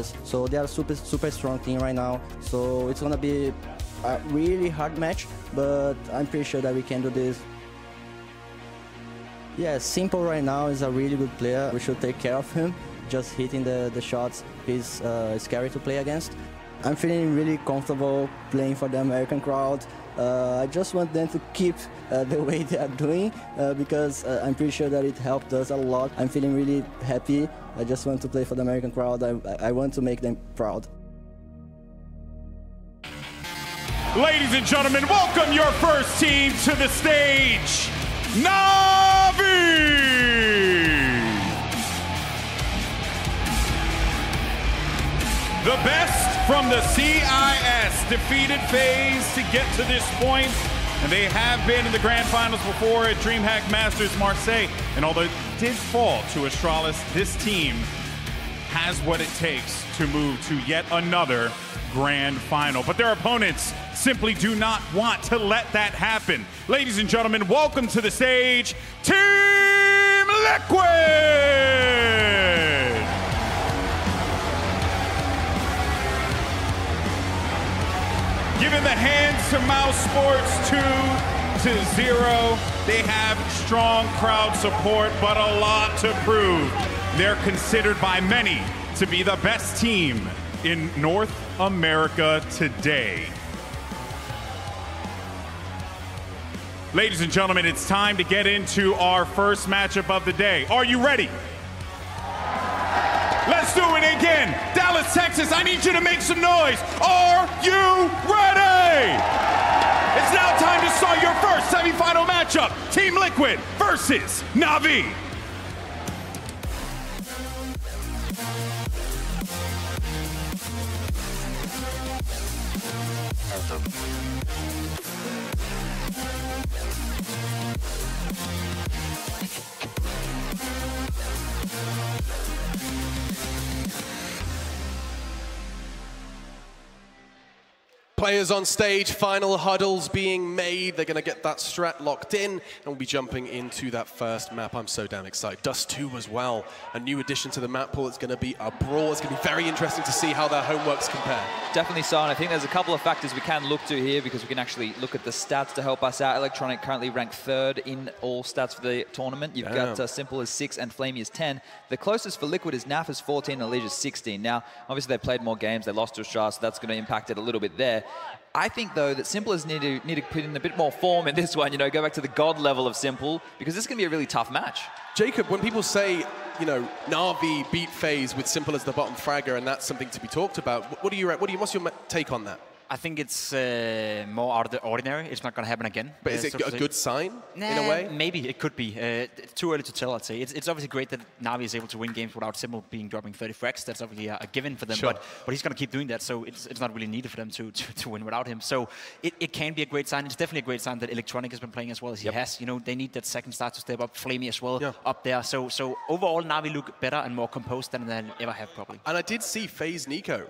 players. So they are super strong team right now. So it's gonna be a really hard match, but I'm pretty sure that we can do this. Yeah, Simple right now is a really good player. We should take care of him. Just hitting the shots, he's scary to play against. I'm feeling really comfortable playing for the American crowd. I just want them to keep the way they are doing because I'm pretty sure that it helped us a lot. I'm feeling really happy. I just want to play for the American crowd. I want to make them proud. Ladies and gentlemen, welcome your first team to the stage, Navi! The best from the CIS defeated FaZe to get to this point, and they have been in the grand finals before at DreamHack Masters Marseille. And although it did fall to Astralis, this team has what it takes to move to yet another grand final. But their opponents simply do not want to let that happen. Ladies and gentlemen, welcome to the stage, Team Liquid! Given the hands-to-mouth sports 2-0, they have strong crowd support, but a lot to prove. They're considered by many to be the best team in North America today. Ladies and gentlemen, it's time to get into our first matchup of the day. Are you ready? Let's do it again. Dallas, Texas, I need you to make some noise. Are you ready? It's now time to start your first semifinal matchup. Team Liquid versus Navi. Players on stage, final huddles being made. They're going to get that strat locked in, and we'll be jumping into that first map. I'm so damn excited. Dust 2 as well, a new addition to the map pool. It's going to be a brawl. It's going to be very interesting to see how their homeworks compare. Definitely so, and I think there's a couple of factors we can look to here because we can actually look at the stats to help us out. Electronic currently ranked 3rd in all stats for the tournament. You've got Simple as 6 and Flamey as 10. The closest for Liquid is Naf as 14 and Elijah 16. Now, obviously they played more games. They lost to Astralis, so that's going to impact it a little bit there. I think, though, that Simple is need to put in a bit more form in this one, you know, go back to the God level of Simple, because this is going to be a really tough match. Jacob, when people say, you know, Navi beat FaZe with Simple as the bottom fragger, and that's something to be talked about, what's your take on that? I think it's more out of the ordinary. It's not going to happen again. But is it a good sign, in a way? Maybe it could be. It's too early to tell, I'd say. It's obviously great that Navi is able to win games without Simple dropping 30 frags. That's obviously a given for them. Sure. But he's going to keep doing that, so it's not really needed for them to win without him. So it can be a great sign. It's definitely a great sign that Electronic has been playing as well as he has. You know, they need that second star to step up. Flamey as well up there. So overall, Navi look better and more composed than they ever have, probably. And I did see FaZe Nico.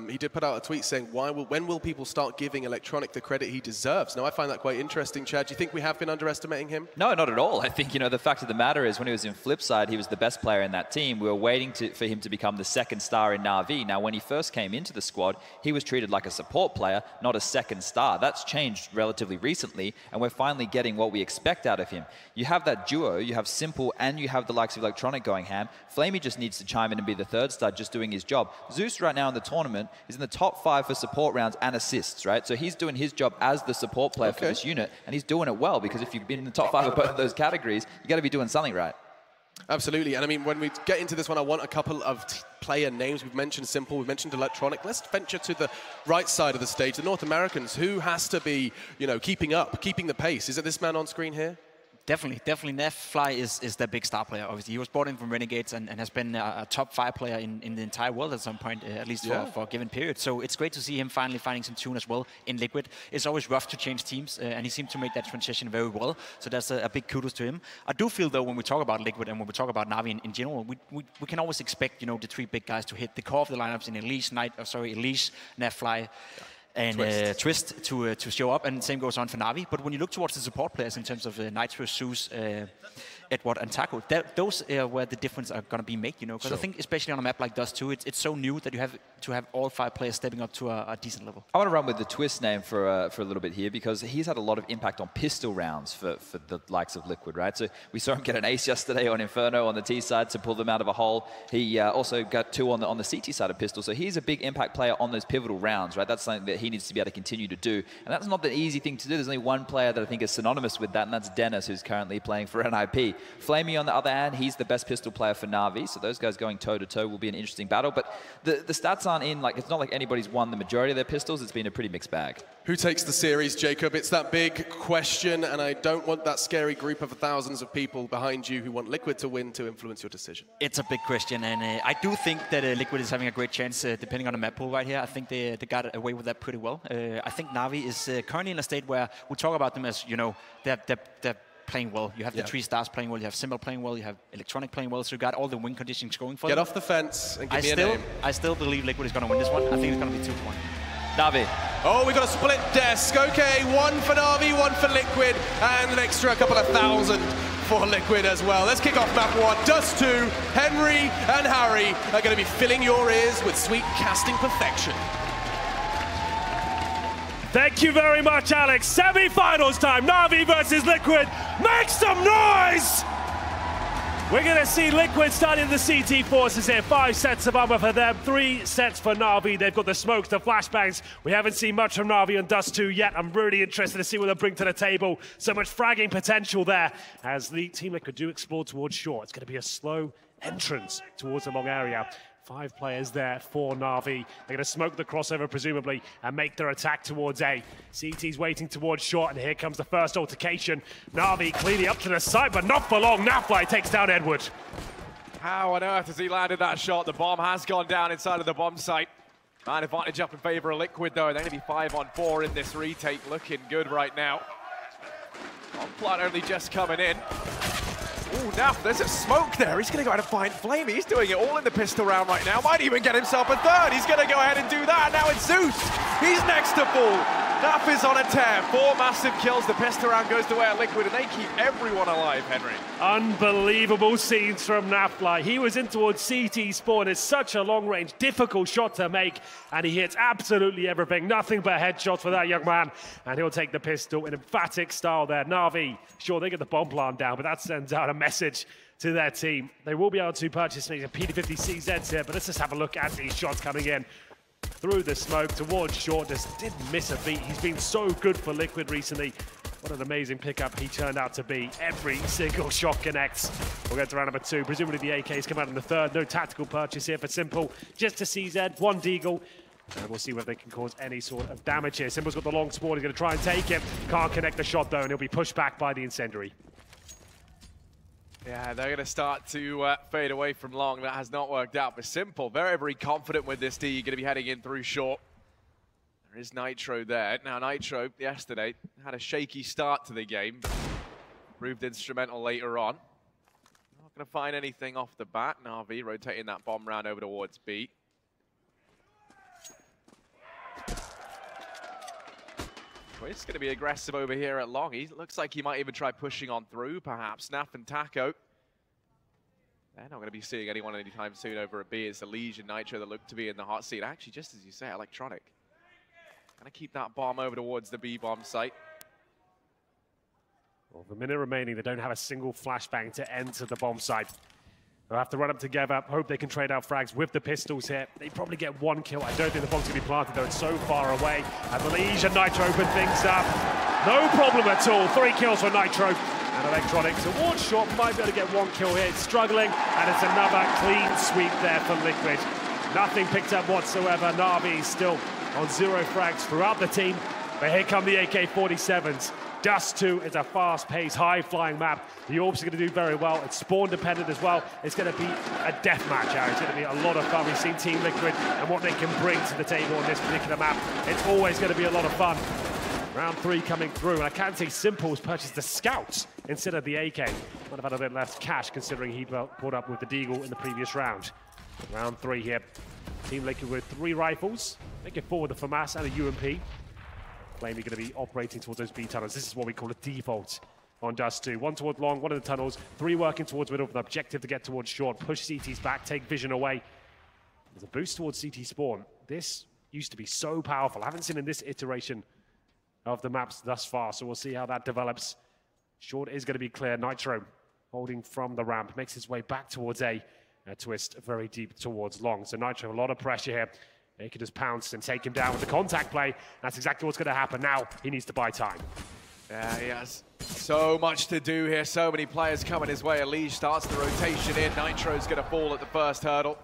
He did put out a tweet saying, when will people start giving Electronic the credit he deserves? Now, I find that quite interesting, Chad. Do you think we have been underestimating him? No, not at all. I think, you know, the fact of the matter is when he was in Flipside, he was the best player in that team. We were waiting for him to become the second star in Navi. Now, when he first came into the squad, he was treated like a support player, not a second star. That's changed relatively recently, and we're finally getting what we expect out of him. You have that duo, you have Simple, and you have the likes of Electronic going ham. Flamey just needs to chime in and be the third star, just doing his job. Zeus right now in the tournament is in the top 5 for support rounds and assists, right? So he's doing his job as the support player for this unit, and he's doing it well, because if you've been in the top 5 of both of those categories, you got to be doing something right. Absolutely, and I mean, when we get into this one, I want a couple of player names. We've mentioned Simple, we've mentioned Electronic. Let's venture to the right side of the stage, the North Americans. Who has to be, you know, keeping the pace? Is it this man on screen here? Definitely. Nefly is their big star player, obviously. He was brought in from Renegades and has been a top 5 player in the entire world at some point, at least for a given period. So it's great to see him finally finding some tune as well in Liquid. It's always rough to change teams, and he seemed to make that transition very well. So that's a big kudos to him. I do feel, though, when we talk about Liquid and when we talk about Navi in general, we can always expect, you know, the 3 big guys to hit the core of the lineups in Elise, Nefly, and Twist to show up, and the same goes on for Navi. But when you look towards the support players in terms of Nitro, Zeus, Edward and Taco. Those are where the difference are going to be made, you know. Because I think especially on a map like Dust 2, it's so new that you have to have all 5 players stepping up to a decent level. I want to run with the Twist name for a little bit here because he's had a lot of impact on pistol rounds for the likes of Liquid, right? So we saw him get an ace yesterday on Inferno on the T side to pull them out of a hole. He also got 2 on the CT side of pistol. So he's a big impact player on those pivotal rounds, right? That's something that he needs to be able to continue to do. And that's not the easy thing to do. There's only one player that I think is synonymous with that, and that's Dennis, who's currently playing for NIP. Flamey, on the other hand, he's the best pistol player for Navi. So those guys going toe-to-toe will be an interesting battle. But the stats aren't in, like, it's not like anybody's won the majority of their pistols. It's been a pretty mixed bag. Who takes the series, Jacob? It's that big question, and I don't want that scary group of thousands of people behind you who want Liquid to win to influence your decision. It's a big question, and I do think that Liquid is having a great chance, depending on the map pool right here. I think they got away with that pretty well. I think Navi is currently in a state where we talk about them as, you know, they're playing well. You have the 3 stars playing well, you have Symbol playing well, you have Electronic playing well, so you got all the win conditions going for them. Get off the fence and give me a name. I still believe Liquid is going to win this one. I think it's going to be 2-1. Navi. Oh, we got a split desk. Okay, 1 for Navi, 1 for Liquid, and an extra couple of thousand for Liquid as well. Let's kick off map 1. Dust 2, Henry and Harry are going to be filling your ears with sweet casting perfection. Thank you very much, Alex. Semi-finals time, Navi versus Liquid. Make some noise! We're going to see Liquid starting the CT forces here. 5 sets of armor for them, 3 sets for Navi. They've got the smokes, the flashbangs. We haven't seen much from Navi on Dust 2 yet. I'm really interested to see what they bring to the table. So much fragging potential there as the Team Liquid do explore towards shore. It's going to be a slow entrance towards the long area. 5 players there for Navi. They're going to smoke the crossover, presumably, and make their attack towards A. CT's waiting towards short, and here comes the first altercation. Navi clearly up to the side, but not for long. Nafly takes down Edward. How on earth has he landed that shot? The bomb has gone down inside of the bomb site. Man advantage up in favor of Liquid, though. They're going to be 5 on 4 in this retake. Looking good right now. Plant only just coming in. Ooh, now there's a smoke there. He's going to go ahead and find Flamey. He's doing it all in the pistol round right now. Might even get himself a 3rd. He's going to go ahead and do that. Now it's Zeus. He's next to full. Naf is on a tear. 4 massive kills. The pistol round goes the way of Liquid, and they keep everyone alive, Henry. Unbelievable scenes from Nafly. He was in towards CT spawn. It's such a long-range, difficult shot to make, and he hits absolutely everything. Nothing but headshots for that young man, and he'll take the pistol in emphatic style there. Navi, sure, they get the bomb plant down, but that sends out a message to their team. They will be able to purchase maybe a P50CZs here, but let's just have a look at these shots coming in. Through the smoke towards short, just didn't miss a beat. He's been so good for Liquid recently. What an amazing pickup he turned out to be. Every single shot connects. We'll get to round number 2. Presumably the AK's come out in the 3rd. No tactical purchase here for Simple. Just a CZ, 1 Deagle. And we'll see whether they can cause any sort of damage here. Simple's got the long spawn. He's going to try and take it. Can't connect the shot though, and he'll be pushed back by the incendiary. Yeah, they're going to start to fade away from long. That has not worked out for Simple. Very, very confident with this D. You're going to be heading in through short. There is Nitro there. Now, Nitro, yesterday, had a shaky start to the game. Proved instrumental later on. Not going to find anything off the bat. Navi rotating that bomb round over towards B. Twist going to be aggressive over here at long. He looks like he might even try pushing on through, perhaps. Naf and Taco. They're not going to be seeing anyone anytime soon over at B. It's the Legion Nitro that look to be in the hot seat. Actually, just as you say, Electronic. Going to keep that bomb over towards the B bomb site. Well, the minute remaining, they don't have a single flashbang to enter the bomb site. They'll have to run up together, hope they can trade out frags with the pistols here. They probably get 1 kill. I don't think the bomb's going to be planted, though. It's so far away. And the Legion Nitro open things up. No problem at all. 3 kills for Nitro. And Electronic towards short might be able to get 1 kill here. It's struggling, and it's another clean sweep there for Liquid. Nothing picked up whatsoever. Navi still on 0 frags throughout the team. But here come the AK-47s. Dust 2 is a fast-paced, high-flying map. The Orbs are going to do very well. It's spawn-dependent as well. It's going to be a death match, Aaron. It's going to be a lot of fun. We've seen Team Liquid and what they can bring to the table on this particular map. It's always going to be a lot of fun. Round 3 coming through, and I can't say Simple's purchased the Scouts instead of the AK. Might have had a bit less cash considering he pulled up with the Deagle in the previous round. Round 3 here. Team Liquid with 3 rifles. Make it 4 with the FAMAS and a UMP. Flamey going to be operating towards those B tunnels. This is what we call a default on Dust 2. One towards long, one in the tunnels, 3 working towards middle with an objective to get towards short, push CT's back, take vision away. There's a boost towards CT spawn. This used to be so powerful. I haven't seen in this iteration of the maps thus far, so we'll see how that develops. Short is going to be clear. Nitro holding from the ramp, makes his way back towards A. Twist very deep towards long. So Nitro, a lot of pressure here. They could just pounce and take him down with the contact play. That's exactly what's going to happen. Now he needs to buy time. Yeah, he has so much to do here. So many players coming his way. Elige starts the rotation in. Nitro's going to fall at the first hurdle.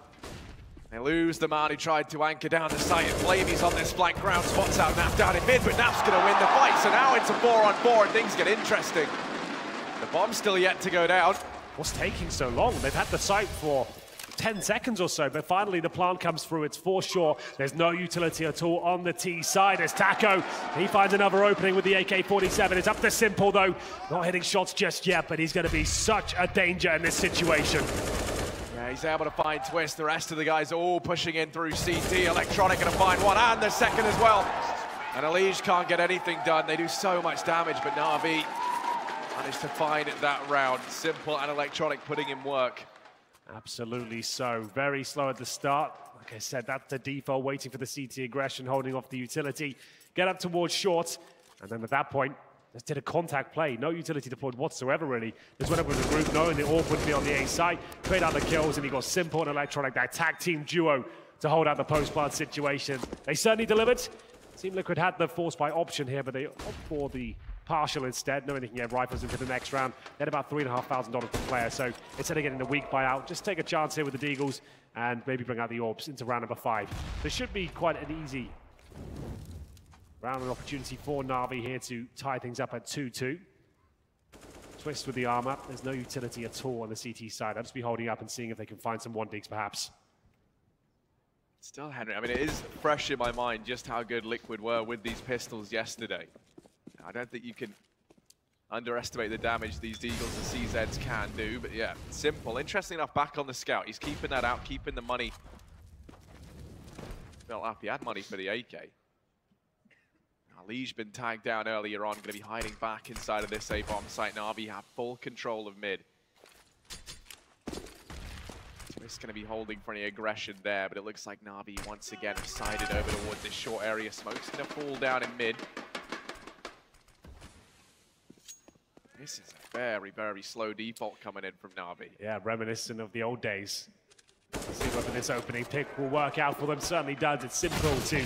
They lose the man who tried to anchor down the site. And Flamey's on this flank ground, spots out Naf down in mid, but Naf's going to win the fight. So now it's a 4-on-4 and things get interesting. The bomb's still yet to go down. What's taking so long? They've had the site for 10 seconds or so, but finally the plant comes through. It's for sure. There's no utility at all on the T side. There's Taco. He finds another opening with the AK-47. It's up to Simple, though. Not hitting shots just yet, but he's going to be such a danger in this situation. Yeah, he's able to find Twist. The rest of the guys are all pushing in through CT. Electronic going to find one, and the second as well. And Elige can't get anything done. They do so much damage, but Navi managed to find it that round. Simple and Electronic putting in work. Absolutely so. Very slow at the start. Like I said, that's the default, waiting for the CT aggression, holding off the utility. Get up towards short, and then at that point, just did a contact play. No utility deployed whatsoever, really. Just went up with the group, knowing the AWP would be on the A side. Trade out the kills, and he got Simple and Electronic, that tag team duo, to hold out the post-plant situation. They certainly delivered. Team Liquid had the force buy option here, but they opt for the partial instead, knowing they can get rifles into the next round. They had about $3,500 per player, so instead of getting a weak buyout, just take a chance here with the Deagles and maybe bring out the orbs into round number 5. This should be quite an easy round, an opportunity for Navi here to tie things up at 2-2. Twist with the armor. There's no utility at all on the CT side. I'll just be holding up and seeing if they can find some 1-digs perhaps. Still, Henry, I mean, it is fresh in my mind just how good Liquid were with these pistols yesterday. I don't think you can underestimate the damage these Deagles and CZs can do, but yeah, Simple. Interesting enough, back on the scout. He's keeping that out, keeping the money built up. He had money for the AK. Elige been tagged down earlier on, going to be hiding back inside of this A-bomb site. Navi have full control of mid. Twist going to be holding for any aggression there, but it looks like Navi once again have sided over towards this short area. Smoke's going to fall down in mid. This is a very, very slow default coming in from Navi. Yeah, reminiscent of the old days. Let's see whether this opening pick will work out for them. Certainly does. It's Simple to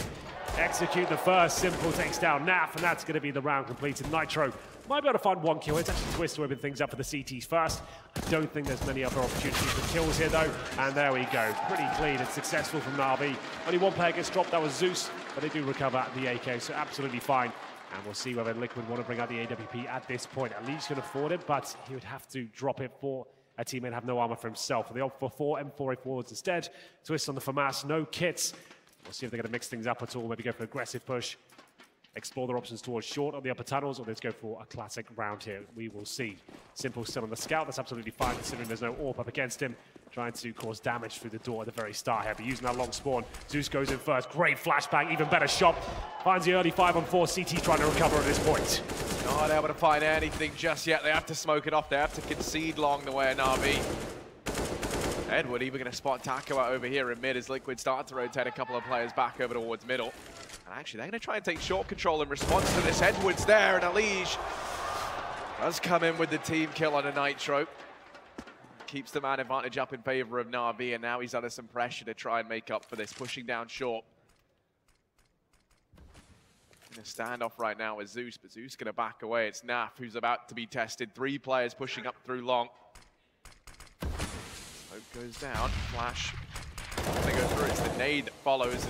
execute the first. Simple takes down Naf, and that's going to be the round completed. Nitro might be able to find 1 kill. It's actually Twist to open things up for the CTs first. I don't think there's many other opportunities for kills here, though. And there we go. Pretty clean and successful from Navi. Only 1 player gets dropped. That was Zeus, but they do recover the AK, so absolutely fine. And we'll see whether Liquid want to bring out the AWP at this point. Elige can afford it, but he would have to drop it for a teammate have no armor for himself. They opt for 4 M4A forwards instead. Twist on the FAMAS, no kits. We'll see if they're going to mix things up at all. Maybe go for an aggressive push. Explore their options towards short on the upper tunnels, or let's go for a classic round here. We will see. Simple still on the scout. That's absolutely fine, considering there's no AWP up against him. Trying to cause damage through the door at the very start here, but using that long spawn. Zeus goes in first. Great flashbang, even better shot. Finds the early 5-on-4. CT trying to recover at this point. Not able to find anything just yet. They have to smoke it off. They have to concede long the way of Navi. Edward even going to spot Taco out over here in mid as Liquid start to rotate a couple of players back over towards middle. And actually, they're going to try and take short control in response to this. Edward's there, and Elige does come in with the team kill on a Nitro. Keeps the man advantage up in favor of Navi, and now he's under some pressure to try and make up for this, pushing down short. In a standoff right now with Zeus, but Zeus going to back away. It's Naf who's about to be tested. 3 players pushing up through long. Smoke goes down, flash. They go through, it's the nade that follows.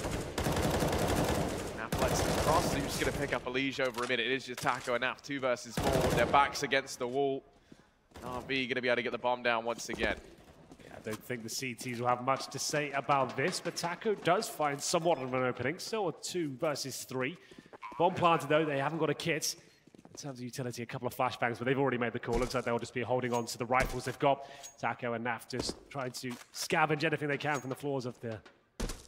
Naf lets this cross. Zeus going to pick up Elige over a minute. It is just Taco and Naf, 2 versus 4 with their backs against the wall. Navi going to be able to get the bomb down once again. Yeah, I don't think the CTs will have much to say about this, but Taco does find somewhat of an opening. Still a 2 versus 3. Bomb planted though, they haven't got a kit. In terms of utility, a couple of flashbangs, but they've already made the call. Looks like they'll just be holding on to the rifles they've got. Taco and Naf just trying to scavenge anything they can from the floors of the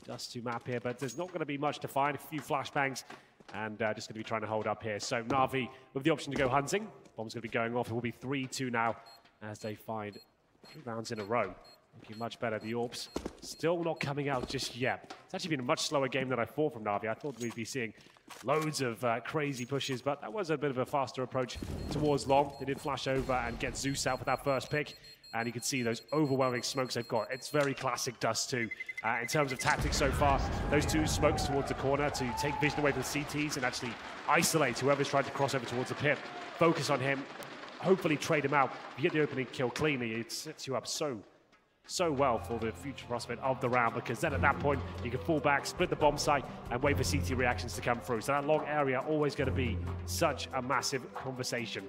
Dust 2 map here, but there's not going to be much to find. A few flashbangs, and just going to be trying to hold up here. So Navi with the option to go hunting. Bomb's going to be going off. It will be 3-2 now as they find 3 rounds in a row. Looking much better. The Orbs still not coming out just yet. It's actually been a much slower game than I thought from Navi. I thought we'd be seeing loads of crazy pushes, but that was a bit of a faster approach towards long. They did flash over and get Zeus out for that first pick, and you can see those overwhelming smokes they've got. It's very classic Dust 2. In terms of tactics so far, those 2 smokes towards the corner to take vision away from the CTs and actually isolate whoever's trying to cross over towards the pit. Focus on him, hopefully trade him out. If you get the opening kill cleanly, it sets you up so well for the future prospect of the round, because then at that point you can fall back, split the bomb site and wait for CT reactions to come through. So that long area always going to be such a massive conversation.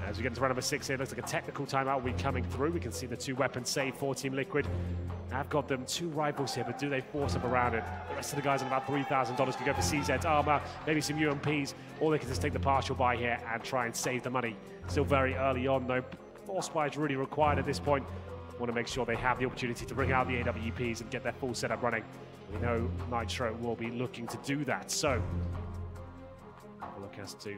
As we get into round number 6 here, it looks like a technical timeout will be coming through. We can see the 2 weapons saved for Team Liquid. I've got them 2 rivals here, but do they force up around it? The rest of the guys on about $3,000 can go for CZ's armor, maybe some UMPs, or they can just take the partial buy here and try and save the money. Still very early on though. Force buy is really required at this point. Want to make sure they have the opportunity to bring out the AWPs and get their full setup running. We know Nitro will be looking to do that, so have a look as to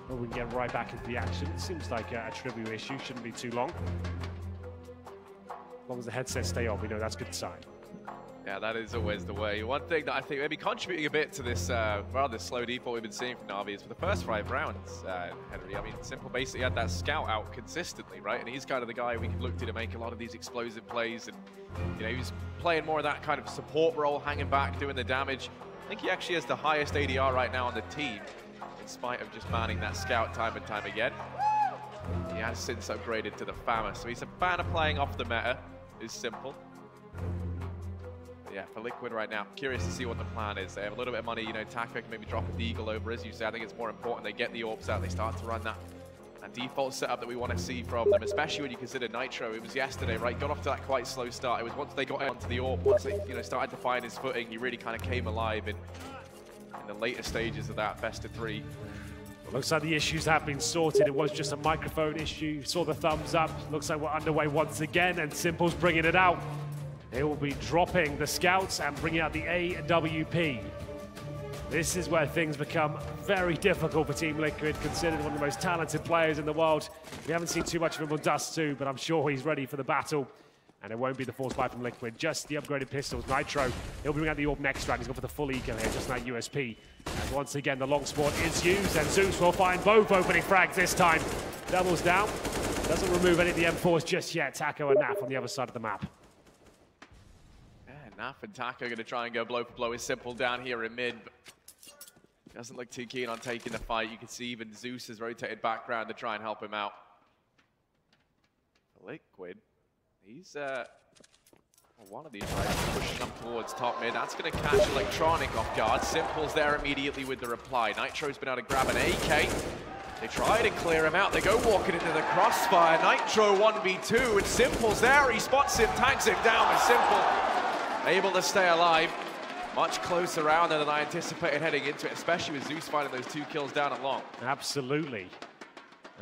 well, we can get right back into the action. It seems like a trivial issue, shouldn't be too long. As long as the headsets stay on, we know that's a good sign. Yeah, that is always the way. One thing that I think maybe contributing a bit to this rather slow default we've been seeing from Navi is for the first 5 rounds, Henry. I mean, Simple basically had that scout out consistently, right? And he's kind of the guy we can look to make a lot of these explosive plays. And, you know, he was playing more of that kind of support role, hanging back, doing the damage. I think he actually has the highest ADR right now on the team, in spite of just manning that scout time and time again. He has since upgraded to the Fammer, so he's a fan of playing off the meta, is Simple. Yeah, for Liquid right now, curious to see what the plan is. They have a little bit of money, you know, Taka can maybe drop a Deagle over, as you say. I think it's more important they get the Orbs out, they start to run that default setup that we want to see from them, especially when you consider Nitro. It was yesterday, right? Got off to that quite slow start. It was once they got onto the Orb, once they, you know, started to find his footing, he really kind of came alive in the later stages of that best of 3. Well, looks like the issues have been sorted. It was just a microphone issue. Saw the thumbs up. Looks like we're underway once again, and Simple's bringing it out. They will be dropping the scouts and bringing out the AWP. This is where things become very difficult for Team Liquid, considered one of the most talented players in the world. We haven't seen too much of him on Dust 2, but I'm sure he's ready for the battle. And it won't be the force buy from Liquid, just the upgraded pistols. Nitro, he'll bring out the Orb next round. He's going for the full eco here, just like USP. And once again, the long spawn is used, and Zeus will find both opening frags this time. Doubles down, doesn't remove any of the M4s just yet. Taco and Naf on the other side of the map. Naf and Taka are going to try and go blow for blow. Is Simple down here in mid, but doesn't look too keen on taking the fight. You can see even Zeus has rotated background to try and help him out. Liquid, he's one of these guys pushing up towards top mid. That's going to catch Electronic off guard. Simple's there immediately with the reply. Nitro's been able to grab an AK. They try to clear him out. They go walking into the crossfire. Nitro 1v2, and Simple's there. He spots him, tags him down, and Simple able to stay alive. Much closer round than I anticipated heading into it, especially with Zeus finding those 2 kills down at long. Absolutely.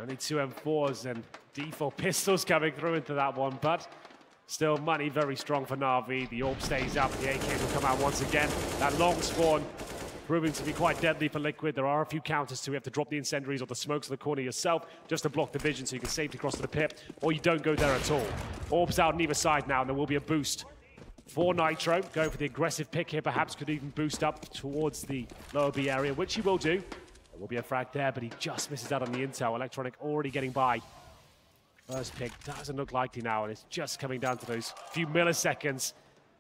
Only 2 M4s and default pistols coming through into that one, but still money very strong for Navi. The Orb stays up, the AK will come out once again. That long spawn proving to be quite deadly for Liquid. There are a few counters too. You have to drop the incendiaries or the smokes in the corner yourself just to block the vision so you can safely cross to the pit, or you don't go there at all. Orb's out on either side now, and there will be a boost for Nitro. Going for the aggressive pick here, perhaps could even boost up towards the lower B area, which he will do. There will be a frag there, but he just misses out on the intel. Electronic already getting by. First pick doesn't look likely now, and it's just coming down to those few milliseconds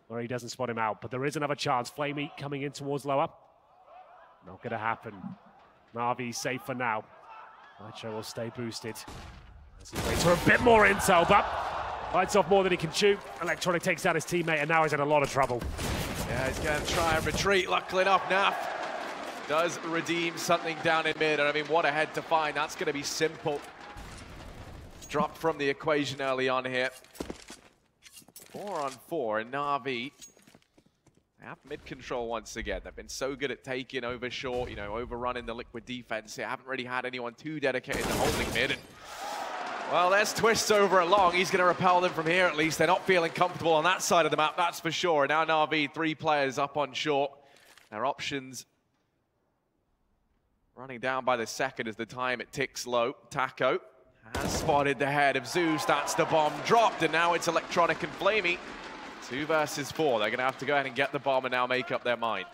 where he doesn't spot him out. But there is another chance. Flamey coming in towards lower. Not going to happen. Navi safe for now. Nitro will stay boosted as he waits for a bit more intel, but bites off more than he can chew. Electronic takes down his teammate, and now he's in a lot of trouble. Yeah, he's going to try and retreat. Luckily enough, Naf does redeem something down in mid. And I mean, what a head to find. That's going to be Simple. Dropped from the equation early on here. 4 on 4, and Navi have mid control once again. They've been so good at taking over short, you know, overrunning the Liquid defense. They haven't really had anyone too dedicated to holding mid. And, well, there's Twists over at long. He's going to repel them from here at least. They're not feeling comfortable on that side of the map, that's for sure. And now Navi, 3 players up on short. Their options Running down by the second as the time it ticks low. Taco has spotted the head of Zeus. That's the bomb dropped, and now it's Electronic and Flamey. 2 versus 4. They're going to have to go ahead and get the bomb and now make up their mind.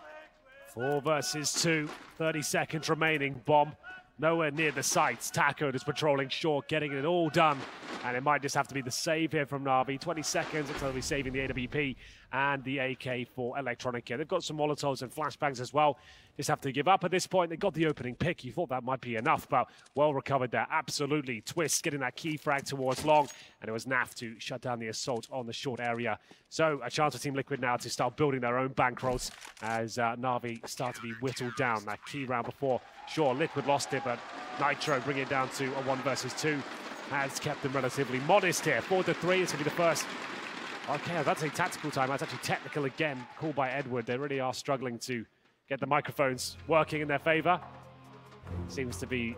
4 versus 2. 30 seconds remaining. Bomb nowhere near the sights. Taco just patrolling short, getting it all done. And it might just have to be the save here from Navi. 20 seconds until they'll be saving the AWP and the AK for Electronic here. They've got some Molotovs and flashbangs as well. Just have to give up at this point. They got the opening pick. You thought that might be enough, but well recovered there. Absolutely. Twist getting that key frag towards long, and it was Naf to shut down the assault on the short area. So a chance for Team Liquid now to start building their own bankrolls as Navi start to be whittled down. That key round before, sure, Liquid lost it, but Nitro bringing it down to a 1 versus 2 has kept them relatively modest here. 4-3, it's going to be the first. Okay, that's a tactical time. That's actually technical again, called by Edward. They really are struggling to get the microphones working in their favor. Seems to be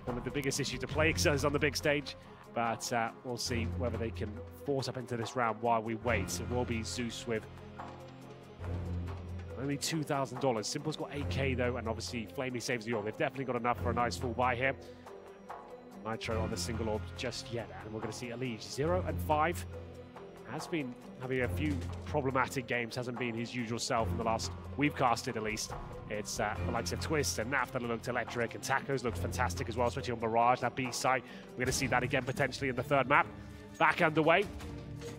one of the biggest issues to play on the big stage, but we'll see whether they can force up into this round while we wait. It will be Zeus with only $2,000. Simple's got 8K though, and obviously Flamey saves the orb. They've definitely got enough for a nice full buy here. Nitro on the single orb just yet, and we're going to see Elige 0 and 5. Has been having a few problematic games, hasn't been his usual self in the last we've casted at least. It's the likes of Twist and Naf that looked electric, and Tacos looked fantastic as well, especially on Mirage, that B site. We're going to see that again potentially in the third map. Back underway.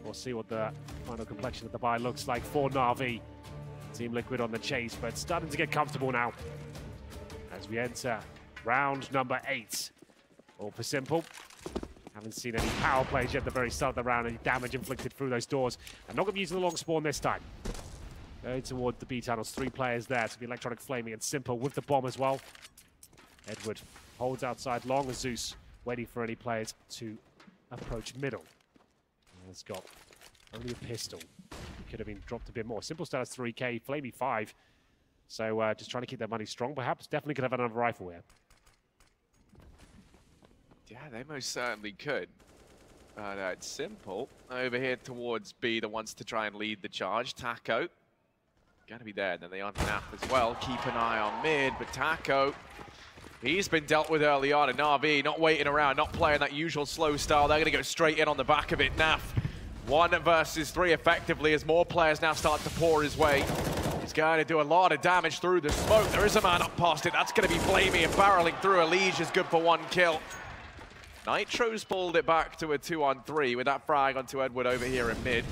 We'll see what the final complexion of the buy looks like for Navi. Team Liquid on the chase, but starting to get comfortable now as we enter round number 8. All for Simple. Haven't seen any power plays yet at the very start of the round, any damage inflicted through those doors. And not going to be using the long spawn this time. Going toward the B tunnels, 3 players there to be Electronic, Flaming, and Simple with the bomb as well. Edward holds outside long as Zeus, waiting for any players to approach middle. He's got only a pistol. He could have been dropped a bit more. Simple still has 3K, Flamey 5. So just trying to keep their money strong, perhaps. Definitely could have another rifle here. Yeah, they most certainly could. But it's Simple over here towards B that wants to try and lead the charge. Taco, going to be there. And then they on Naf as well. Keep an eye on mid, but Taco, he's been dealt with early on. And Navi not waiting around, not playing that usual slow style. They're going to go straight in on the back of it. Naf, 1 versus 3 effectively as more players now start to pour his way. He's going to do a lot of damage through the smoke. There is a man up past it. That's going to be Flamey, and barreling through Elige is good for 1 kill. Nitro's pulled it back to a 2-on-3 with that frag onto Edward over here in mid.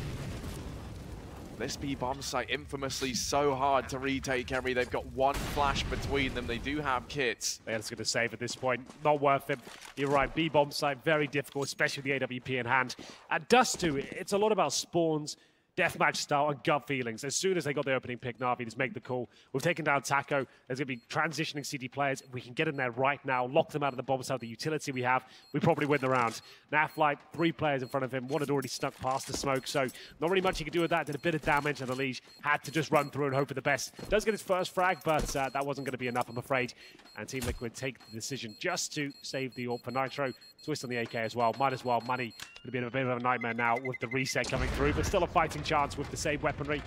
This B-bomb site infamously so hard to retake, Henry. They've got 1 flash between them. They do have kits. They're just going to save at this point. Not worth it. You're right, B-bomb site, very difficult, especially with the AWP in hand. And Dust 2, it's a lot about spawns, deathmatch style, and gut feelings. As soon as they got the opening pick, Navi just make the call. We've taken down Taco. There's going to be transitioning CD players. If we can get in there right now, lock them out of the bomb side, the utility we have, we probably win the round. Naf, like 3 players in front of him. 1 had already snuck past the smoke, so not really much he could do with that. Did a bit of damage, and Elige had to just run through and hope for the best. Does get his first frag, but that wasn't going to be enough, I'm afraid. And Team Liquid take the decision just to save the orb for Nitro. Twist on the AK as well. Might as well. Money going to be in a bit of a nightmare now with the reset coming through, but still a fighting chance with the save weaponry.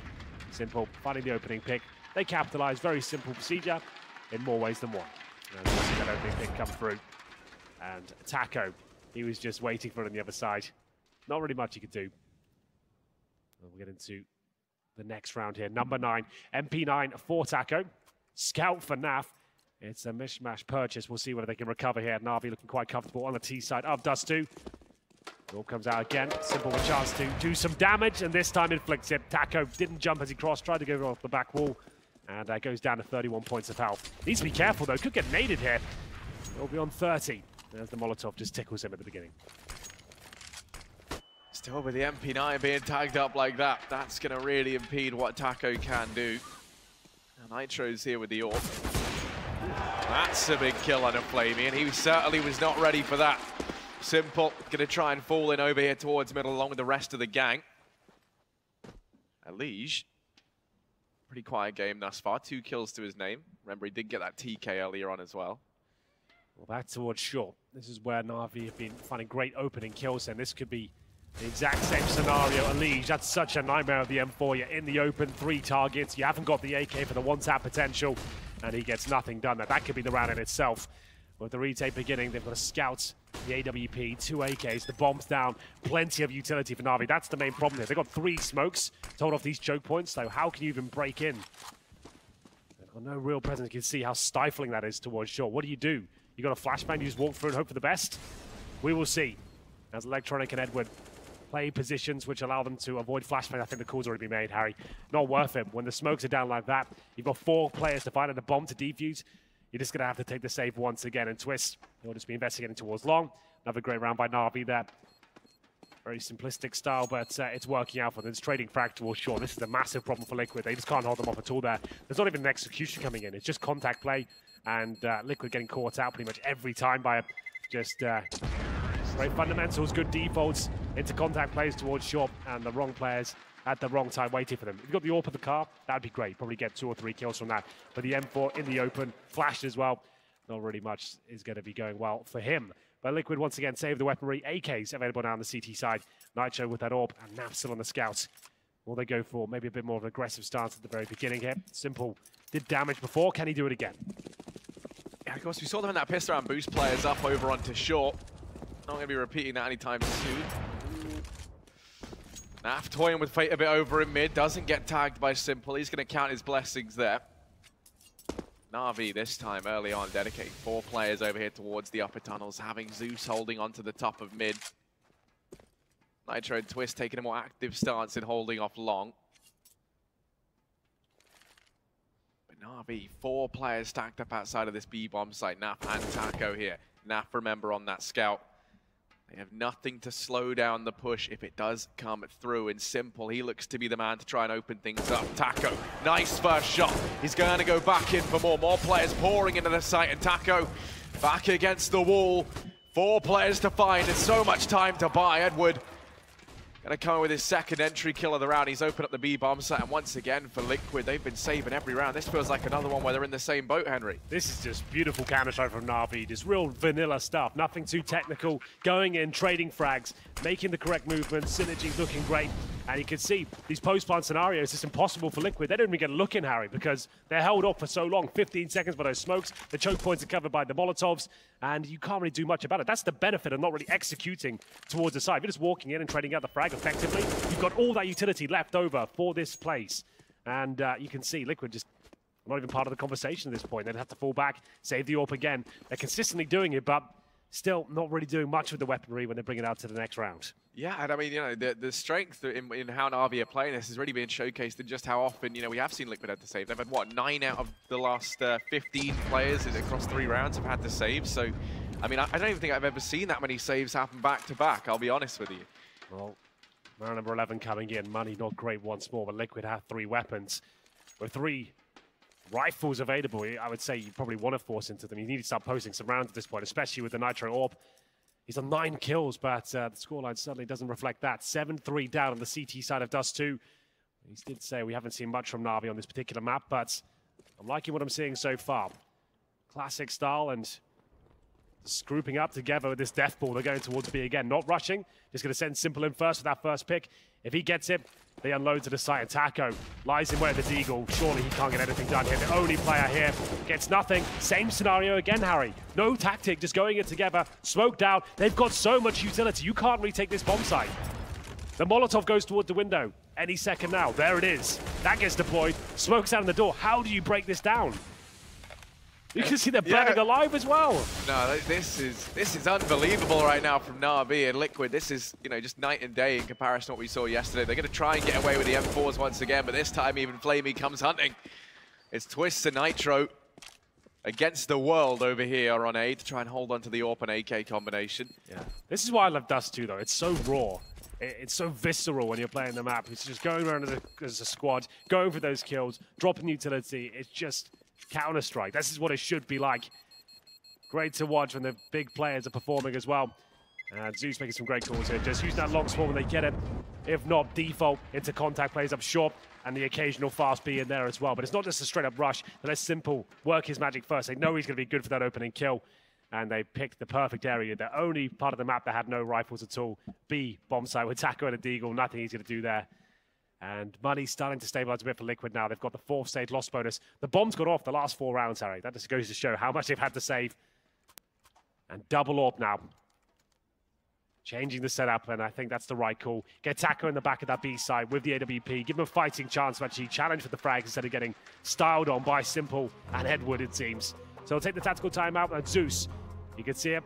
Simple finding the opening pick. They capitalize. Very simple procedure in more ways than one. And we'll see that opening pick come through. And Taco, he was just waiting for it on the other side. Not really much he could do. We'll get into the next round here. Number 9, MP9 for Taco. Scout for Naf. It's a mishmash purchase. We'll see whether they can recover here. Navi looking quite comfortable on the T side of Dust 2. It all comes out again. Simple with a chance to do some damage, and this time inflicts it. Taco didn't jump as he crossed, tried to go off the back wall, and goes down to 31 points of health. Needs to be careful, though. Could get naded here. It'll be on 30. There's the Molotov, just tickles him at the beginning. Still with the MP9 being tagged up like that, that's going to really impede what Taco can do. Now Nitro's here with the orb. That's a big kill on a Flamey, and he certainly was not ready for that. Simple, going to try and fall in over here towards middle along with the rest of the gang. Elige, pretty quiet game thus far, 2 kills to his name. Remember, he did get that TK earlier on as well. Well, back towards short. This is where Navi have been finding great opening kills, and this could be the exact same scenario. Elige, that's such a nightmare of the M4. You're in the open, 3 targets. You haven't got the AK for the one-tap potential. and he gets nothing done there. That could be the round in itself. With the retake beginning, they've got a scout, the AWP, 2 AKs, the bomb's down, plenty of utility for Navi. That's the main problem here. They've got 3 smokes to hold off these choke points, so how can you even break in? They've got no real presence. You can see how stifling that is towards short. What do? You got a flashbang, you just walk through and hope for the best? We will see. As Electronic and Edward play positions which allow them to avoid flashbang. I think the call's already been made, Harry. Not worth it. When the smokes are down like that, you've got 4 players to find and a bomb to defuse. You're just going to have to take the save once again, and Twist will just be investigating towards long. Another great round by Navi there. Very simplistic style, but it's working out for them. It's trading frag towards short. This is a massive problem for Liquid. They just can't hold them off at all there. There's not even an execution coming in. It's just contact play, and Liquid getting caught out pretty much every time by just great fundamentals, good defaults into contact plays towards short, and the wrong players at the wrong time waiting for them. If you've got the AWP of the car, that'd be great. Probably get 2 or 3 kills from that. But the M4 in the open, flashed as well. Not really much is going to be going well for him. But Liquid once again save the weaponry. AKs available now on the CT side. Nitro with that AWP, and Nav still on the scout. Will they go for maybe a bit more of an aggressive stance at the very beginning here? Simple did damage before. Can he do it again? Yeah, of course, we saw them in that pistol round boost players up over onto short. Not going to be repeating that anytime soon. Naf toying with fate a bit over in mid, doesn't get tagged by Simple. He's going to count his blessings there. Navi this time early on dedicating 4 players over here towards the upper tunnels, having Zeus holding onto the top of mid. Nitro and Twist taking a more active stance in holding off long. But Navi, 4 players stacked up outside of this B-bomb site. Naf and Taco here. Naf, remember, on that scout. They have nothing to slow down the push if it does come through. And Simple, he looks to be the man to try and open things up. Taco, nice first shot. He's going to go back in for more. More players pouring into the site, and Taco back against the wall. 4 players to find, and so much time to buy. Edward gonna come in with his second entry kill of the round. He's opened up the B-bomb site, and once again for Liquid, they've been saving every round. This feels like another one where they're in the same boat, Henry. This is just beautiful counter-strike from Navi. Just real vanilla stuff. Nothing too technical. Going in, trading frags, making the correct movements. Synergy looking great. And you can see these post-plant scenarios, it's impossible for Liquid. They don't even get a look in, Harry, because they're held up for so long. 15 seconds by those smokes. The choke points are covered by the Molotovs, and you can't really do much about it. That's the benefit of not really executing towards the side. If you're just walking in and trading out the frag effectively, you've got all that utility left over for this place. And you can see Liquid just not even part of the conversation at this point. They'd have to fall back, save the AWP again. They're consistently doing it, but still not really doing much with the weaponry when they bring it out to the next round. Yeah, and I mean, you know, the strength in how Navi are playing this has really been showcased in just how often, you know, we have seen Liquid have to save. They've had, what, 9 out of the last 15 players across 3 rounds have had to save. So, I mean, I don't even think I've ever seen that many saves happen back to back, I'll be honest with you. Well, round number 11 coming in. Money not great once more, but Liquid have 3 weapons. With 3 rifles available, I would say you probably want to force into them. You need to start posting some rounds at this point, especially with the Nitro AWP. He's on 9 kills, but the scoreline certainly doesn't reflect that. 7-3 down on the CT side of Dust 2. He did say we haven't seen much from Navi on this particular map, but I'm liking what I'm seeing so far. Classic style, and just grouping up together with this death ball. They're going towards B again, not rushing. Just going to send Simple in first with that first pick. If he gets it, they unload to the site, and Taco lies in where the Deagle. Surely he can't get anything done here. The only player here gets nothing. Same scenario again, Harry. No tactic, just going in together. Smoked out. They've got so much utility. You can't retake this bomb site. The Molotov goes towards the window. Any second now. There it is. That gets deployed. Smokes out in the door. How do you break this down? You can see they're burning alive as well. No, this is unbelievable right now from Navi and Liquid. This is, you know, just night and day in comparison to what we saw yesterday. They're going to try and get away with the M4s once again, but this time even Flamey comes hunting. It's Twist and Nitro against the world over here on A to try and hold on to the AWP and AK combination. Yeah. This is why I love Dust 2, though. It's so raw. It's so visceral when you're playing the map. It's just going around as a squad, going for those kills, dropping utility. It's just Counter-Strike. This is what it should be like. Great to watch when the big players are performing as well. And Zeus making some great calls here. Just use that long spawn when they get it. If not, default into contact plays up short, and the occasional fast B in there as well. But it's not just a straight-up rush. They let Simple work his magic first. They know he's going to be good for that opening kill. And they picked the perfect area. The only part of the map that had no rifles at all. B, bomb site with Taco and a Deagle. Nothing he's going to do there. And money's starting to stabilize a bit for Liquid now. They've got the 4th stage loss bonus. The bomb's got off the last 4 rounds, Harry. That just goes to show how much they've had to save. And double AWP now. Changing the setup, and I think that's the right call. Get Taco in the back of that B side with the AWP. Give him a fighting chance to actually challenge for the frags instead of getting styled on by Simple and Edward, it seems. So we'll take the tactical timeout, and Zeus, you can see it.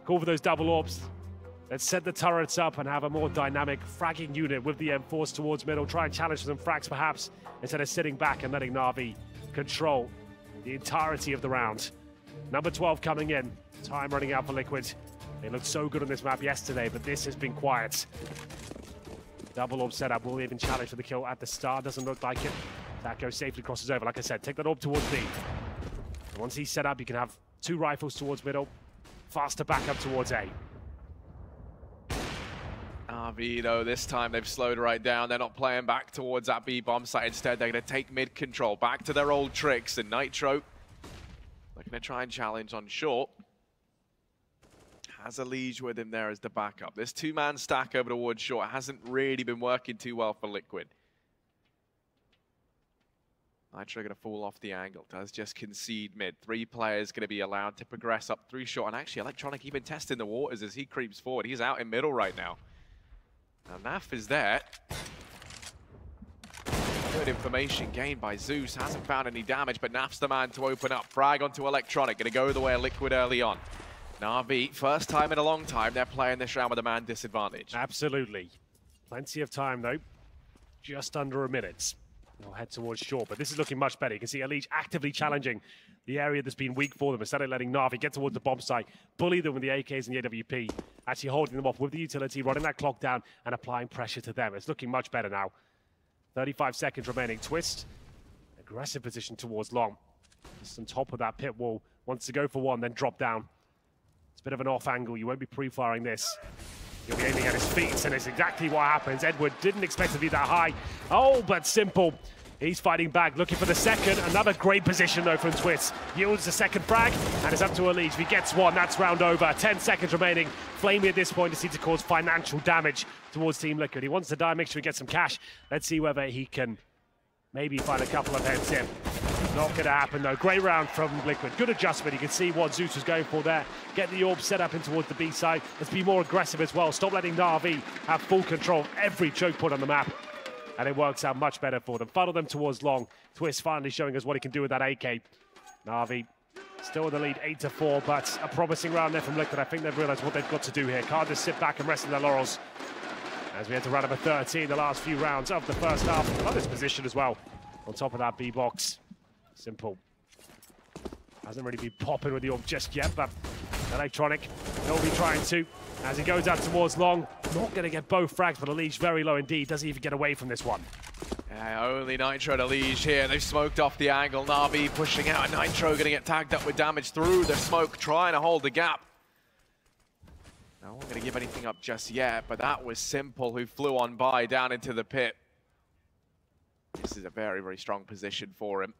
Call for those double AWPs. Let's set the turrets up and have a more dynamic fragging unit with the M4s towards middle. Try and challenge for some frags, perhaps, instead of sitting back and letting Navi control the entirety of the round. Number 12 coming in. Time running out for Liquid. They looked so good on this map yesterday, but this has been quiet. Double AWP setup will even challenge for the kill at the start. Doesn't look like it. Taco safely crosses over. Like I said, take that AWP towards B. And once he's set up, you can have 2 rifles towards middle. Faster backup towards A. Navi, though, this time they've slowed right down. They're not playing back towards that B bomb site. Instead, they're going to take mid control. Back to their old tricks. And Nitro, they're going to try and challenge on short. Has a Liege with him there as the backup. This 2-man stack over towards short hasn't really been working too well for Liquid. Nitro going to fall off the angle. Does just concede mid. 3 players going to be allowed to progress up through short. And actually, Electronic even testing the waters as he creeps forward. He's out in middle right now. Now, Naf is there. Good information gained by Zeus. Hasn't found any damage, but Naf's the man to open up. Frag onto Electronic. Going to go the way of Liquid early on. Navi, first time in a long time, they're playing this round with a man disadvantage. Absolutely. Plenty of time, though. Just under a minute. They'll head towards short, but this is looking much better. You can see Elite actively challenging the area that's been weak for them instead of letting Navi get towards the bomb site, bully them with the AKs and the AWP, actually holding them off with the utility, running that clock down and applying pressure to them. It's looking much better now. 35 seconds remaining. Twist. Aggressive position towards long. Just on top of that pit wall. Wants to go for one, then drop down. It's a bit of an off angle. You won't be pre-firing this. He'll be aiming at his feet, and it's exactly what happens. Edward didn't expect to be that high. Oh, but Simple. He's fighting back, looking for the second. Another great position, though, from Twist. Yields the second frag, and it's up to Elise. If he gets one, that's round over. 10 seconds remaining. Flamey at this point just needs to cause financial damage towards Team Liquid. He wants to die, make sure he gets some cash. Let's see whether he can maybe find a couple of heads in. Not going to happen, though. Great round from Liquid. Good adjustment. You can see what Zeus was going for there. Get the AWP set up in towards the B side. Let's be more aggressive as well. Stop letting Navi have full control of every choke point on the map. And it works out much better for them. Funnel them towards long. Twist finally showing us what he can do with that AK. Navi still in the lead, 8-4, but a promising round there from Liquid. I think they've realized what they've got to do here. Can't just sit back and rest in their laurels. As we enter round number 13, the last few rounds of the first half. I love this position as well. On top of that B box. Simple. Hasn't really been popping with the AWP just yet, but Electronic will be trying to. As he goes out towards long, not going to get both frags, but Elige very low indeed. Doesn't even get away from this one. Yeah, only Nitro and Elige here. They've smoked off the angle. Navi pushing out, and Nitro going to get tagged up with damage through the smoke, trying to hold the gap. No one going to give anything up just yet, but that was Simple who flew on by down into the pit. This is a very, very strong position for him.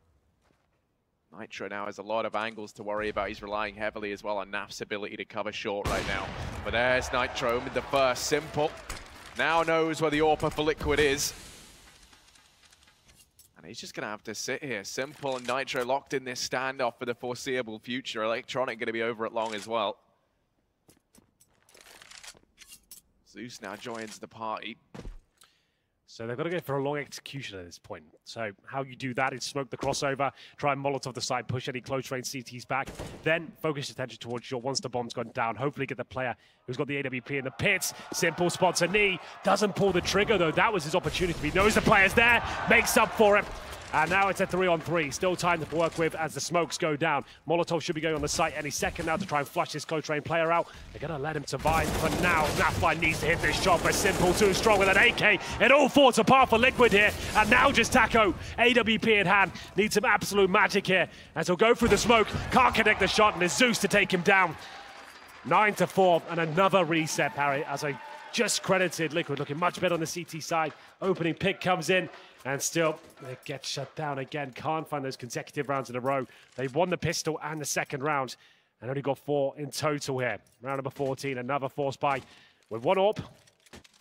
Nitro now has a lot of angles to worry about. He's relying heavily as well on Naf's ability to cover short right now. But there's Nitro with the first. Simple now knows where the AWP for Liquid is. And he's just going to have to sit here. Simple and Nitro locked in this standoff for the foreseeable future. Electronic going to be over at long as well. Zeus now joins the party. So they've got to go for a long execution at this point. So how you do that is smoke the crossover, try and Molotov the side, push any close range CTs back, then focus attention towards short once the bomb's gone down. Hopefully get the player who's got the AWP in the pits. Simple spots a knee, doesn't pull the trigger though. That was his opportunity. He knows the player's there, makes up for it. And now it's a 3-on-3. Still time to work with as the smokes go down. Molotov should be going on the site any second now to try and flush this close range player out. They're going to let him survive for now. Nafi needs to hit this shot, but Simple too strong with an AK. It all falls apart for Liquid here. And now just Taco, AWP in hand. Needs some absolute magic here. As he'll go through the smoke. Can't connect the shot, and there's Zeus to take him down. 9-4, and another reset, Harry, as I just credited Liquid. Looking much better on the CT side. Opening pick comes in. And still, they get shut down again. Can't find those consecutive rounds in a row. They won the pistol and the second round and only got 4 in total here. Round number 14, another force buy with 1 AWP,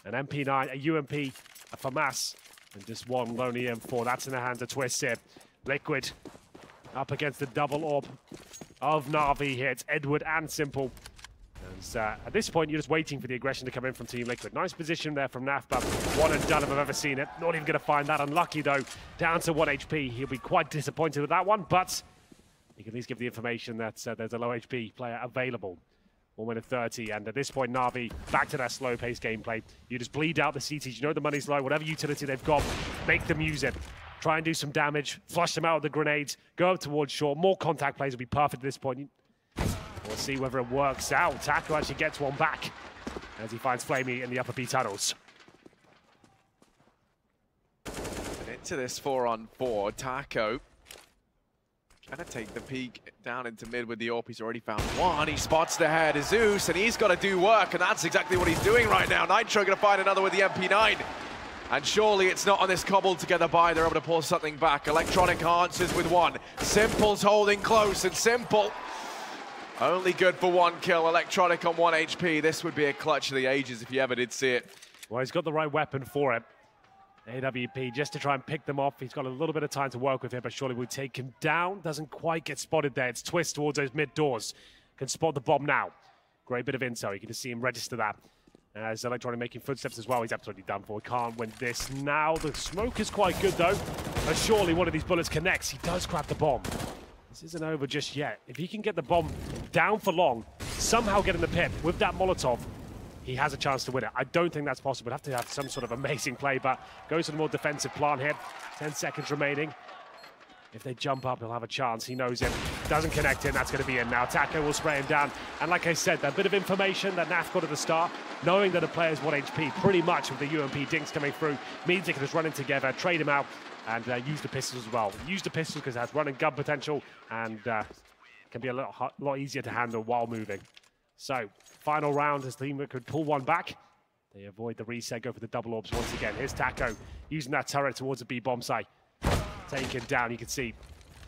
an MP9, a UMP, a FAMAS, And just one lonely M4. That's in the hands of Twist here. Liquid up against the double orb of Navi here. It's Edward and Simple. And at this point, you're just waiting for the aggression to come in from Team Liquid. Nice position there from Naf, but one and done if I've ever seen it. Not even going to find that. Unlucky, though. Down to 1 HP. He'll be quite disappointed with that one, but he can at least give the information that there's a low HP player available. 1 minute 30, and at this point, Navi back to that slow-paced gameplay. You just bleed out the CTs. You know the money's low. Whatever utility they've got, make them use it. Try and do some damage. Flush them out with the grenades. Go up towards short. More contact plays will be perfect at this point. We'll see whether it works out. Taco actually gets one back as he finds Flamey in the upper B tunnels. And into this 4-on-4, Taco trying to take the peek down into mid with the AWP. He's already found one. He spots the head of Zeus, and he's got to do work, and that's exactly what he's doing right now. Nitro going to find another with the MP9. And surely it's not on this cobbled together buy. They're able to pull something back. Electronic answers with one. Simple's holding close, and Simple only good for 1 kill. Electronic on 1 HP. This would be a clutch of the ages if you ever did see it. Well, he's got the right weapon for it. AWP just to try and pick them off. He's got a little bit of time to work with him, but surely will take him down. Doesn't quite get spotted there. It's Twist towards those mid doors. Can spot the bomb now. Great bit of intel. You can just see him register that. As Electronic making footsteps as well. He's absolutely done for. We can't win this now. The smoke is quite good though. But surely one of these bullets connects. He does grab the bomb. This isn't over just yet. If he can get the bomb down for long, somehow get in the pit with that Molotov, he has a chance to win it. I don't think that's possible. We'd have to have some sort of amazing play, but goes to the more defensive plan here. 10 seconds remaining. If they jump up, he'll have a chance. He knows it. Doesn't connect in. That's going to be in now. Taco will spray him down. And like I said, that bit of information that Naf got at the start, knowing that a player's 1 HP, pretty much with the UMP dinks coming through, means they can just run in together, trade him out, and use the pistols as well. Use the pistols because it has run and gun potential, and can be a lot easier to handle while moving. So, final round as Team could pull one back. They avoid the reset, go for the double orbs once again. Here's Taco using that turret towards the B bomb site. Taken down, you can see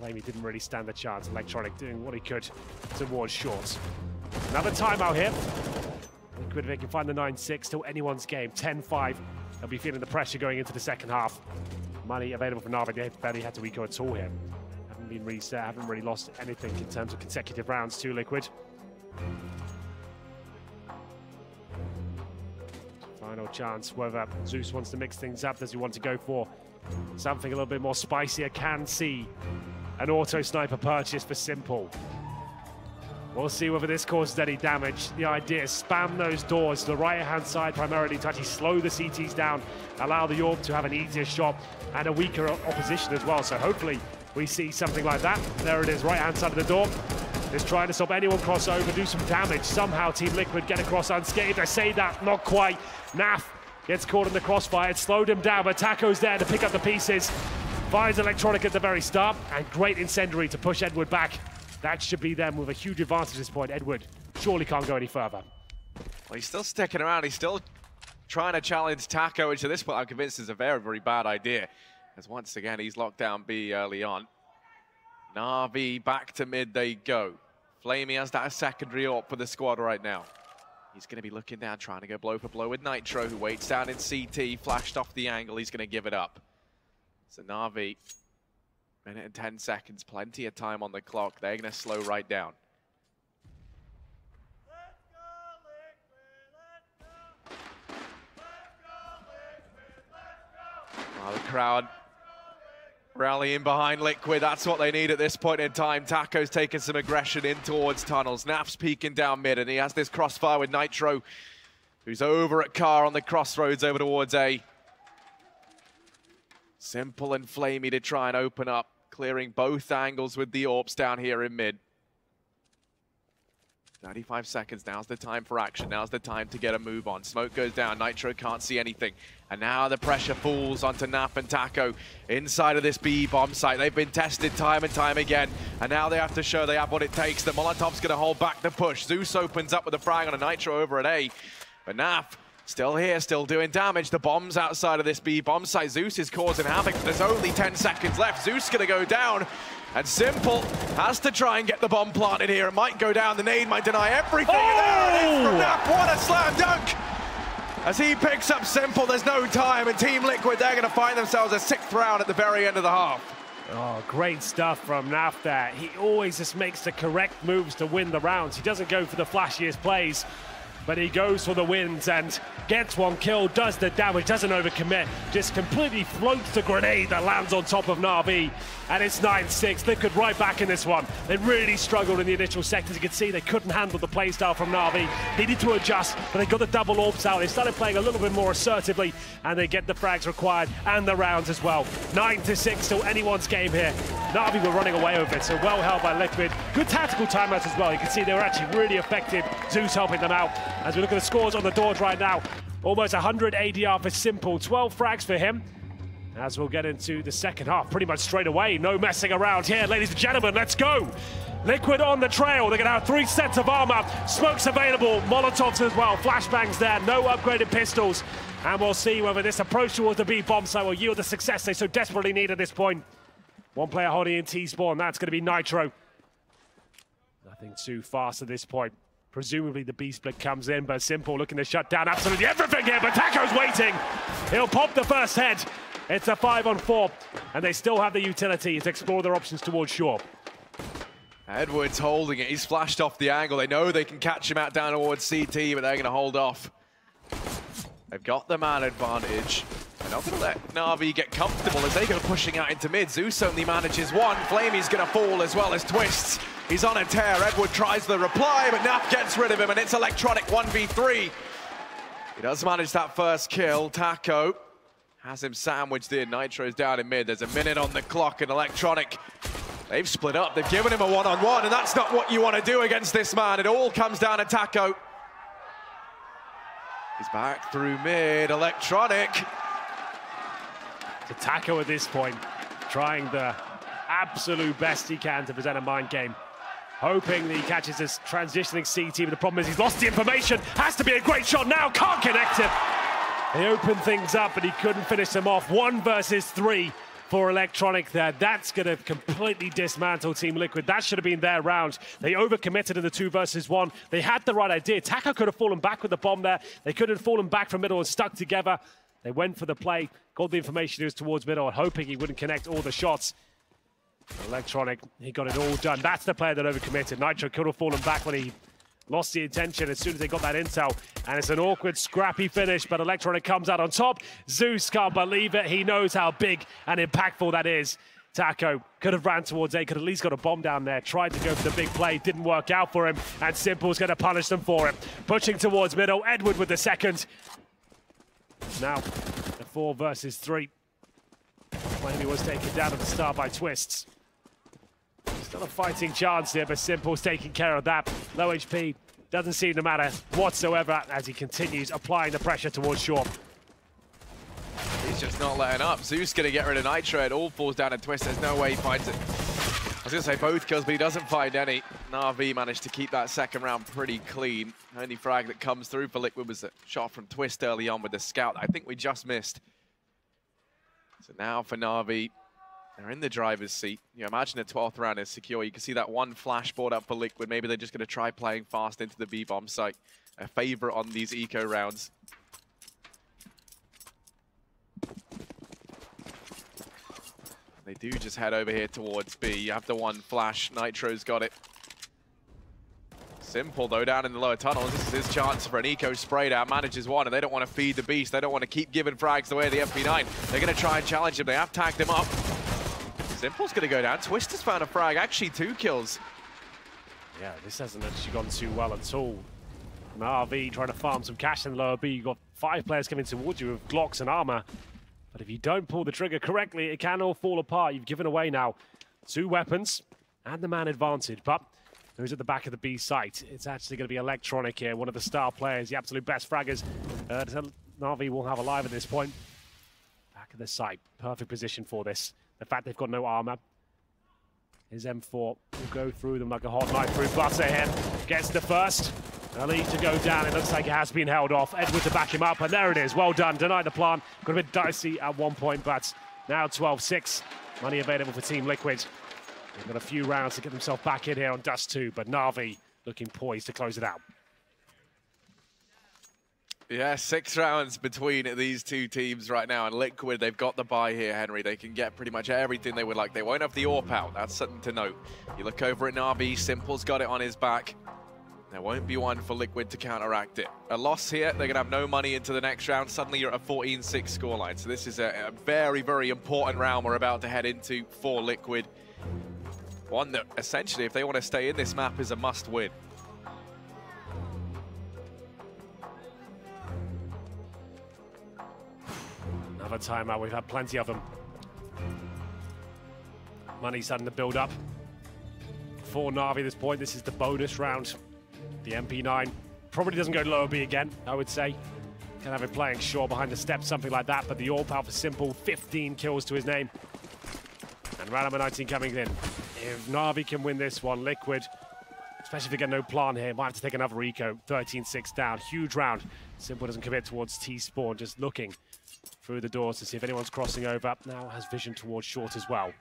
Flamey didn't really stand a chance. Electronic doing what he could towards shorts. Another timeout here. Liquid, if they can find the 9-6, still anyone's game. 10-5. They'll be feeling the pressure going into the second half. Money available for Navi. They barely had to eco at all here. Haven't been reset, haven't really lost anything in terms of consecutive rounds to Liquid. Final chance, whether Zeus wants to mix things up. Does he want to go for something a little bit more spicier? Can see an auto sniper purchase for Simple. We'll see whether this causes any damage. The idea is spam those doors to the right-hand side primarily to actually slow the CTs down, allow the AWP to have an easier shot and a weaker opposition as well. So hopefully we see something like that. There it is, right-hand side of the door. Just trying to stop anyone cross over, do some damage. Somehow Team Liquid get across unscathed. I say that, not quite. Naf gets caught in the crossfire. It slowed him down, but Taco's there to pick up the pieces. Finds Electronic at the very start, and great incendiary to push Edward back. That should be them with a huge advantage at this point. Edward surely can't go any further. Well, he's still sticking around. He's still trying to challenge Taco, which at this point I'm convinced is a very, very bad idea. As once again, he's locked down B early on. Navi back to mid they go. Flamey has that secondary AWP for the squad right now. He's going to be looking down, trying to go blow for blow with Nitro, who waits down in CT, flashed off the angle. He's going to give it up. So Navi, minute and 10 seconds, plenty of time on the clock. They're going to slow right down. The crowd rallying behind Liquid. That's what they need at this point in time. Taco's taking some aggression in towards tunnels. Naf's peeking down mid, and he has this crossfire with Nitro, who's over at Car on the crossroads over towards A. Simple and Flamey to try and open up, clearing both angles with the AWPs down here in mid. 35 seconds, now's the time for action, now's the time to get a move on. Smoke goes down, Nitro can't see anything. And now the pressure falls onto Naf and Taco inside of this B bomb site. They've been tested time and time again, and now they have to show they have what it takes. The Molotov's gonna hold back the push. Zeus opens up with a frag on a Nitro over at A. But Naf, still here, still doing damage. The bomb's outside of this B bomb site. Zeus is causing havoc, but there's only 10 seconds left. Zeus gonna go down. And Simple has to try and get the bomb planted here. It might go down. The nade might deny everything. Oh! And there it is from Naf. What a slam dunk! As he picks up Simple, there's no time, and Team Liquid, they're going to find themselves a 6th round at the very end of the half. Oh, great stuff from Nav there. He always just makes the correct moves to win the rounds. He doesn't go for the flashiest plays, but he goes for the wins and gets one kill, does the damage, doesn't overcommit, just completely floats the grenade that lands on top of Navi, and it's 9-6. Liquid right back in this one. They really struggled in the initial sectors. You can see they couldn't handle the playstyle from Navi. Needed to adjust, but they got the double orbs out. They started playing a little bit more assertively, and they get the frags required and the rounds as well. 9-6, still anyone's game here. Navi were running away with it, so well held by Liquid. Good tactical timeouts as well. You can see they were actually really effective. Zeus helping them out. As we look at the scores on the doors right now, almost 100 ADR for Simple, 12 frags for him. As we'll get into the second half, pretty much straight away, no messing around here, ladies and gentlemen, let's go. Liquid on the trail, they're gonna have 3 sets of armor, smokes available, Molotovs as well, flashbangs there, no upgraded pistols, and we'll see whether this approach towards the B bomb site will yield the success they so desperately need at this point. One player holding in T-spawn, that's gonna be Nitro. Nothing too fast at this point. Presumably the B split comes in, but Simple looking to shut down absolutely everything here, but Taco's waiting. He'll pop the first head. It's a 5-on-4, and they still have the utility to explore their options towards shore. Edwards holding it. He's flashed off the angle. They know they can catch him out down towards CT, but they're going to hold off. They've got the man advantage. They're not going to let Navi get comfortable as they go pushing out into mid. Zeus only manages one. Flamey's going to fall as well as Twists. He's on a tear. Edward tries the reply, but Naf gets rid of him, and it's Electronic 1v3. He does manage that first kill. Taco has him sandwiched in. Nitro's down in mid. There's a minute on the clock, and Electronic, they've split up. They've given him a one-on-one, and that's not what you want to do against this man. It all comes down to Taco. He's back through mid. Electronic. To Taco at this point, trying the absolute best he can to present a mind game. Hoping that he catches this transitioning CT, but the problem is he's lost the information. Has to be a great shot now, can't connect it. They opened things up, but he couldn't finish them off. 1 versus 3 for Electronic there. That's going to completely dismantle Team Liquid. That should have been their round. They overcommitted in the 2 versus 1. They had the right idea. Taco could have fallen back with the bomb there. They could have fallen back from middle and stuck together. They went for the play, got the information he was towards middle, hoping he wouldn't connect all the shots. Electronic, he got it all done. That's the player that overcommitted. Nitro could have fallen back when he lost the attention as soon as they got that intel. And it's an awkward, scrappy finish, but Electronic comes out on top. Zeus can't believe it. He knows how big and impactful that is. Taco could have ran towards A, could have at least got a bomb down there, tried to go for the big play, didn't work out for him, and Simple's going to punish them for it. Pushing towards middle, Edward with the second. Now, the 4 versus 3. Flamey was taken down at the start by Twists. Still a fighting chance here, but Simple's taking care of that. Low HP, doesn't seem to matter whatsoever as he continues applying the pressure towards shore. He's just not letting up. Zeus going to get rid of Nitro. It all falls down to Twist. There's no way he finds it. I was going to say both kills, but he doesn't find any. Navi managed to keep that second round pretty clean. Only frag that comes through for Liquid was a shot from Twist early on with the scout. I think we just missed. So now for Navi, they're in the driver's seat. You imagine the 12th round is secure. You can see that one flash board up for Liquid. Maybe they're just going to try playing fast into the B-bomb site. A favorite on these eco rounds. They do just head over here towards B. You have the one flash. Nitro's got it. Simple, though, down in the lower tunnels. This is his chance for an eco spray down. Manages one, and they don't want to feed the beast. They don't want to keep giving frags the way of the MP9. They're going to try and challenge him. They have tagged him up. Simple's going to go down. Twist has found a frag. Actually, 2 kills. Yeah, this hasn't actually gone too well at all. Navi trying to farm some cash in the lower B. You've got 5 players coming towards you with Glocks and armor. But if you don't pull the trigger correctly, it can all fall apart. You've given away now 2 weapons and the man advantage. But who's at the back of the B site? It's actually going to be Electronic here, one of the star players, the absolute best fraggers. Navi will have alive at this point. Back of the site, perfect position for this. The fact they've got no armor. His M4 will go through them like a hot knife through butter here. Gets the first. Ali to go down. It looks like it has been held off. Edward to back him up, and there it is. Well done. Denied the plant. Got a bit dicey at one point, but now 12-6. Money available for Team Liquid. They've got a few rounds to get themselves back in here on Dust 2, but Navi looking poised to close it out. Yeah, 6 rounds between these two teams right now, and Liquid, they've got the bye here, Henry. They can get pretty much everything they would like. They won't have the AWP out. That's something to note. You look over at Navi, Simple's got it on his back. There won't be one for Liquid to counteract it. A loss here, they're going to have no money into the next round. Suddenly you're at a 14-6 scoreline. So this is a very, very important round we're about to head into for Liquid. One that, essentially, if they want to stay in this map, is a must-win. Another timeout, we've had plenty of them. Money starting to build up. For Navi at this point, this is the bonus round. The MP9 probably doesn't go lower B again, I would say. Can have it playing short behind the steps, something like that, but the AWP out for Simple, 15 kills to his name. And round number 19 coming in. If Navi can win this one, Liquid, especially if they get no plan here, might have to take another eco. 13-6 down, huge round. Simple doesn't commit towards T-Spawn, just looking through the doors to see if anyone's crossing over. Now has vision towards short as well.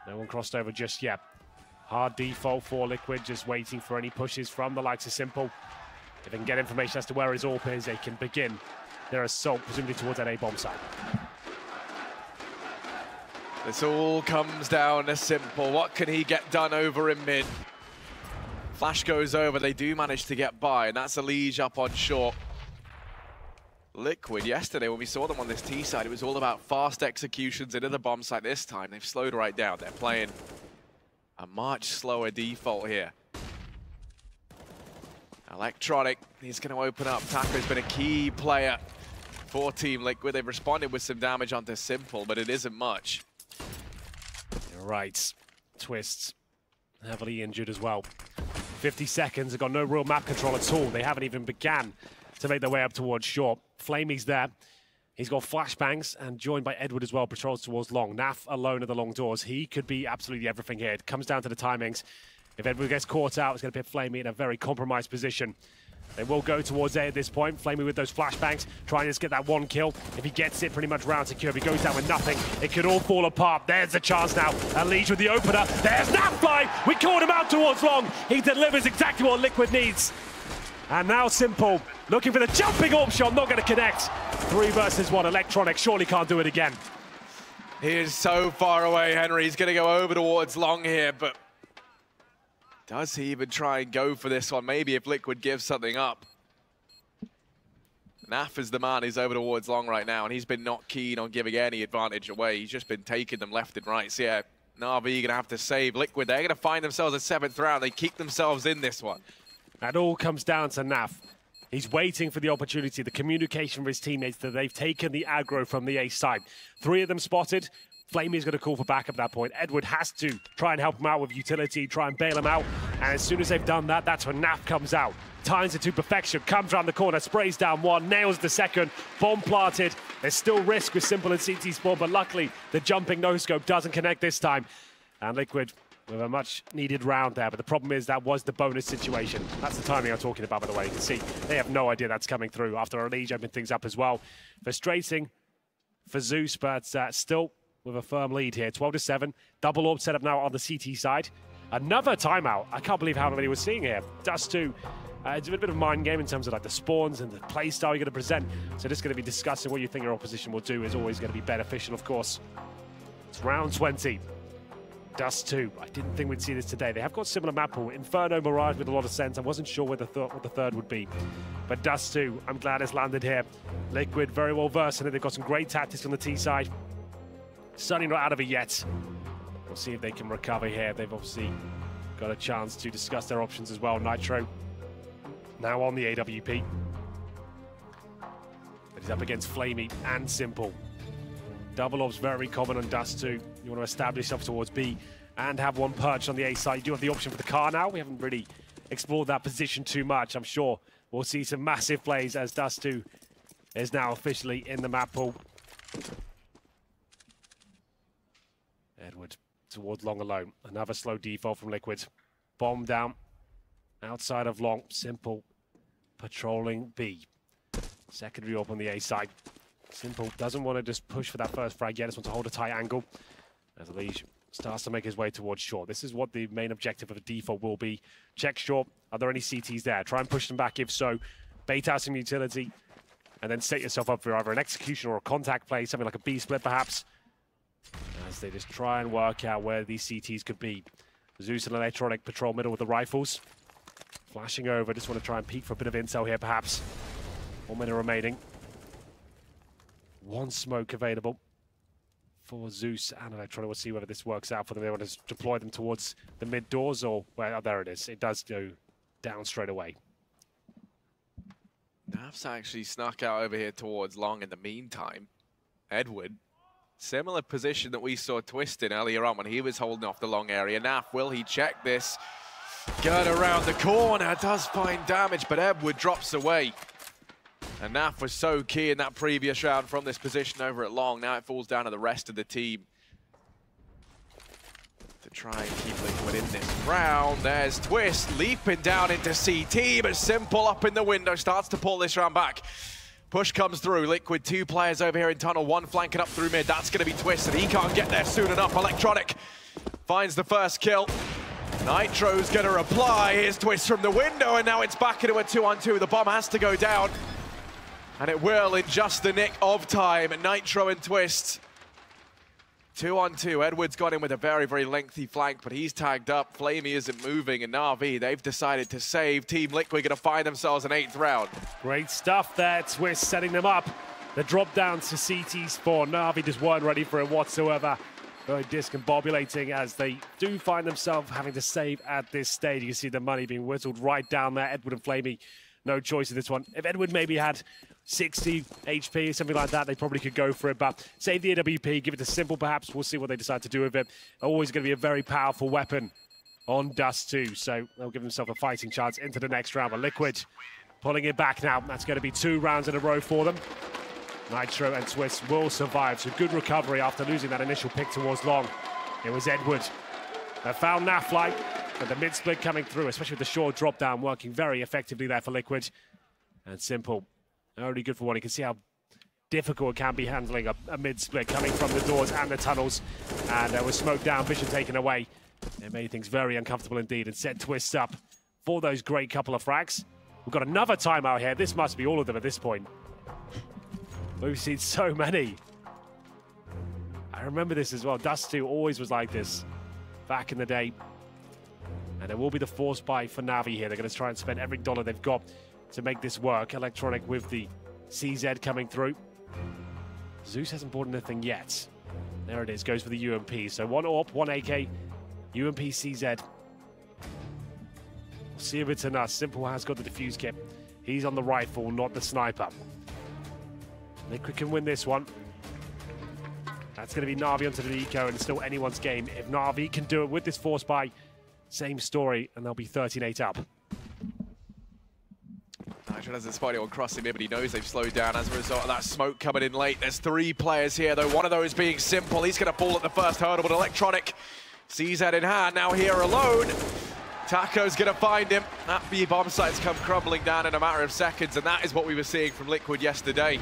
No one crossed over just yet. Hard default for Liquid, just waiting for any pushes from the likes of Simple. If they can get information as to where his AWP is, they can begin their assault, presumably towards that A-bomb site. This all comes down to Simple. What can he get done over in mid? Flash goes over, they do manage to get by, and that's a Liege up on short. Liquid, yesterday when we saw them on this T side, it was all about fast executions into the bomb site. This time, they've slowed right down. They're playing a much slower default here. Electronic, he's going to open up. Taco's been a key player for Team Liquid. They've responded with some damage onto Simple, but it isn't much. You're right. Twists, heavily injured as well. 50 seconds, they've got no real map control at all. They haven't even began to make their way up towards short. Flamey's there. He's got flashbangs and joined by Edward as well, patrols towards long. Naf alone at the long doors. He could be absolutely everything here. It comes down to the timings. If Edward gets caught out, it's going to put Flamey in a very compromised position. They will go towards A at this point. Flamey with those flashbangs, trying to just get that one kill. If he gets it, pretty much round secure. If he goes down with nothing, it could all fall apart. There's the chance now. Unleash with the opener. There's Nafly. We called him out towards long. He delivers exactly what Liquid needs. And now Simple, looking for the jumping AWP shot, not going to connect. 3 versus 1, Electronic surely can't do it again. He is so far away, Henry. He's going to go over towards long here, but does he even try and go for this one? Maybe if Liquid gives something up. Naf is the man who's over towards long right now, and he's been not keen on giving any advantage away. He's just been taking them left and right. So yeah, Navi going to have to save Liquid. They're going to find themselves a 7th round. They keep themselves in this one. That all comes down to Naf. He's waiting for the opportunity, the communication with his teammates that they've taken the aggro from the A side. 3 of them spotted. Flamey's going to call for backup at that point. Edward has to try and help him out with utility, try and bail him out. And as soon as they've done that, that's when Naf comes out. Times it to perfection, comes around the corner, sprays down one, nails the second, bomb planted. There's still risk with Simple and CT Spawn, but luckily the jumping no-scope doesn't connect this time. And Liquid with a much-needed round there, but the problem is that was the bonus situation. That's the timing I'm talking about, by the way. You can see they have no idea that's coming through after Liege opened things up as well. Frustrating for Zeus, but still with a firm lead here. 12-7, double AWP set up now on the CT side. Another timeout. I can't believe how many we're seeing here. Dust 2. It's a bit of a mind game in terms of like the spawns and the play style you're going to present. So just going to be discussing what you think your opposition will do is always going to be beneficial, of course. It's round 20. Dust 2. I didn't think we'd see this today. They have got similar map pool. Inferno, Mirage with a lot of sense. I wasn't sure what the third would be. But Dust 2, I'm glad it's landed here. Liquid very well versed in it. They've got some great tactics on the T side. Certainly not out of it yet. We'll see if they can recover here. They've obviously got a chance to discuss their options as well. Nitro now on the AWP. But he's up against Flamey and Simple. Double AWP's very common on Dust 2. You want to establish yourself towards B and have one perch on the A side. You do have the option for the car now. We haven't really explored that position too much. I'm sure we'll see some massive plays as Dust 2 is now officially in the map pool. Edward towards long alone. Another slow default from Liquid. Bomb down. Outside of long. Simple patrolling B. Secondary AWP on the A side. Simple doesn't want to just push for that first frag yet. Just wants to hold a tight angle as Liege starts to make his way towards short. This is what the main objective of a default will be. Check short. Are there any CTs there? Try and push them back if so. Bait out some utility. and then set yourself up for either an execution or a contact play, something like a B split perhaps, as they just try and work out where these CTs could be. Zeus and Electronic patrol middle with the rifles. Flashing over, just want to try and peek for a bit of intel here perhaps. 1 minute remaining. One smoke available for Zeus and Electronic. We'll see whether this works out for them. They want to deploy them towards the mid doors, or, well, oh, there it is. It does go down straight away. Nav's actually snuck out over here towards long in the meantime. Edward, similar position that we saw Twist in earlier on when he was holding off the long area. Nav, will he check this? Get around the corner, does find damage, but Edward drops away. And Naf was so key in that previous round from this position over at long. Now it falls down to the rest of the team to try and keep Liquid in this round. There's Twist leaping down into CT, but Simple up in the window starts to pull this round back. Push comes through. Liquid, 2 players over here in tunnel, 1 flanking up through mid. That's going to be Twist, and he can't get there soon enough. Electronic finds the first kill. Nitro's going to reply. Here's Twist from the window, and now it's back into a 2-on-2. The bomb has to go down, and it will in just the nick of time. Nitro and Twist, 2-on-2. Edward's got in with a very, very lengthy flank, but he's tagged up. Flamey isn't moving, and Navi, they've decided to save. Team Liquid going to find themselves an 8th round. Great stuff there, Twist setting them up. The drop down to CT spawn. Navi just weren't ready for it whatsoever. Very discombobulating as they do find themselves having to save at this stage. You can see the money being whistled right down there. Edward and Flamey, no choice in this one. If Edward maybe had 60 HP, something like that, they probably could go for it. But save the AWP, give it to Simple perhaps. We'll see what they decide to do with it. Always going to be a very powerful weapon on Dust 2. So they'll give themselves a fighting chance into the next round. But Liquid pulling it back now. That's going to be 2 rounds in a row for them. Nitro and Twist will survive. So good recovery after losing that initial pick towards long. It was Edward that found Naflight, but the mid-split coming through, especially with the short drop-down, working very effectively there for Liquid. And Simple, only good for one. You can see how difficult it can be handling a mid-split coming from the doors and the tunnels. And there was smoke down, vision taken away. It made things very uncomfortable indeed and set Twist up for those great couple of frags. We've got another timeout here. This must be all of them at this point. We've seen so many. I remember this as well. Dust 2 always was like this back in the day. And it will be the force buy for Navi here. They're going to try and spend every dollar they've got to make this work. Electronic with the CZ coming through. Zeus hasn't bought anything yet. There it is. Goes for the UMP. So 1 AWP, 1 AK, UMP CZ. We'll see if it's enough. Simple has got the defuse kit. He's on the rifle, not the sniper. Liquid can win this one. That's going to be Navi onto the eco, and it's still anyone's game. If Navi can do it with this force buy, same story, and they'll be 13-8 up. Nitro doesn't spot anyone crossing here, but he knows they've slowed down as a result of that smoke coming in late. There's 3 players here, though. One of those being Simple. He's going to fall at the first hurdle, but Electronic sees that in hand. Now here alone. Taco's going to find him. That B bomb site's come crumbling down in a matter of seconds, and that is what we were seeing from Liquid yesterday.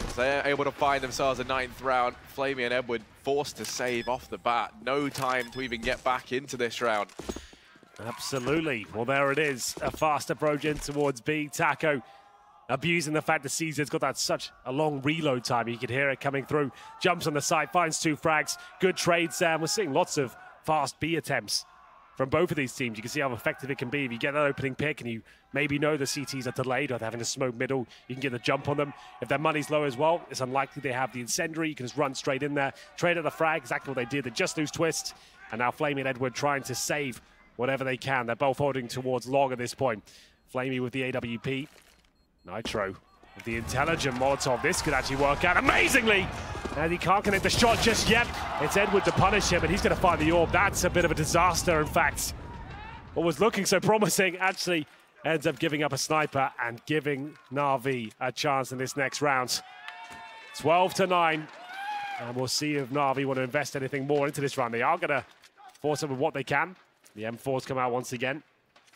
So they're able to find themselves a 9th round. Flamey and Edward forced to save off the bat. No time to even get back into this round. Absolutely. Well, there it is. A fast approach in towards B. Taco abusing the fact that CZ's got that such a long reload time. You could hear it coming through. Jumps on the side, finds 2 frags. Good trade, Sam. We're seeing lots of fast B attempts from both of these teams. You can see how effective it can be. If you get that opening pick and you maybe know the CTs are delayed or they're having to smoke middle, you can get a jump on them. If their money's low as well, it's unlikely they have the incendiary. You can just run straight in there, trade at the frag, exactly what they did. They just lose Twist, and now Flamey and Edward trying to save whatever they can. They're both holding towards long at this point. Flamey with the AWP. Nitro with the intelligent Molotov. This could actually work out amazingly. And he can't connect the shot just yet. It's Edward to punish him, and he's going to find the orb. That's a bit of a disaster, in fact. What was looking so promising actually ends up giving up a sniper and giving Navi a chance in this next round. 12-9. And we'll see if Navi want to invest anything more into this round. They are going to force it with what they can. The M4s come out once again.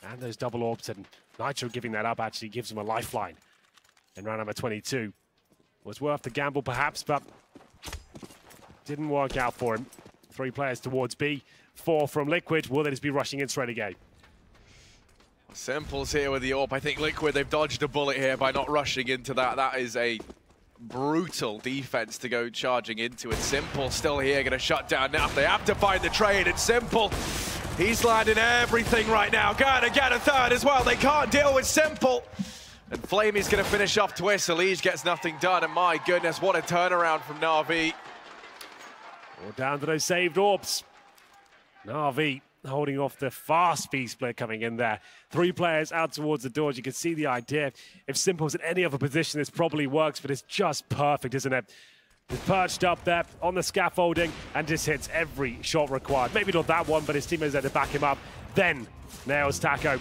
And those double orbs, and Nitro giving that up actually gives him a lifeline in round number 22. Was worth the gamble perhaps, but didn't work out for him. 3 players towards B, 4 from Liquid. Will they just be rushing in straight again? Simple's here with the AWP. I think Liquid, they've dodged a bullet here by not rushing into that. That is a brutal defense to go charging into it. Simple still here, going to shut down now. They have to find the trade, and Simple, he's landing everything right now. Going to get a third as well. They can't deal with Simple. And Flamey's going to finish off Twist. Elige gets nothing done, and my goodness, what a turnaround from Navi. All down to those saved AWPs. Navi holding off the fast B split coming in there. 3 players out towards the doors. You can see the idea. If Simple's in any other position, this probably works, but it's just perfect, isn't it? He's perched up there on the scaffolding and just hits every shot required. Maybe not that one, but his teammates there to back him up. Then nails Taco.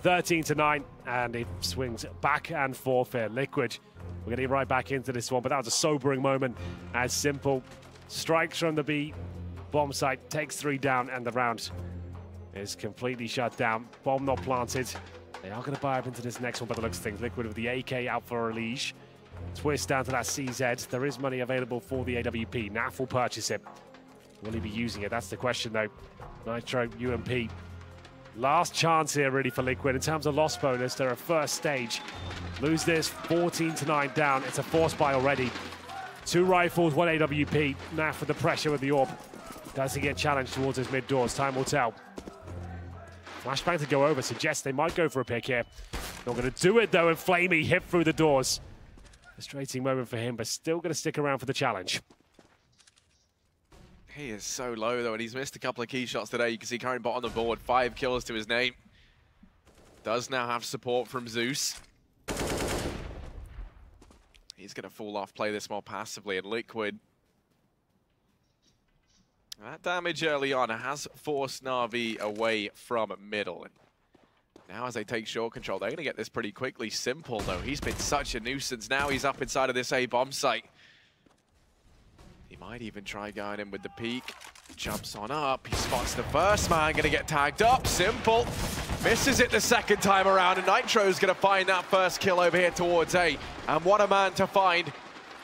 13-9, and it swings back and forth here. Liquid, we're getting right back into this one, but that was a sobering moment as Simple strikes from the B bomb site, takes 3 down, and the round is completely shut down. Bomb not planted. They are going to buy up into this next one by the looks of things. Liquid with the AK out for Elige. Twist down to that CZ. There is money available for the AWP. Naf will purchase it. Will he be using it? That's the question, though. Nitro, UMP. Last chance here, really, for Liquid. In terms of loss bonus, they're at first stage. Lose this, 14-9 down. It's a force buy already. 2 rifles, 1 AWP. Naf with the pressure with the AWP. Does he get challenged towards his mid doors? Time will tell. Flashbang to go over suggests they might go for a pick here. Not going to do it, though, and Flamey hit through the doors. Frustrating moment for him, but still going to stick around for the challenge. He is so low, though, and he's missed a couple of key shots today. You can see current bot on the board, 5 kills to his name. Does now have support from Zeus. He's going to fall off, play this more passively, and Liquid. That damage early on has forced Navi away from middle. And now as they take short control, they're going to get this pretty quickly. Simple, though. He's been such a nuisance. Now he's up inside of this A bomb site. He might even try going in with the peek. Jumps on up. He spots the first man. Going to get tagged up. Simple. Misses it the second time around. And Nitro's going to find that first kill over here towards A. And what a man to find.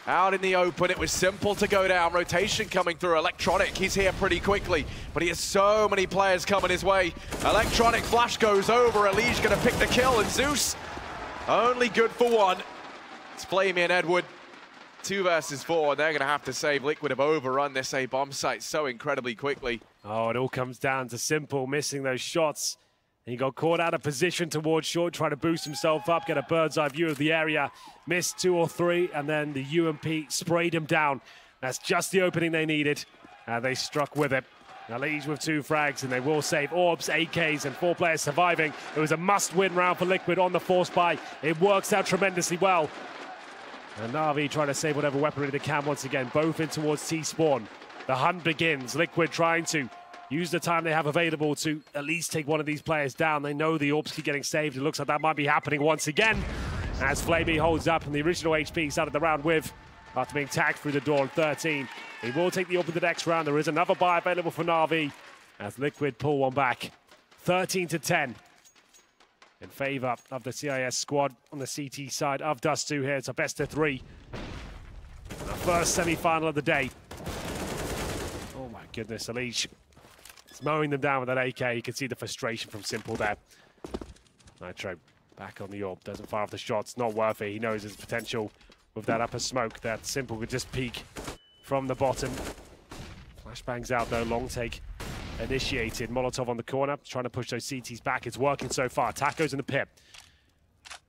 Out in the open, it was Simple to go down. Rotation coming through. Electronic, he's here pretty quickly, but he has so many players coming his way. Electronic flash goes over. Elige gonna pick the kill, and Zeus only good for 1. It's Flamey and Edward. 2 versus 4, and they're gonna have to save. Liquid have overrun this A bomb site so incredibly quickly. Oh, it all comes down to Simple missing those shots. He got caught out of position towards short, trying to boost himself up, get a bird's eye view of the area. Missed 2 or 3, and then the UMP sprayed him down. That's just the opening they needed, and they struck with it. Now Elige with 2 frags, and they will save orbs, AKs, and 4 players surviving. It was a must-win round for Liquid on the force buy. It works out tremendously well. And Navi trying to save whatever weaponry they can once again, both in towards T-spawn. The hunt begins. Liquid trying to use the time they have available to at least take one of these players down. They know the AWPs keep getting saved. It looks like that might be happening once again as Flamey holds up, and the original HP started the round with, after being tagged through the door at 13. He will take the AWP to the next round. There is another buy available for Navi as Liquid pull one back. 13-10 in favor of the CIS squad on the CT side of Dust2 here. It's a best of 3. The first semi-final of the day. Oh my goodness, Elige. It's mowing them down with that AK. You can see the frustration from Simple there. Nitro back on the AWP. Doesn't fire off the shots. Not worth it. He knows his potential with that upper smoke. That Simple could just peek from the bottom. Flashbangs out though. Long take initiated. Molotov on the corner. Trying to push those CTs back. It's working so far. Taco's in the pit.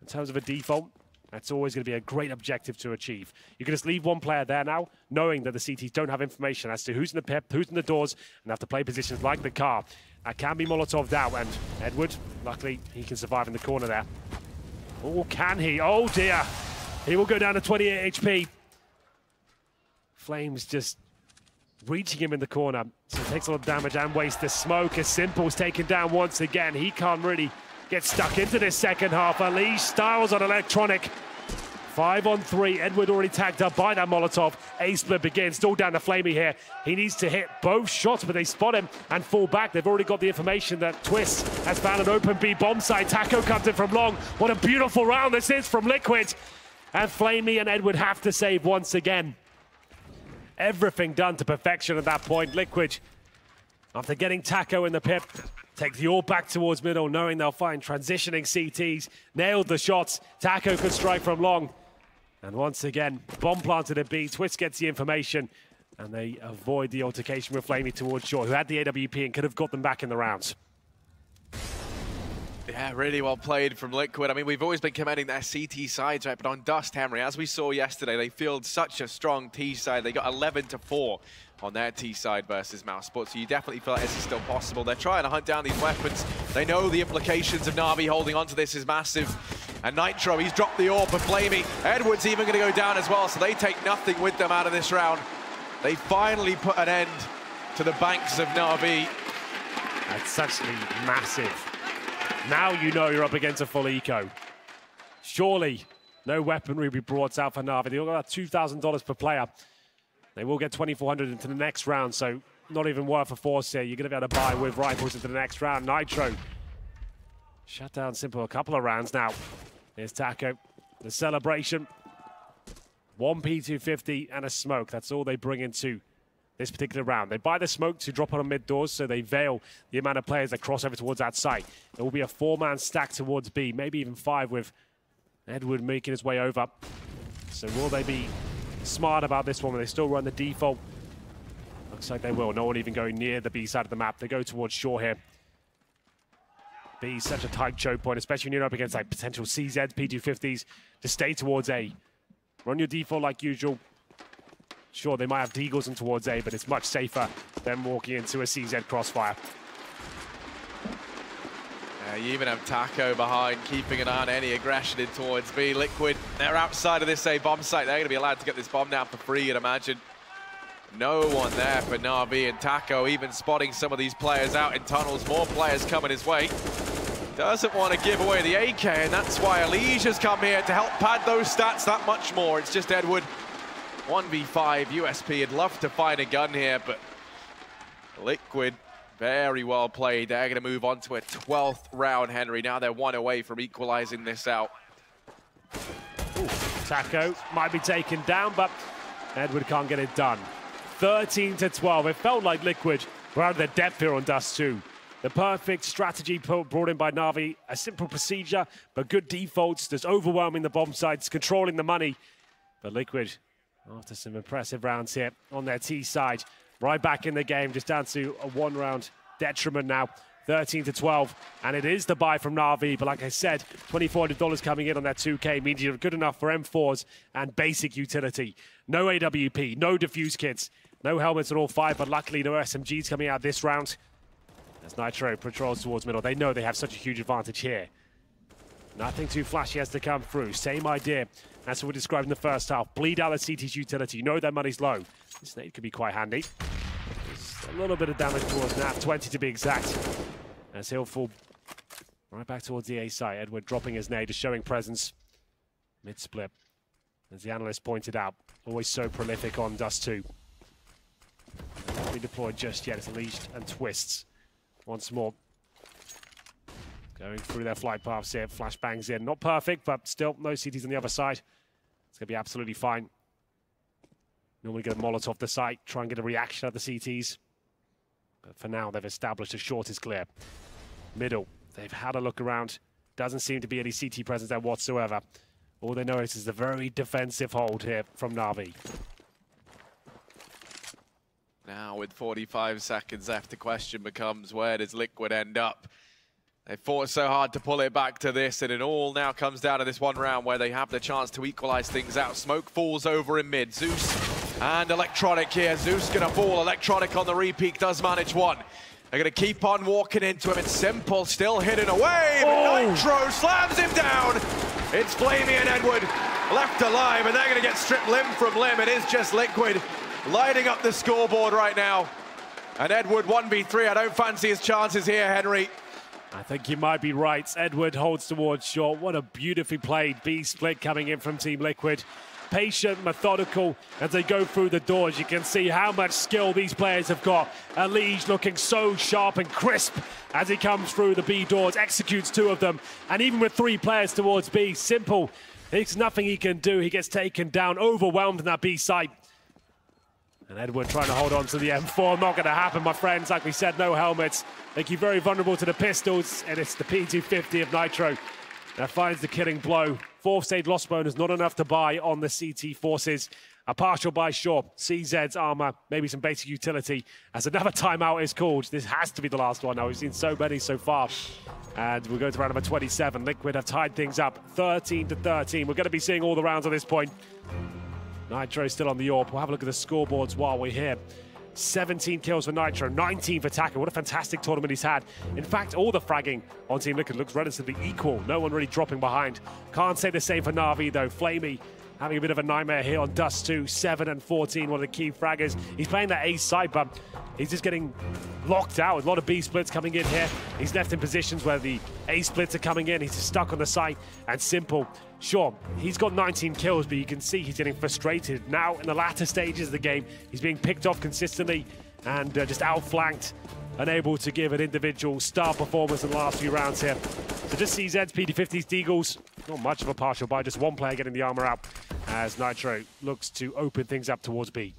In terms of a default, that's always going to be a great objective to achieve. You can just leave one player there now, knowing that the CTs don't have information as to who's in the pit, who's in the doors, and have to play positions like the car. That can be Molotov'd out, and Edward, luckily, he can survive in the corner there. Oh, can he? Oh, dear. He will go down to 28 HP. Flames just reaching him in the corner. So it takes a lot of damage and wastes the smoke as Simple's taken down once again. He can't really get stuck into this second half. Elige styles on Electronic. 5-on-3. Edward already tagged up by that Molotov. A-split begins. Still down to Flamey here. He needs to hit both shots, but they spot him and fall back. They've already got the information that Twist has found an open B bomb site. Taco comes in from long. What a beautiful round this is from Liquid. And Flamey and Edward have to save once again. Everything done to perfection at that point. Liquid, after getting Taco in the pit, Take the all back towards middle, knowing they'll find transitioning CTs. Nailed the shots. Taco could strike from long. And once again, bomb planted at B. Twist gets the information. And they avoid the altercation with Flamey towards Shaw, who had the AWP and could have got them back in the rounds. Yeah, really well played from Liquid. I mean, we've always been commending their CT sides, right? But on Dust, Henry, as we saw yesterday, they fielded such a strong T side. They got 11-4 on their T side versus Mouseport. So you definitely feel like this is still possible. They're trying to hunt down these weapons. They know the implications of Navi holding onto this is massive. And Nitro, he's dropped the AWP, but Flamey, Edward's even going to go down as well. So they take nothing with them out of this round. They finally put an end to the banks of Navi. That's actually massive. Now you know you're up against a full eco. Surely no weaponry will be brought out for Navi. They all got $2,000 per player. They will get 2,400 into the next round, so not even worth a force here. You're going to be able to buy with rifles into the next round. Nitro shut down Simple a couple of rounds now. Here's Taco. The celebration. 1 P250 and a smoke. That's all they bring into this particular round. They buy the smoke to drop on mid doors, so they veil the amount of players that cross over towards that site. It will be a 4-man stack towards B, maybe even 5 with Edward making his way over. So will they be smart about this one when they still run the default? Looks like they will. No one even going near the B side of the map. They go towards Shaw here. B is such a tight choke point, especially when you're up against like potential CZs, P250s, to stay towards A. Run your default like usual. Sure, they might have Deagles in towards A, but it's much safer than walking into a CZ crossfire. You even have Taco behind, keeping an eye on any aggression in towards B. Liquid, they're outside of this A bomb site. They're going to be allowed to get this bomb down for free, you'd imagine. No one there for Navi, and Taco even spotting some of these players out in tunnels. More players coming his way. Doesn't want to give away the AK, and that's why Elige has come here to help pad those stats that much more. It's just Edward. 1v5 USP. I'd love to find a gun here, but Liquid, very well played. They're going to move on to a 12th round, Henry. Now they're 1 away from equalizing this out. Ooh, Taco might be taken down, but Edward can't get it done. 13-12. It felt like Liquid were out of their depth here on Dust 2. The perfect strategy brought in by Navi. A simple procedure, but good defaults. Just overwhelming the bomb sites, controlling the money. But Liquid, after some impressive rounds here on their T side, right back in the game, just down to a 1-round detriment now. 13-12, and it is the buy from Navi, but like I said, $2,400 coming in on that 2K means you're good enough for M4s and basic utility. No AWP, no defuse kits, no helmets on all 5, but luckily no SMGs coming out this round. As Nitro patrols towards middle, they know they have such a huge advantage here. Nothing too flashy has to come through. Same idea as what we described in the first half. Bleed out the CT's utility. You know their money's low. This nade could be quite handy. Just a little bit of damage towards Nav, 20 to be exact. As he'll fall right back towards the A site. Edward dropping his nade, showing presence. Mid-split. As the analyst pointed out, always so prolific on Dust 2. Not redeployed just yet. It's Elige and Twists. Once more. Going through their flight paths here. Flashbangs in. Not perfect, but still no CTs on the other side. It's going to be absolutely fine. Normally get a Molotov the site, try and get a reaction at the CTs. But for now, they've established a short is clear. Middle, they've had a look around. Doesn't seem to be any CT presence there whatsoever. All they notice is a very defensive hold here from Navi. Now with 45 seconds left, the question becomes, where does Liquid end up? They fought so hard to pull it back to this, and it all now comes down to this one round where they have the chance to equalize things out. Smoke falls over in mid. Zeus and Electronic here. Zeus gonna fall. Electronic on the repeat does manage one. They're gonna keep on walking into him. It's Simple still hidden away, but Nitro slams him down. It's Flamey and Edward left alive, and they're gonna get stripped limb from limb. It is just Liquid lighting up the scoreboard right now. And Edward 1v3. I don't fancy his chances here, Henry. I think you might be right. Edward holds towards short. What a beautifully played B split coming in from Team Liquid. Patient, methodical as they go through the doors. You can see how much skill these players have got. Elige looking so sharp and crisp as he comes through the B doors, executes 2 of them. And even with 3 players towards B, Simple, there's nothing he can do. He gets taken down, overwhelmed in that B site. And Edward trying to hold on to the M4. Not going to happen, my friends. Like we said, no helmets. Make you very vulnerable to the pistols. And it's the P250 of Nitro that finds the killing blow. 4th stage loss bonus, not enough to buy on the CT forces. A partial buy, sure. CZ's armor, maybe some basic utility. As another timeout is called. This has to be the last one now. We've seen so many so far. And we're going to round number 27. Liquid have tied things up 13-13. We're going to be seeing all the rounds at this point. Nitro still on the AWP. We'll have a look at the scoreboards while we're here. 17 kills for Nitro, 19 for Taco. What a fantastic tournament he's had. In fact, all the fragging on Team Liquid looks relatively equal. No one really dropping behind. Can't say the same for Navi, though. Flamey having a bit of a nightmare here on Dust 2, 7 and 14, one of the key fraggers. He's playing that A side, but he's just getting locked out with a lot of B splits coming in here. He's left in positions where the A splits are coming in. He's just stuck on the site, and Simple, sure, he's got 19 kills, but you can see he's getting frustrated. Now, in the latter stages of the game, he's being picked off consistently and just outflanked, unable to give an individual star performance in the last few rounds here. So just CZ's, PD50's, Deagles, not much of a partial buy, just one player getting the armor out as Nitro looks to open things up towards B.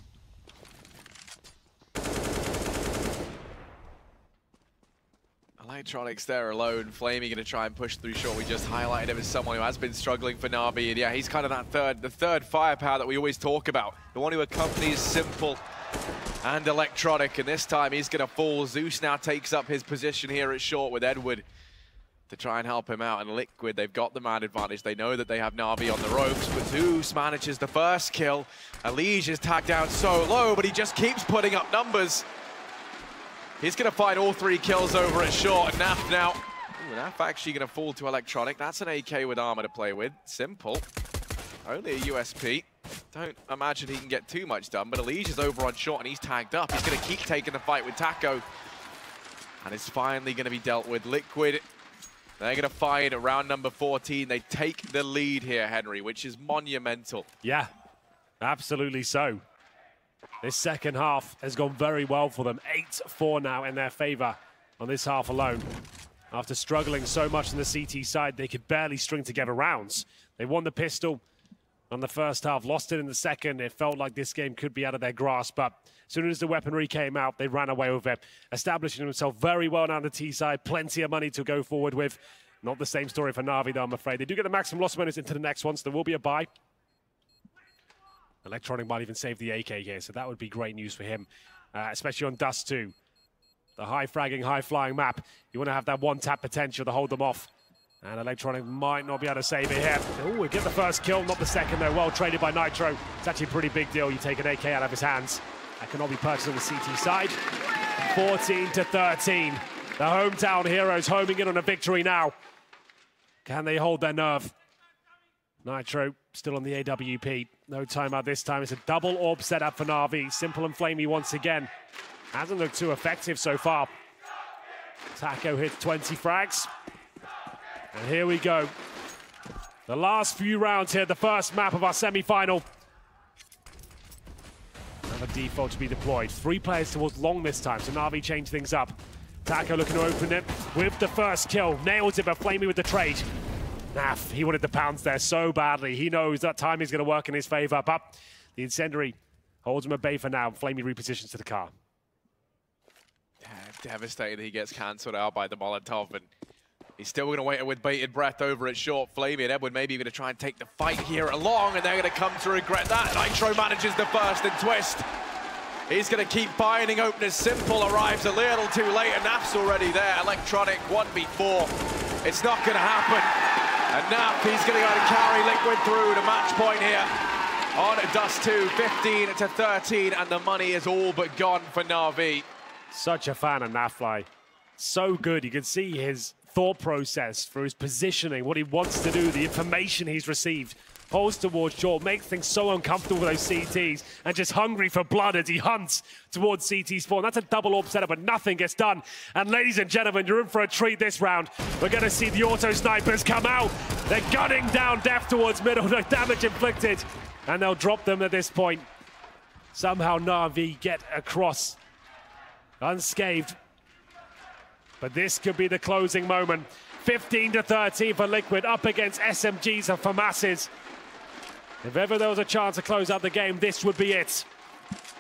Electronics there alone. Flamey going to try and push through short. We just highlighted him as someone who has been struggling for Navi. And yeah, he's kind of the third firepower that we always talk about. The one who accompanies Simple and Electronic. And this time he's going to fall. Zeus now takes up his position here at short with Edward to try and help him out. And Liquid, they've got the man advantage. They know that they have Navi on the ropes, but Zeus manages the first kill. Elige is tagged down so low, but he just keeps putting up numbers. He's going to find all 3 kills over at short, and Naf now. Ooh, Naf actually going to fall to Electronic. That's an AK with armor to play with. Simple. Only a USP. Don't imagine he can get too much done, but Elige is over on short, and he's tagged up. He's going to keep taking the fight with Taco. And it's finally going to be dealt with. Liquid, they're going to fight at round number 14. They take the lead here, Henry, which is monumental. Yeah, absolutely so. This second half has gone very well for them. 8-4 now in their favor on this half alone. After struggling so much on the CT side, they could barely string together rounds. They won the pistol on the first half, lost it in the second. It felt like this game could be out of their grasp, but as soon as the weaponry came out, they ran away with it, establishing themselves very well down the T side. Plenty of money to go forward with. Not the same story for Navi, though, I'm afraid. They do get the maximum loss bonus into the next one, so there will be a buy. Electronic might even save the AK here, so that would be great news for him, especially on Dust 2. The high-fragging, high-flying map. You want to have that one-tap potential to hold them off. And Electronic might not be able to save it here. Oh, we get the first kill, not the second, though. Well traded by Nitro. It's actually a pretty big deal. You take an AK out of his hands. That cannot be purchased on the CT side. 14-13. The hometown heroes homing in on a victory now. Can they hold their nerve? Nitro still on the AWP. No timeout this time. It's a double orb setup for Navi. Simple and Flamey once again. Hasn't looked too effective so far. Taco hits 20 frags. And here we go. The last few rounds here, the first map of our semi-final. Another default to be deployed. 3 players towards long this time, so Navi changed things up. Taco looking to open it with the first kill. Nails it, but Flamey with the trade. Naf, he wanted the pounds there so badly. He knows that timing's going to work in his favor, but the incendiary holds him at bay for now. Flamey repositions to the car. Yeah, devastated he gets cancelled out by the Molotov, and he's still going to wait with bated breath over at short. Flamey and Edward maybe going to try and take the fight here along, and they're going to come to regret that. Nitro manages the first and twist. He's going to keep binding open as Simple arrives a little too late, and Naf's already there. Electronic 1v4. It's not going to happen. And Naf, he's going to go and carry Liquid through to match point here. On Dust 2, 15-13, and the money is all but gone for Navi. Such a fan of Nafly. So good. You can see his thought process for his positioning, what he wants to do, the information he's received. Pulls towards short, makes things so uncomfortable with those CTs, and just hungry for blood as he hunts towards CT spawn. That's a double orb setup, but nothing gets done. And ladies and gentlemen, you're in for a treat this round. We're going to see the auto snipers come out. They're gunning down depth towards middle, no damage inflicted, and they'll drop them at this point. Somehow Navi get across unscathed. But this could be the closing moment. 15-13 for Liquid up against SMGs and FAMAS's. If ever there was a chance to close out the game, this would be it.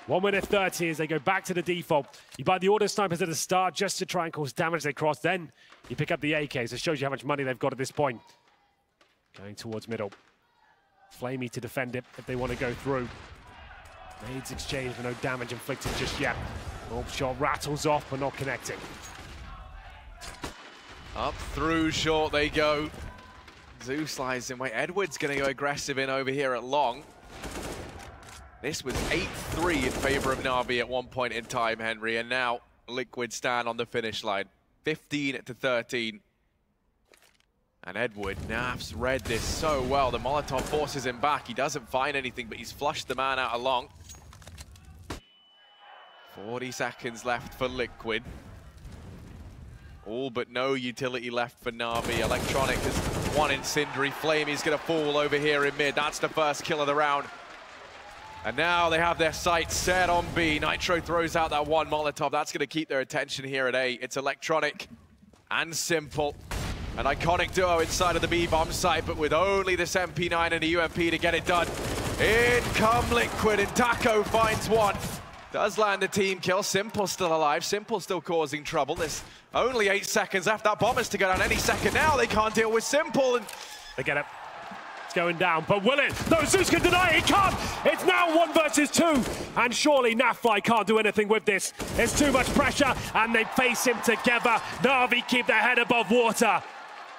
1 minute 30 as they go back to the default. You buy the auto snipers at the start just to try and cause damage as they cross. Then you pick up the AKs. It shows you how much money they've got at this point. Going towards middle. Flamey to defend it if they want to go through. Nades exchange, but no damage inflicted just yet. Orb shot rattles off, but not connecting. Up through short they go. Zeus slides in. Wait, Edward's going to go aggressive in over here at long. This was 8-3 in favor of Navi at one point in time, Henry, and now Liquid stand on the finish line. 15-13. And Edward, Nav's read this so well. The Molotov forces him back. He doesn't find anything, but he's flushed the man out along. 40 seconds left for Liquid. All but no utility left for Navi. Electronic has one incendiary. Flamey's going to fall over here in mid. That's the first kill of the round. And now they have their sights set on B. Nitro throws out that one Molotov. That's going to keep their attention here at A. It's Electronic and Simple. An iconic duo inside of the B bomb site, but with only this MP9 and a UMP to get it done. In come Liquid, and Taco finds one. Does land a team kill. Simple still alive. Simple still causing trouble. There's only 8 seconds left. That bomb is to go down any second now. They can't deal with Simple. And they get it. It's going down, but will it? No, Zeus can deny it. He can't. It's now 1 versus 2. And surely Navi can't do anything with this. There's too much pressure, and they face him together. Navi keep their head above water.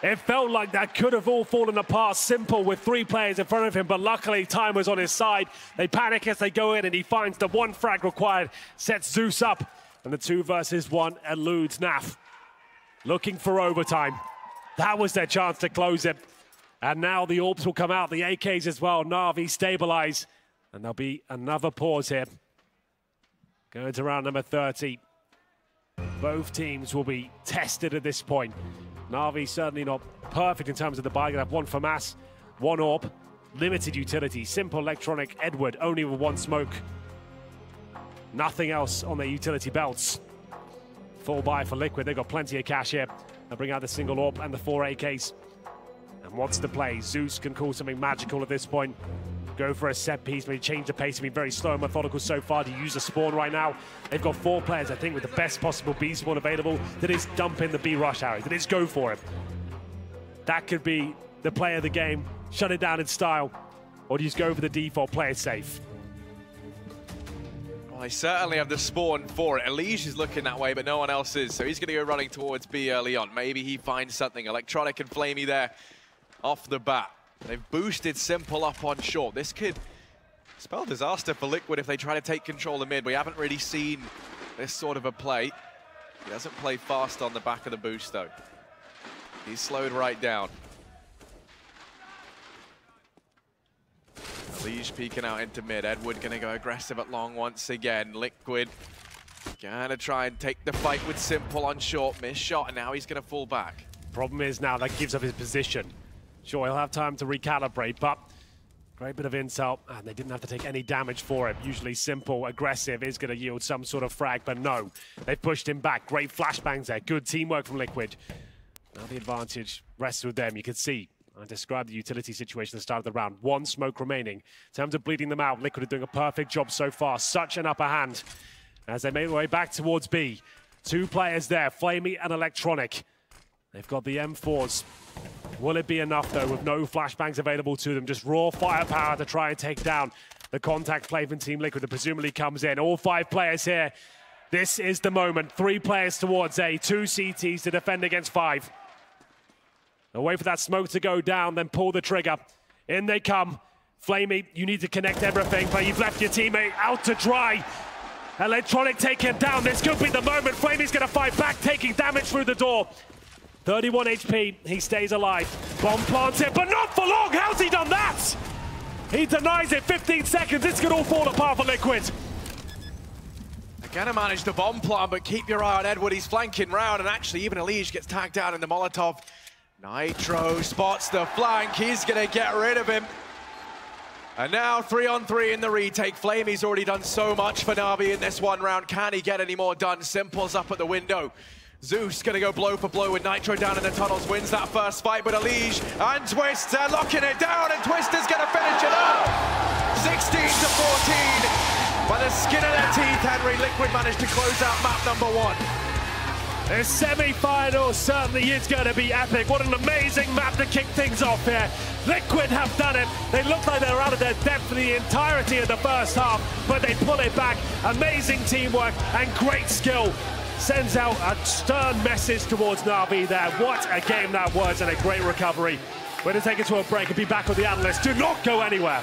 It felt like that could have all fallen apart. Simple with 3 players in front of him, but luckily time was on his side. They panic as they go in, and he finds the 1 frag required, sets Zeus up, and the 2 versus 1 eludes Naf. Looking for overtime. That was their chance to close it. And now the orbs will come out, the AKs as well. Navi stabilize, and there'll be another pause here. Going to round number 30. Both teams will be tested at this point. Navi certainly not perfect in terms of the buy. Gonna have 1 FAMAS, 1 AWP, limited utility. Simple, Electronic, Edward, only with 1 smoke. Nothing else on their utility belts. Full buy for Liquid. They've got plenty of cash here. They'll bring out the single AWP and the 4 AKs. And what's the play? Zeus can call something magical at this point. Go for a set piece, maybe change the pace, be very slow and methodical so far to use the spawn right now. They've got 4 players, I think, with the best possible B spawn available. That is dump in the B rush arrows. That is go for it. That could be the play of the game. Shut it down in style. Or do you just go for the default, play it safe? Well, they certainly have the spawn for it. Elige is looking that way, but no one else is. So he's going to go running towards B early on. Maybe he finds something. Electronic and Flamey there off the bat. They've boosted Simple up on short. This could spell disaster for Liquid if they try to take control of mid. We haven't really seen this sort of a play. He doesn't play fast on the back of the boost, though. He's slowed right down. Liege peeking out into mid. Edward gonna go aggressive at long once again. Liquid gonna try and take the fight with Simple on short. Missed shot, and now he's gonna fall back. Problem is now that gives up his position. Sure, he'll have time to recalibrate, but great bit of intel, and they didn't have to take any damage for it. Usually Simple, aggressive, is going to yield some sort of frag, but no. They've pushed him back. Great flashbangs there. Good teamwork from Liquid. Now the advantage rests with them. You can see, I described the utility situation at the start of the round. 1 smoke remaining. In terms of bleeding them out, Liquid are doing a perfect job so far. Such an upper hand as they make their way back towards B. 2 players there, Flamey and Electronic. They've got the M4s. Will it be enough, though, with no flashbangs available to them? Just raw firepower to try and take down the contact play from Team Liquid that presumably comes in. All 5 players here. This is the moment. 3 players towards A, 2 CTs to defend against 5. They'll wait for that smoke to go down, then pull the trigger. In they come. Flamey, you need to connect everything, but you've left your teammate out to dry. Electronic take him down. This could be the moment. Flamey's going to fight back, taking damage through the door. 31 HP, he stays alive. Bomb planted, but not for long. How's he done that? He denies it. 15 seconds. This could all fall apart for Liquid. They're going to manage the bomb plant, but keep your eye on Edward. He's flanking round, and actually even Elige gets tagged down in the Molotov. Nitro spots the flank. He's going to get rid of him. And now 3-on-3 in the retake. Flamey's already done so much for Navi in this 1 round. Can he get any more done? Simple's up at the window. Zeus gonna go blow for blow with Nitro down in the tunnels, wins that first fight, but Elige and Twist, they're locking it down, and Twist is gonna finish it up. 16-14, By the skin of their teeth, Henry, Liquid managed to close out map number 1. This semi-final certainly is going to be epic. What an amazing map to kick things off here. Liquid have done it. They look like they're out of their depth for the entirety of the first half, but they pull it back. Amazing teamwork and great skill. Sends out a stern message towards Navi there. What a game that was, and a great recovery. We're going to take it to a break and be back with the analysts. Do not go anywhere.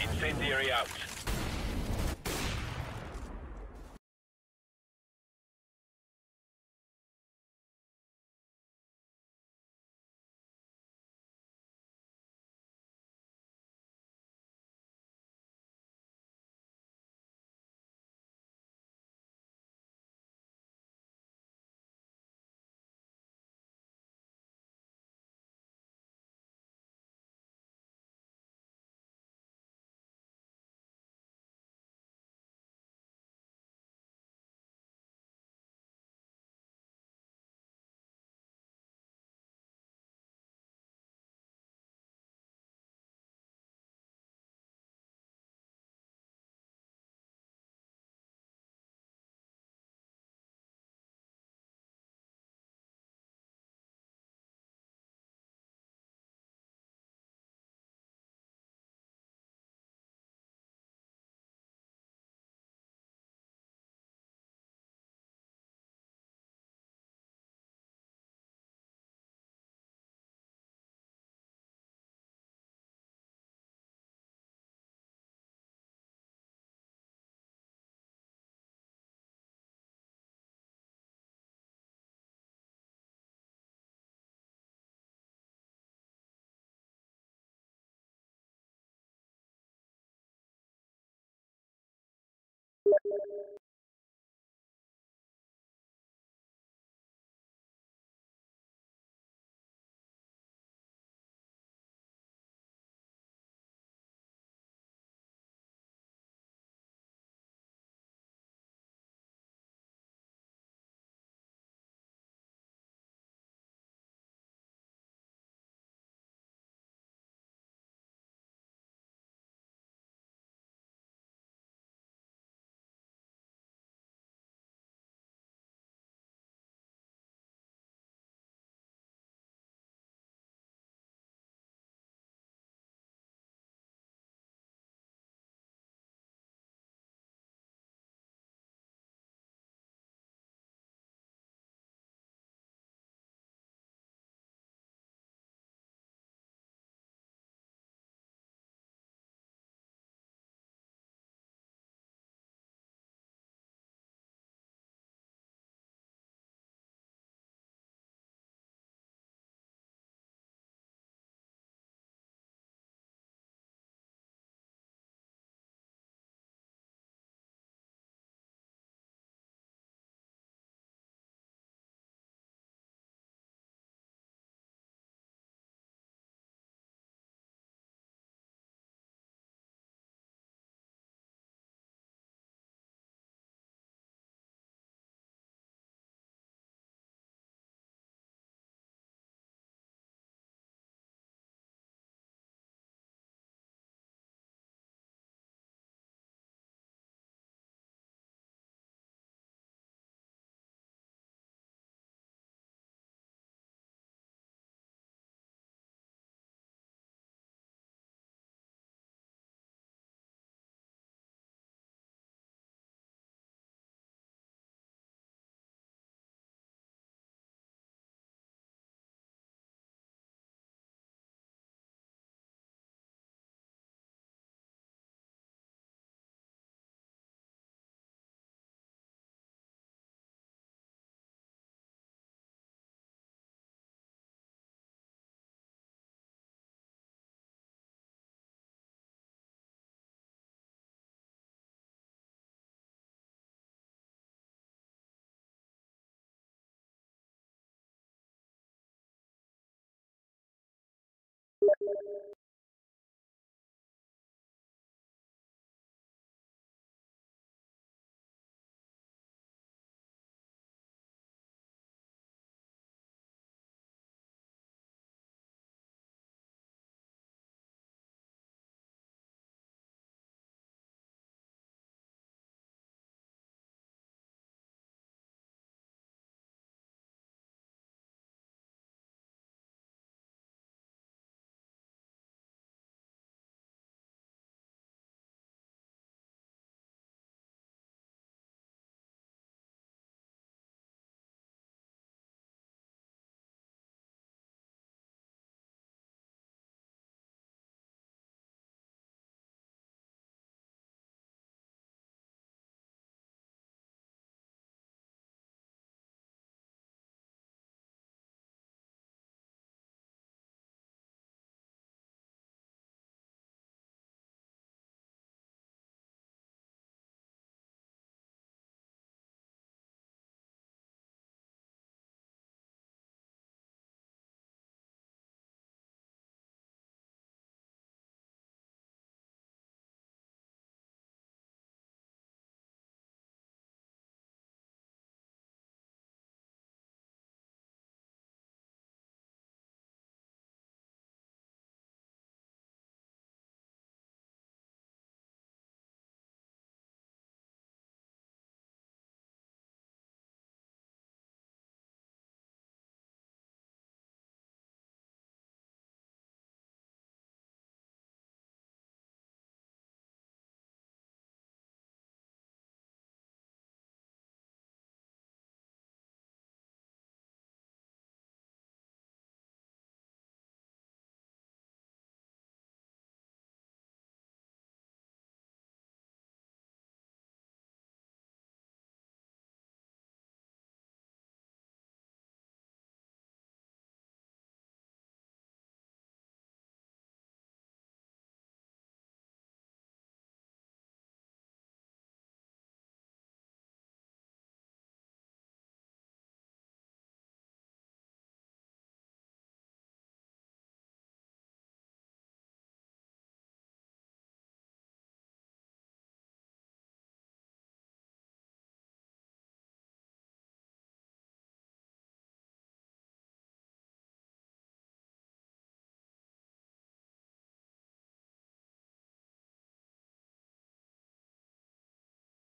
Incendiary out.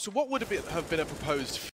So what would have been a proposed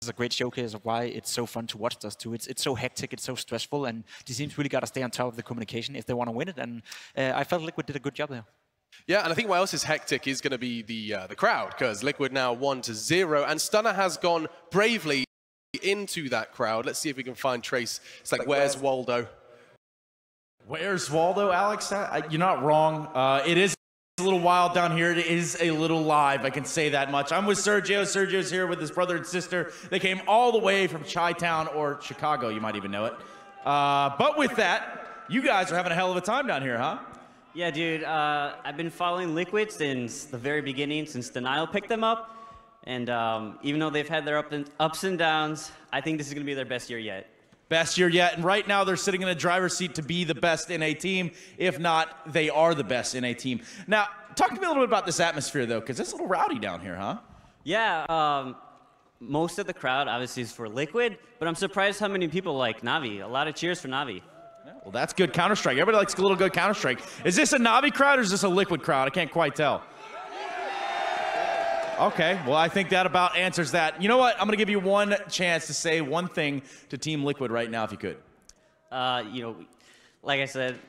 It's a great showcase of why it's so fun to watch Dust 2. It's so hectic, it's so stressful, and the teams really got to stay on top of the communication if they want to win it, and I felt Liquid did a good job there. Yeah, and I think what else is hectic is going to be the crowd, because Liquid now 1-0, and Stunner has gone bravely into that crowd. Let's see if we can find Trace. It's like, where's Waldo? Where's Waldo, Alex? You're not wrong. It is a little wild down here. It is a little live, I can say that much. I'm with Sergio. Sergio's here with his brother and sister. They came all the way from Chi-Town, or Chicago, you might even know it. But with that, you guys are having a hell of a time down here, huh? Yeah, dude. I've been following Liquid since the very beginning, since Denial picked them up. And even though they've had their ups and downs, I think this is going to be their best year yet. Best year yet, and right now they're sitting in the driver's seat to be the best in a team. If not, they are the best in a team. Now, talk to me a little bit about this atmosphere, though, because it's a little rowdy down here, huh? Yeah, most of the crowd obviously is for Liquid, but I'm surprised how many people like Navi. A lot of cheers for Navi. Yeah, well, that's good Counter-Strike. Everybody likes a little good Counter-Strike. Is this a Navi crowd or is this a Liquid crowd? I can't quite tell. Okay, well, I think that about answers that. You know what? I'm going to give you one chance to say one thing to Team Liquid right now, if you could. You know, like I said,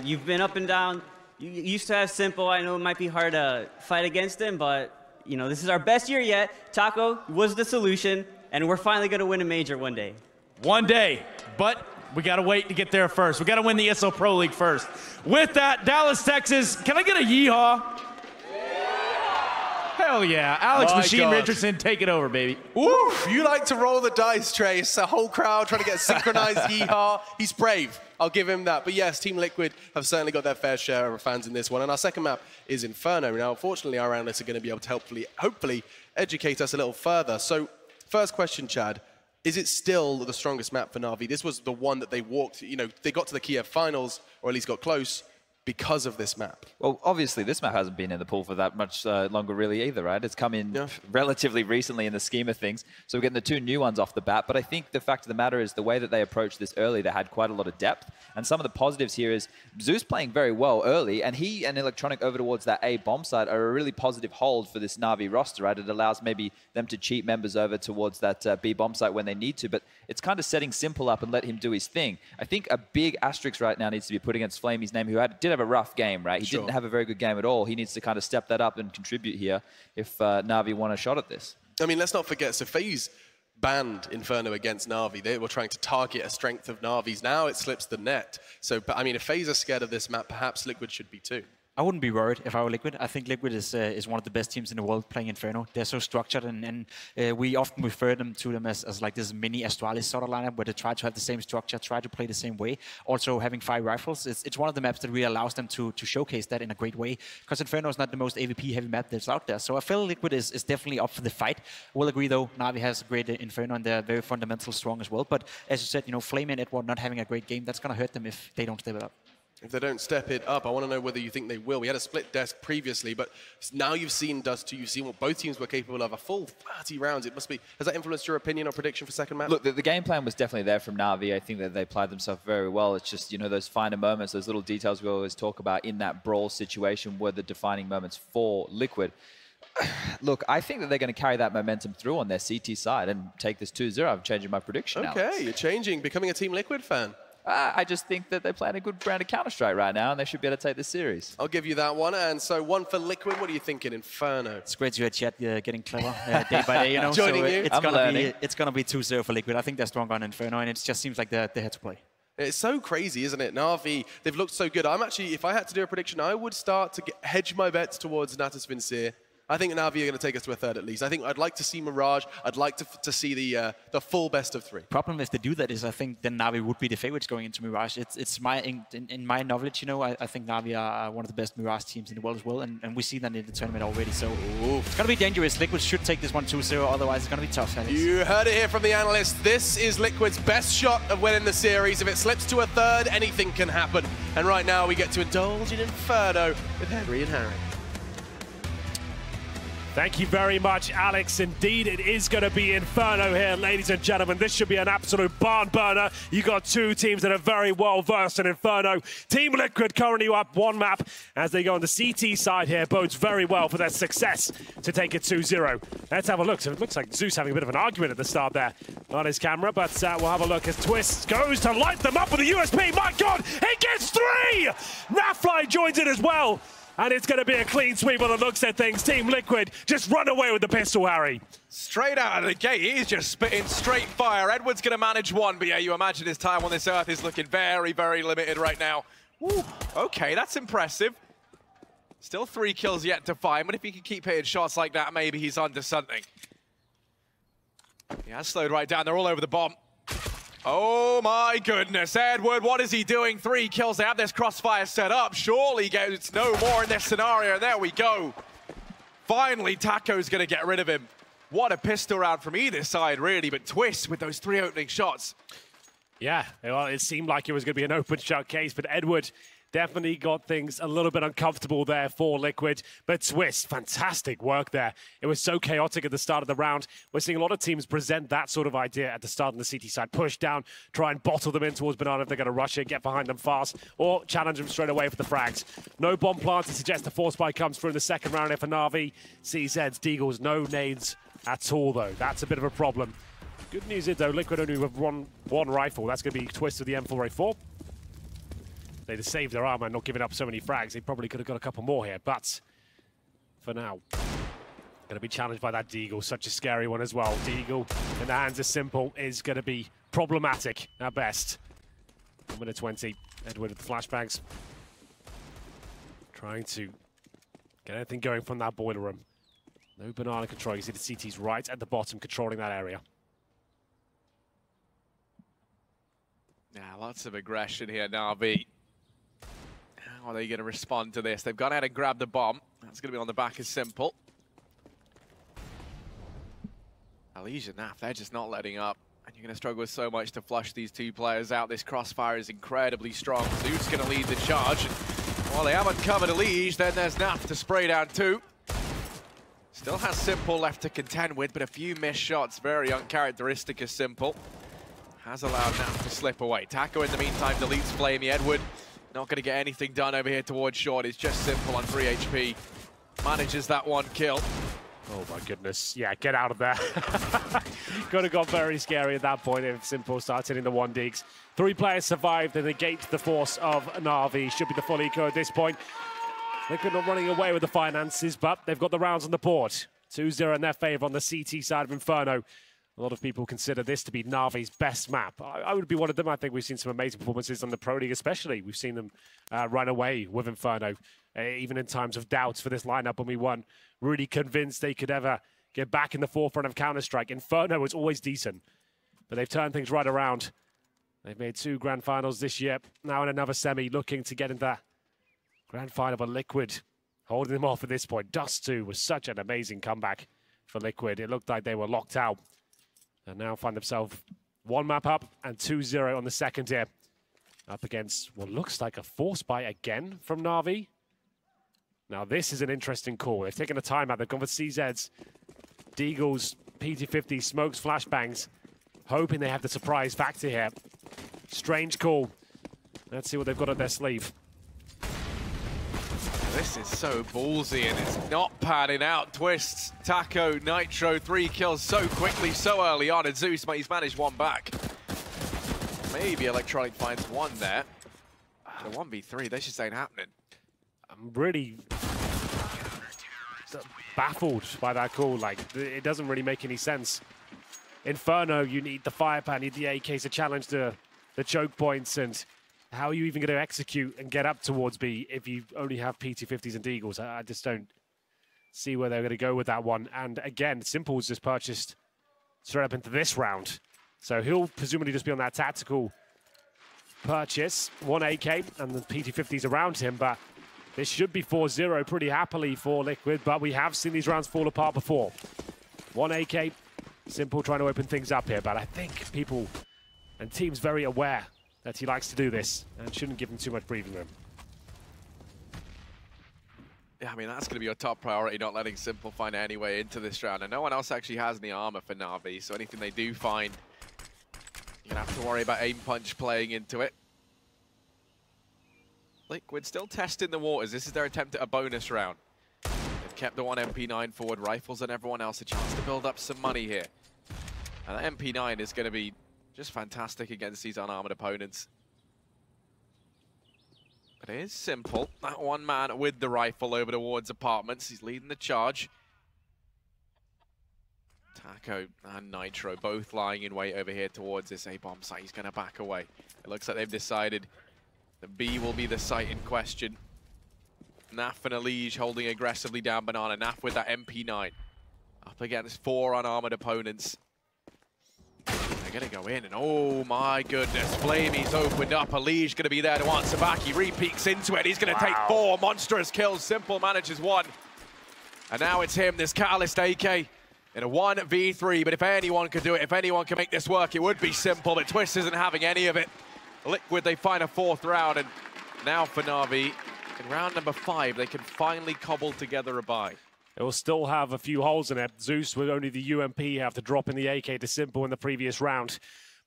you've been up and down. You used to have Simple. I know it might be hard to fight against him, but, you know, this is our best year yet. Taco was the solution, and we're finally going to win a major one day. One day, but we got to wait to get there first. We got to win the ESL Pro League first. With that, Dallas, Texas, can I get a yeehaw? Hell yeah. Alex Machine Richardson, take it over, baby. Oof, you like to roll the dice, Trace. A whole crowd trying to get synchronized yeehaw. He's brave. I'll give him that. But yes, Team Liquid have certainly got their fair share of fans in this one. And our second map is Inferno. Now, unfortunately, our analysts are going to be able to hopefully educate us a little further. So, first question, Chad. Is it still the strongest map for Navi? This was the one that they walked, you know, they got to the Kiev finals, or at least got close, because of this map. Well, obviously, this map hasn't been in the pool for that much longer, really, either, right? It's come in relatively recently in the scheme of things. So we're getting the two new ones off the bat. But I think the fact of the matter is the way that they approached this early, they had quite a lot of depth. And some of the positives here is Zeus playing very well early, and he and Electronic over towards that A bomb side are a really positive hold for this Navi roster, right? It allows maybe them to cheat members over towards that B bomb site when they need to, but it's kind of setting Simple up and let him do his thing. I think a big asterisk right now needs to be put against Flamey's name, who did have a rough game, right? He didn't have a very good game at all. He needs to kind of step that up and contribute here if Navi want a shot at this. I mean, let's not forget, so FaZe banned Inferno against Navi. They were trying to target a strength of Navi's. Now it slips the net. So, I mean, if FaZe are scared of this map, perhaps Liquid should be too. I wouldn't be worried if I were Liquid. I think Liquid is one of the best teams in the world playing Inferno. They're so structured, and we often refer to them as like this mini Astralis sort of lineup where they try to have the same structure, try to play the same way. Also having 5 rifles, it's one of the maps that really allows them to showcase that in a great way, because Inferno is not the most AVP-heavy map that's out there. So I feel Liquid is definitely up for the fight. We'll agree, though, Navi has a great Inferno, and they're very fundamental strong as well. But as you said, you know, Flame and Edward not having a great game, that's going to hurt them if they don't step it up. If they don't step it up, I want to know whether you think they will. We had a split desk previously, but now you've seen Dust 2, you've seen what both teams were capable of, a full 30 rounds. It must be, has that influenced your opinion or prediction for second match? Look, the game plan was definitely there from Navi. I think that they applied themselves very well. It's just, you know, those finer moments, those little details we always talk about in that brawl situation were the defining moments for Liquid. Look, I think that they're going to carry that momentum through on their CT side and take this 2-0. I'm changing my prediction now. Okay, you're changing, becoming a Team Liquid fan. I just think that they're playing a good brand of Counter-Strike right now, and they should be able to take this series. I'll give you that one. And so one for Liquid. What are you thinking, Inferno? It's great to hear Chet getting clever day by day, you know. Joining so you. It's gonna be 2-0 for Liquid. I think they're strong on Inferno, and it just seems like they had to play. It's so crazy, isn't it? Navi, they've looked so good. I'm actually, if I had to do a prediction, I would start to hedge my bets towards Natus Vincere. I think Navi are going to take us to a third at least. I think I'd like to see Mirage. I'd like to see the full best of 3. Problem if they do that is I think then Navi would be the favorites going into Mirage. It's my in my knowledge, you know, I think Navi are one of the best Mirage teams in the world as well, and we see that in the tournament already. So it's going to be dangerous. Liquid should take this one 2-0, otherwise it's going to be tough. You heard it here from the analyst. This is Liquid's best shot of winning the series. If it slips to a third, anything can happen. And right now we get to indulge in Inferno with Henry and Harry. Thank you very much, Alex. Indeed, it is going to be Inferno here, ladies and gentlemen. This should be an absolute barn burner. You got 2 teams that are very well versed in Inferno. Team Liquid currently up 1 map as they go on the CT side here. Bodes very well for their success to take it 2-0. Let's have a look. So it looks like Zeus having a bit of an argument at the start there on his camera, but we'll have a look as Twist goes to light them up with a USP. My God, he gets 3! Navi joins in as well. And it's going to be a clean sweep on the looks at things. Team Liquid just run away with the pistol, Harry. Straight out of the gate, he's just spitting straight fire. Edward's going to manage 1, but yeah, you imagine his time on this earth is looking very, very limited right now. Ooh, okay, that's impressive. Still 3 kills yet to find, but if he can keep hitting shots like that, maybe he's onto something. He has slowed right down. They're all over the bomb. Oh my goodness, Edward, what is he doing? 3 kills, they have this crossfire set up. Surely gets no more in this scenario. There we go. Finally, Taco's gonna get rid of him. What a pistol round from either side, really, but Twist with those 3 opening shots. Yeah, well, it seemed like it was gonna be an open shot case, but Edward definitely got things a little bit uncomfortable there for Liquid. But Twist, fantastic work there. It was so chaotic at the start of the round. We're seeing a lot of teams present that sort of idea at the start on the CT side. Push down, try and bottle them in towards Banana if they're going to rush it, get behind them fast, or challenge them straight away for the frags. No bomb planted suggests the force spike comes through in the second round here for Navi. CZs, Deagles, no nades at all, though. That's a bit of a problem. Good news is, though, Liquid only have one rifle. That's going to be Twist with the M4A4. They'd have saved their armor and not giving up so many frags. They probably could have got a couple more here, but for now, going to be challenged by that Deagle. Such a scary one as well. Deagle in the hands of Simple is going to be problematic at best. 1 minute 20. Edward with the flashbangs. Trying to get anything going from that boiler room. No banana control. You see the CT's right at the bottom controlling that area. Yeah, lots of aggression here, Navi. How are they going to respond to this? They've gone ahead and grabbed the bomb. That's going to be on the back of Simple. Elysia, Naf, they're just not letting up. And you're going to struggle so much to flush these 2 players out. This crossfire is incredibly strong. Zeus going to lead the charge. While they haven't covered Elysia, then there's Naf to spray down 2. Still has Simple left to contend with, but a few missed shots. Very uncharacteristic of Simple. Has allowed Naf to slip away. Taco, in the meantime, deletes Flamey. Edward not going to get anything done over here towards short. It's just Simple on 3 HP. Manages that 1 kill. Oh my goodness. Yeah, get out of there. Could have got very scary at that point if Simple starts hitting the 1-digs. 3 players survived and negate the force of Navi. Should be the full eco at this point. Liquid not running away with the finances, but they've got the rounds on the board. 2-0 in their favor on the CT side of Inferno. A lot of people consider this to be Navi's best map. I would be one of them. I think we've seen some amazing performances on the Pro League especially. We've seen them run away with Inferno, even in times of doubts for this lineup when we weren't really convinced they could ever get back in the forefront of Counter-Strike. Inferno was always decent, but they've turned things right around. They've made 2 grand finals this year, now in another semi, looking to get into that grand final for Liquid, holding them off at this point. Dust 2 was such an amazing comeback for Liquid. It looked like they were locked out. And now find themselves 1 map up and 2-0 on the second here. Up against what looks like a force buy again from Navi. Now this is an interesting call. They've taken a timeout. They've gone for CZs, Deagles, PT50, smokes, flashbangs, hoping they have the surprise factor here. Strange call. Let's see what they've got up their sleeve. This is so ballsy and it's not padding out. Twists, Taco, Nitro, 3 kills so quickly, so early on, and Zeus, he's managed 1 back. Maybe Electronic finds 1 there. The 1v3, this just ain't happening. I'm really baffled by that call. Like, it doesn't really make any sense. Inferno, you need the firepower, you need the AKs to challenge the choke points, and how are you even going to execute and get up towards B if you only have PT50s and Deagles? I just don't see where they're going to go with that one. And again, Simple's just purchased straight up into this round. So he'll presumably just be on that tactical purchase. 1 AK and the PT50s around him, but this should be 4-0 pretty happily for Liquid, but we have seen these rounds fall apart before. 1 AK, Simple trying to open things up here, but I think people and teams very aware that he likes to do this and shouldn't give him too much breathing room. Yeah, I mean, that's going to be your top priority, not letting Simple find any way into this round. And no one else actually has any armor for Navi, so anything they do find, you're going to have to worry about aim punch playing into it. Liquid still testing the waters. This is their attempt at a bonus round. They've kept the 1 MP9 forward, Rifles and everyone else a chance to build up some money here. And that MP9 is going to be just fantastic against these unarmored opponents. But it is Simple. That 1 man with the rifle over towards apartments. He's leading the charge. Taco and Nitro both lying in wait over here towards this A-bomb site. He's going to back away. It looks like they've decided that B will be the site in question. Naf and Elige holding aggressively down Banana. Naf with that MP9. Up against 4 unarmored opponents. They're going to go in, and oh my goodness, Flamey's opened up. Elige going to be there to answer back. He re-peeks into it. He's going to take 4 monstrous kills. Simple manages 1. And now it's him, this Catalyst AK, in a 1v3. But if anyone could do it, if anyone can make this work, it would be Simple. But Twist isn't having any of it. Liquid, they find a 4th round, and now for Navi, in round number 5, they can finally cobble together a bye. It will still have a few holes in it. Zeus with only the UMP have to drop in the AK to Simple in the previous round.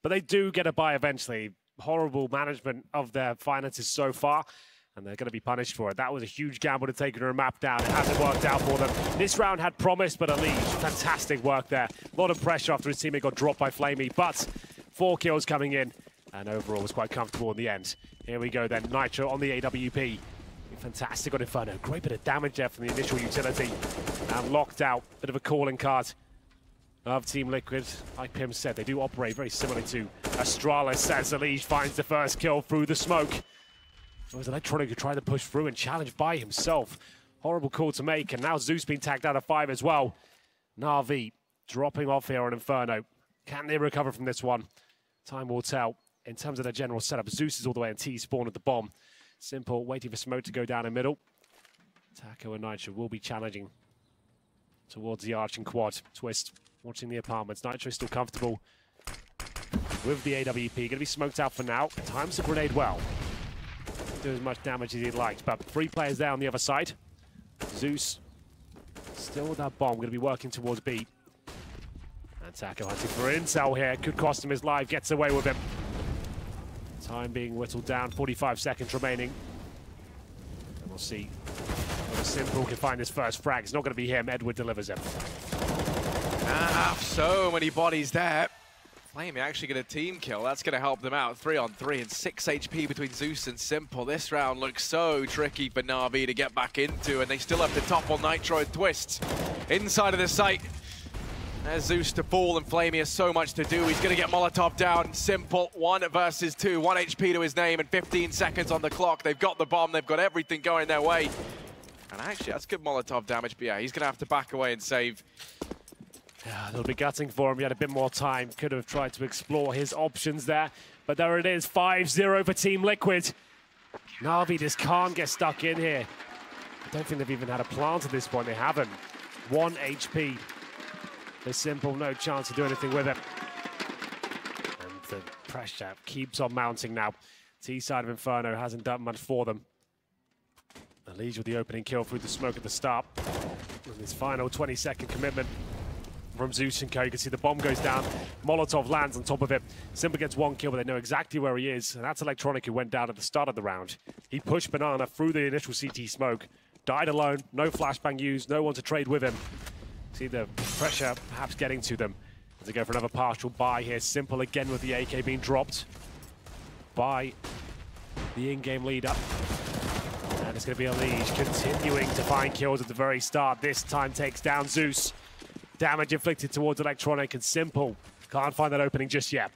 But they do get a bye eventually. Horrible management of their finances so far, and they're going to be punished for it. That was a huge gamble to take their map down. It hasn't worked out for them. This round had promise, but Elige, fantastic work there. A lot of pressure after his teammate got dropped by Flamey, but 4 kills coming in, and overall was quite comfortable in the end. Here we go then, Nitro on the AWP. Fantastic on Inferno. Great bit of damage there from the initial utility. And locked out. Bit of a calling card of Team Liquid. Like Pim said, they do operate very similarly to Astralis as Elige finds the first kill through the smoke. It was Electronic who tried to push through and challenge by himself. Horrible call to make, and now Zeus being tagged out of 5 as well. Navi dropping off here on Inferno. Can they recover from this one? Time will tell. In terms of their general setup, Zeus is all the way in T-spawn at the bomb. Simple, waiting for smoke to go down in middle. Taco and Nitro will be challenging towards the arch and quad. Twist watching the apartments. Nitro still comfortable with the AWP. Going to be smoked out for now. Times the grenade well. Didn't do as much damage as he'd liked, but 3 players there on the other side. Zeus still with that bomb. Going to be working towards B. And Taco hunting for intel here. Could cost him his life. Gets away with him. Time being whittled down, 45 seconds remaining. And we'll see Simple can find his first frag. It's not going to be him. Edward delivers him. So many bodies there. Flamey actually get a team kill. That's going to help them out. 3-on-3 and 6 HP between Zeus and Simple. This round looks so tricky for Navi to get back into, and they still have to topple Nitro and Twist inside of the site. There's Zeus to fall, and Flamey has so much to do. He's going to get Molotov down. Simple, 1 versus 2. 1 HP to his name and 15 seconds on the clock. They've got the bomb. They've got everything going their way. And actually, that's good Molotov damage, but yeah, he's going to have to back away and save. Yeah, a little bit gutting for him. He had a bit more time. Could have tried to explore his options there. But there it is, 5-0 for Team Liquid. Navi just can't get stuck in here. I don't think they've even had a plant at this point. They haven't. 1 HP. The Simple, no chance to do anything with it. And the pressure keeps on mounting now. T-side of Inferno hasn't done much for them. Elige with the opening kill through the smoke at the start. And his final 20-second commitment from Zeus and Co. You can see the bomb goes down. Molotov lands on top of it. Simple gets 1 kill, but they know exactly where he is. And that's Electronic, who went down at the start of the round. He pushed Banana through the initial CT smoke. Died alone. No flashbang used. No one to trade with him. See the pressure perhaps getting to them. As they go for another partial buy here. Simple again with the AK being dropped by the in-game leader. And it's going to be Elige continuing to find kills at the very start. This time takes down Zeus. Damage inflicted towards Electronic, and Simple can't find that opening just yet.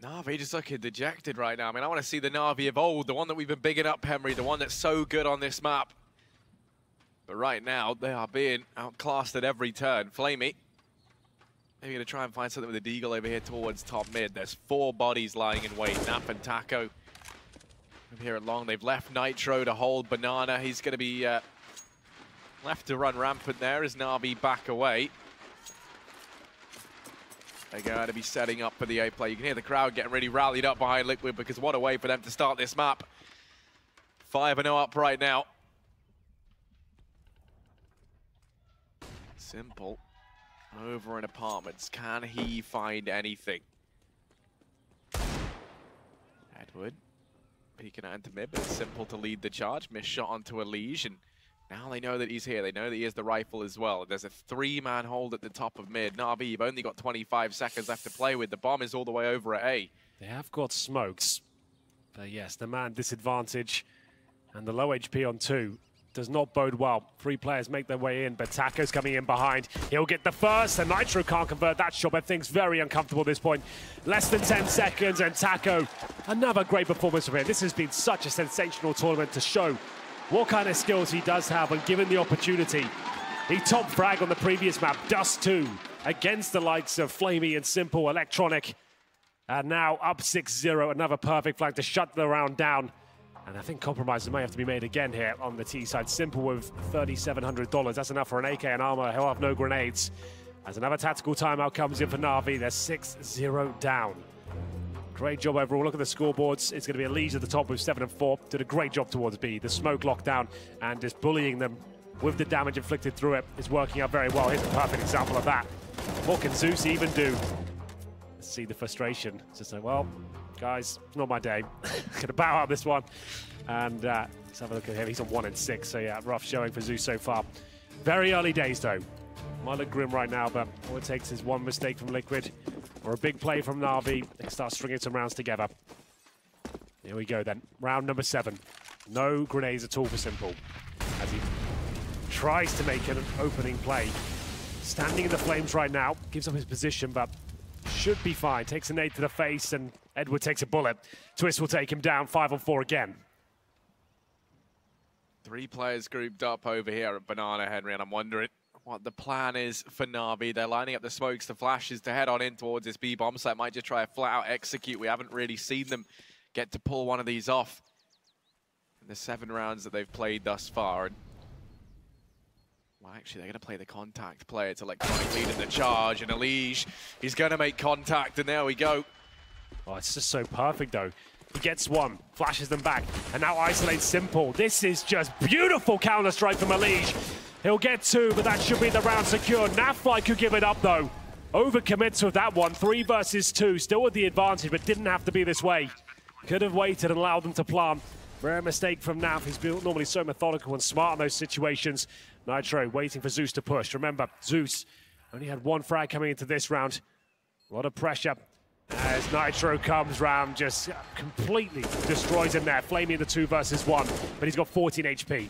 Navi just looking dejected right now. I mean, I want to see the Navi of old, the one that we've been bigging up, Henry, the one that's so good on this map. But right now, they are being outclassed at every turn. Flamey, maybe going to try and find something with the Deagle over here towards top mid. There's 4 bodies lying in wait. Nap and Taco over here at long. They've left Nitro to hold Banana. He's going to be left to run rampant there as Navi back away. They're going to be setting up for the A play. You can hear the crowd getting really rallied up behind Liquid, because what a way for them to start this map. 5-0 up right now. Simple over in apartments. Can he find anything? Edward peeking out into mid, but it's Simple to lead the charge. Missed shot onto Elige, and now they know that he's here. They know that he has the rifle as well. There's a 3-man hold at the top of mid. Navi, you've only got 25 seconds left to play with. The bomb is all the way over at A. They have got smokes, but yes, the man disadvantage and the low HP on 2 does not bode well. 3 players make their way in, but Taco's coming in behind. He'll get the first, and Nitro can't convert that shot, but things very uncomfortable at this point. Less than 10 seconds, and Taco, another great performance from him. This has been such a sensational tournament to show what kind of skills he does have, and given the opportunity. He top frag on the previous map, Dust 2, against the likes of Flamey and Simple, Electronic. And now up 6-0, another perfect flag to shut the round down. And I think compromises may have to be made again here on the T side. Simple with $3,700. That's enough for an AK and armor. He'll have no grenades. As another tactical timeout comes in for Navi, they're 6-0 down. Great job overall. Look at the scoreboards. It's going to be Elige at the top with 7 and 4. Did a great job towards B. The smoke lockdown and just bullying them with the damage inflicted through it is working out very well. Here's a perfect example of that. What can Zeus even do? Let's see the frustration. Just like, well, guys, it's not my day. Gonna bow out this one. And let's have a look at him. He's on 1 and 6. So yeah, rough showing for Zeus so far. Very early days though. Might look grim right now, but all it takes is one mistake from Liquid or a big play from Navi. They can start stringing some rounds together. Here we go then. Round number 7. No grenades at all for Simple as he tries to make an opening play. Standing in the flames right now. Gives up his position, but should be fine. Takes a nade to the face, and Edward takes a bullet. Twist will take him down. 5 on 4 again. 3 players grouped up over here at Banana, Henry, and I'm wondering what the plan is for Navi. They're lining up the smokes, the flashes to head on in towards this B bomb site. Might just try a flat-out execute. We haven't really seen them get to pull one of these off in the 7 rounds that they've played thus far. And well, actually, they're going to play the contact play. It's Electronic leading the charge, and Elige, he's going to make contact, and there we go. Oh, it's just so perfect, though. He gets one, flashes them back, and now isolates Simple. This is just beautiful counter-strike from Elige. He'll get 2, but that should be the round secure. Navi could give it up, though. Overcommits with that one. 3 versus 2, still with the advantage, but didn't have to be this way. Could have waited and allowed them to plant. Rare mistake from Nav. He's normally so methodical and smart in those situations. Nitro waiting for Zeus to push. Remember, Zeus only had one frag coming into this round. A lot of pressure as Nitro comes round, just completely destroys him there. Flamey in the 2 versus 1, but he's got 14 HP.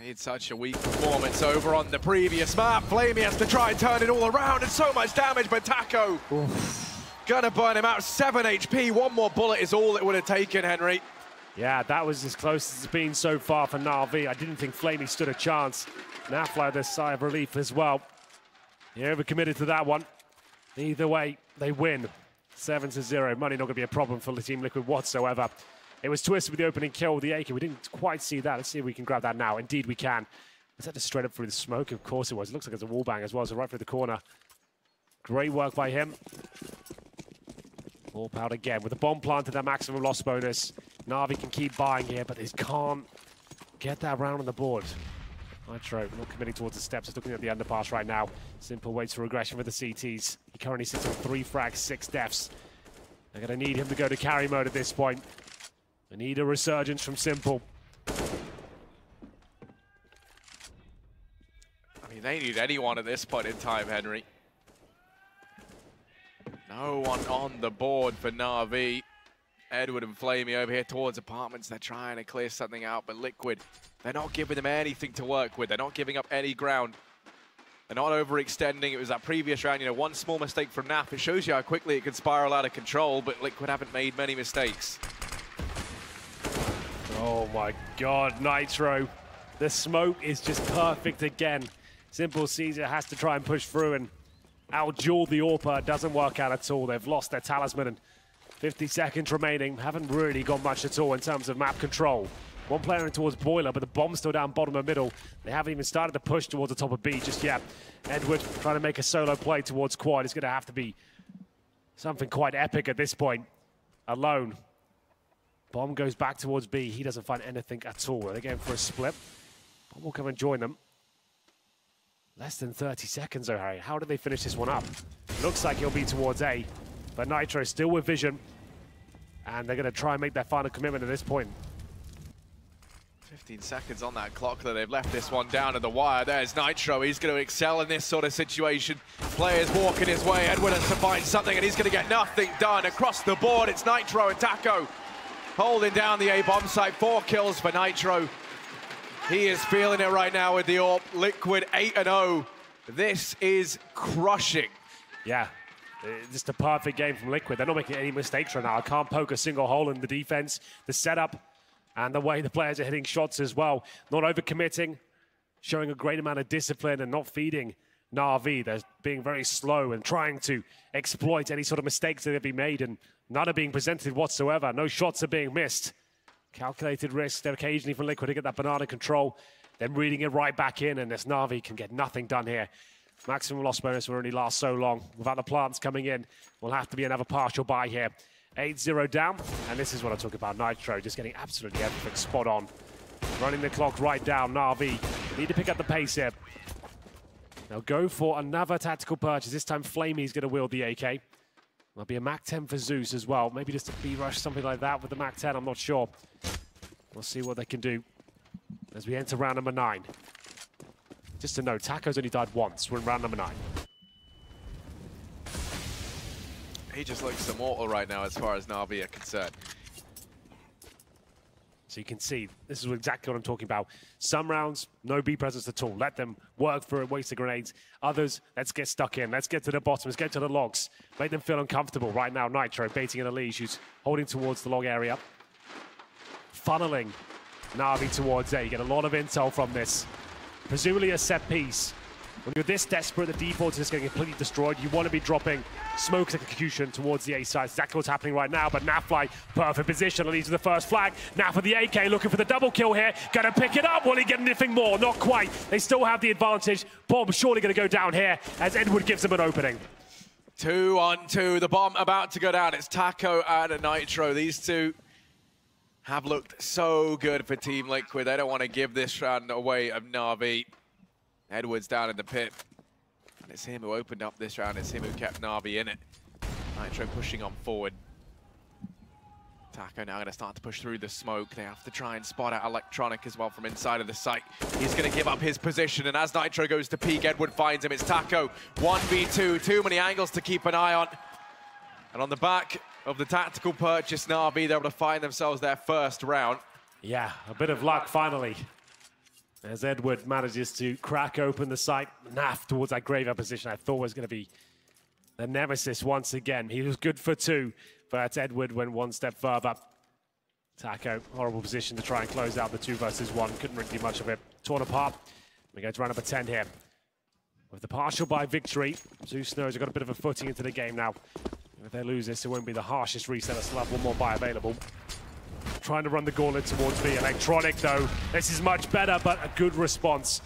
He had such a weak performance over on the previous map. Flamey has to try and turn it all around, and so much damage, but Taco gonna burn him out. 7 HP, one more bullet is all it would have taken, Henry. Yeah, that was as close as it's been so far for Navi. I didn't think Flamey stood a chance. Nafla, this sigh of relief as well. He overcommitted to that one. Either way, they win. 7-0. Money not going to be a problem for the Team Liquid whatsoever. It was Twisted with the opening kill with the AK. We didn't quite see that. Let's see if we can grab that now. Indeed, we can. Was that just straight up through the smoke? Of course it was. It looks like it's a wall bang as well, so right through the corner. Great work by him. All powered again. With the bomb planted, that maximum loss bonus. Navi can keep buying here, but they can't get that round on the board. Nitro not committing towards the steps, just looking at the underpass right now. Simple waits for regression for the CTs. He currently sits on 3 frags, 6 deaths. They're going to need him to go to carry mode at this point. They need a resurgence from Simple. I mean, they need anyone at this point in time, Henry. No one on the board for Navi. Edward and Flamey over here towards apartments. They're trying to clear something out, but Liquid, they're not giving them anything to work with. They're not giving up any ground. They're not overextending. It was that previous round, you know, one small mistake from Naf. It shows you how quickly it can spiral out of control, but Liquid haven't made many mistakes. Oh my God, Nitro. The smoke is just perfect again. Simple Caesar has to try and push through and out-duel the AWPer. It doesn't work out at all. They've lost their talisman and 50 seconds remaining. Haven't really got much at all in terms of map control. One player in towards Boiler, but the bomb's still down bottom of middle. They haven't even started to push towards the top of B just yet. Edward trying to make a solo play towards Quad. It's going to have to be something quite epic at this point. Alone. Bomb goes back towards B. He doesn't find anything at all. They're going for a split. Bomb will come and join them. Less than 30 seconds, though, Harry. How do they finish this one up? Looks like he'll be towards A. But Nitro still with vision. And they're going to try and make their final commitment at this point. 15 seconds on that clock that they've left this one down to the wire. There's Nitro. He's going to excel in this sort of situation. Players walking his way. Edward has to find something, and he's going to get nothing done. Across the board, it's Nitro and Taco holding down the A bomb site. 4 kills for Nitro. He is feeling it right now with the AWP. Liquid 8-0. This is crushing. Yeah. Just a perfect game from Liquid. They're not making any mistakes right now. I can't poke a single hole in the defense, the setup, and the way the players are hitting shots as well. Not overcommitting, showing a great amount of discipline and not feeding Navi. They're being very slow and trying to exploit any sort of mistakes that have been made, and none are being presented whatsoever. No shots are being missed. Calculated risk there occasionally from Liquid to get that banana control, then reading it right back in, and this Navi can get nothing done here. Maximum loss bonus will only last so long. Without the plants coming in, will have to be another partial buy here. 8-0 down, and this is what I talk about. Nitro just getting absolutely everything spot on. Running the clock right down. Navi need to pick up the pace here. They'll go for another tactical purchase. This time Flamey's going to wield the AK. There'll be a Mac 10 for Zeus as well. Maybe just a B-rush, something like that with the Mac 10. I'm not sure. We'll see what they can do as we enter round number 9. Just to note, Taco's only died once. We're in round number 9. He just looks immortal right now as far as Navi are concerned. So you can see, this is exactly what I'm talking about. Some rounds, no B presence at all. Let them work through it, waste the grenades. Others, let's get stuck in. Let's get to the bottom. Let's get to the logs. Make them feel uncomfortable. Right now, Nitro baiting in Elise, who's holding towards the log area. Funneling Navi towards A. You get a lot of intel from this. Presumably a set piece. When you're this desperate, the default is just getting completely destroyed. You want to be dropping smoke execution towards the A side. Exactly what's happening right now, but Nafly, perfect position, leads to the first flag. Naf with the AK looking for the double kill here. Gonna pick it up. Will he get anything more? Not quite. They still have the advantage. Bomb surely gonna go down here as Edward gives him an opening. 2 on 2. The bomb about to go down. It's Taco and Nitro. These two have looked so good for Team Liquid. They don't want to give this round away of Navi. Edwards down in the pit. And it's him who opened up this round. It's him who kept Navi in it. Nitro pushing on forward. Taco now going to start to push through the smoke. They have to try and spot out Electronic as well from inside of the site. He's going to give up his position, and as Nitro goes to peek, Edward finds him. It's Taco, 1v2, too many angles to keep an eye on. And on the back of the tactical purchase, Navi, they're able to find themselves their first round. Yeah, a bit of luck finally, as Edward manages to crack open the site. Naf towards that graveyard position I thought was going to be the nemesis once again. He was good for 2, but Edward went one step further. Taco, horrible position to try and close out the 2 versus 1. Couldn't really do much of it. Torn apart. We go to round number 10 here. With the partial bye victory, Zeus knows they've got a bit of a footing into the game now. If they lose this, it won't be the harshest reset. They'll still have one more bye available. Trying to run the gauntlet towards the Electronic, though. This is much better, but a good response.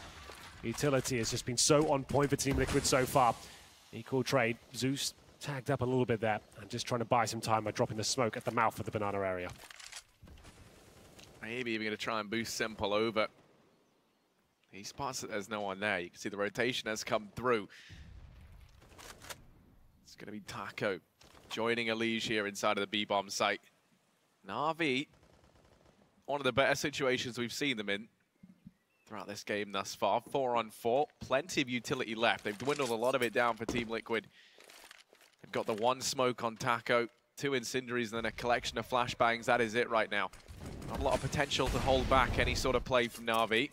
Utility has just been so on point for Team Liquid so far. Equal trade. Zeus tagged up a little bit there and just trying to buy some time by dropping the smoke at the mouth of the banana area. Maybe even going to try and boost Simple over. He spots that there's no one there. You can see the rotation has come through. It's going to be Taco joining Elige here inside of the B-bomb site. Navi, one of the better situations we've seen them in throughout this game thus far. 4-on-4, plenty of utility left. They've dwindled a lot of it down for Team Liquid. They've got the 1 smoke on Taco, 2 incendiaries, and then a collection of flashbangs. That is it right now. Not a lot of potential to hold back any sort of play from Navi.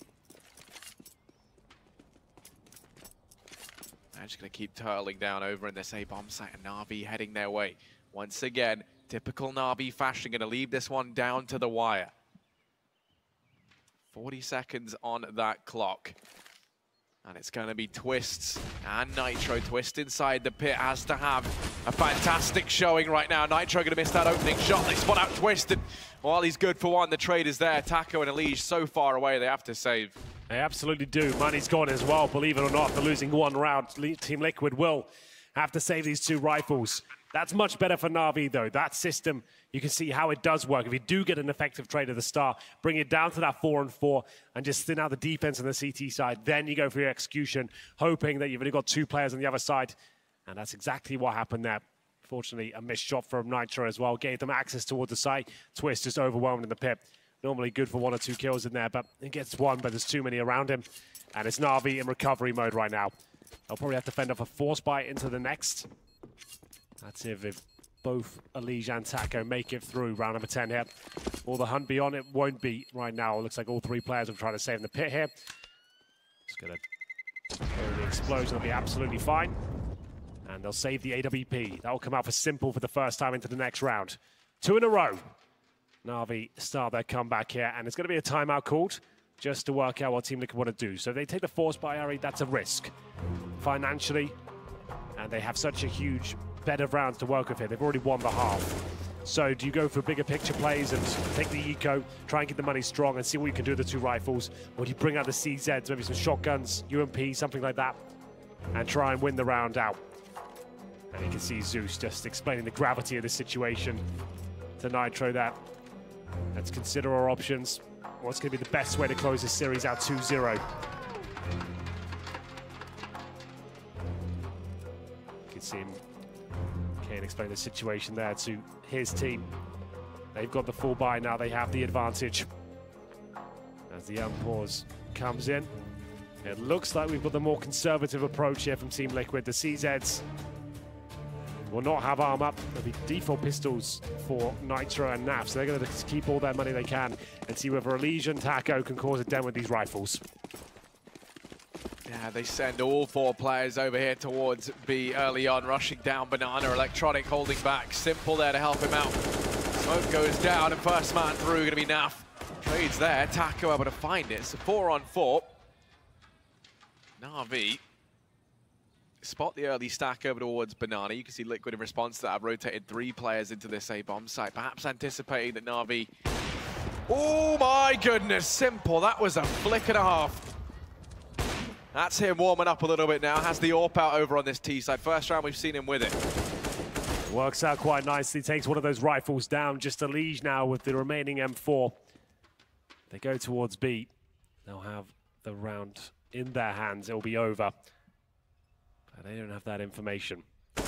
They're just going to keep turtling down over in this A-bomb site, and Navi heading their way. Once again, typical Navi fashion, going to leave this one down to the wire. 40 seconds on that clock. And it's going to be Twists and Nitro. Twist inside the pit has to have a fantastic showing right now. Nitro going to miss that opening shot. They spot out Twist, and while he's good for 1, the trade is there. Taco and Elige so far away, they have to save. They absolutely do. Money's gone as well, believe it or not. They're losing 1 round. Team Liquid will have to save these 2 rifles. That's much better for Navi, though. That system, you can see how it does work. If you do get an effective trade at the start, bring it down to that 4-on-4 and just thin out the defense on the CT side. Then you go for your execution, hoping that you've only got 2 players on the other side. And that's exactly what happened there. Fortunately, a missed shot from Nitro as well. Gave them access towards the site. Twist just overwhelmed in the pit. Normally good for 1 or 2 kills in there, but he gets 1, but there's too many around him. And it's Navi in recovery mode right now. They'll probably have to fend off a force bite into the next. That's if both Elige and Taco make it through round number 10 here. Will the hunt be on? It won't be right now. It looks like all 3 players will try to save in the pit here. Just going to go the explosion. They'll be absolutely fine. And they'll save the AWP. That will come out for Simple for the first time into the next round. 2 in a row. Navi start their comeback here. And it's going to be a timeout called just to work out what Team Liquid want to do. So if they take the force by Ari, that's a risk. Financially, and they have such a huge bed of rounds to work with here. They've already won the half. So do you go for bigger picture plays and take the eco, try and get the money strong and see what you can do with the 2 rifles? Or do you bring out the CZs, maybe some shotguns, UMP, something like that, and try and win the round out? And you can see Zeus just explaining the gravity of the situation to Nitro there. Let's consider our options. What's going to be the best way to close this series out 2-0? You can see him, Kane, explain the situation there to his team. They've got the full buy now, they have the advantage. As the unpause comes in, it looks like we've got the more conservative approach here from Team Liquid. The CZs will not have arm up. There'll be default pistols for Nitro and Naf, so they're going to keep all their money they can and see whether Elige and Taco can cause a dent with these rifles. Yeah, they send all 4 players over here towards B early on, rushing down Banana. Electronic holding back. Simple there to help him out. Smoke goes down, and first man through going to be Naf. Trades there. Taco able to find it. So 4-on-4. Navi spot the early stack over towards Banana. You can see Liquid in response to that have rotated 3 players into this A-bomb site, perhaps anticipating that Navi... Oh my goodness, Simple. That was a flick and a half. That's him warming up a little bit now. Has the AWP out over on this T side. First round we've seen him with it. Works out quite nicely. Takes one of those rifles down. Just Elige now with the remaining M4. They go towards B. They'll have the round in their hands. It'll be over. But they don't have that information.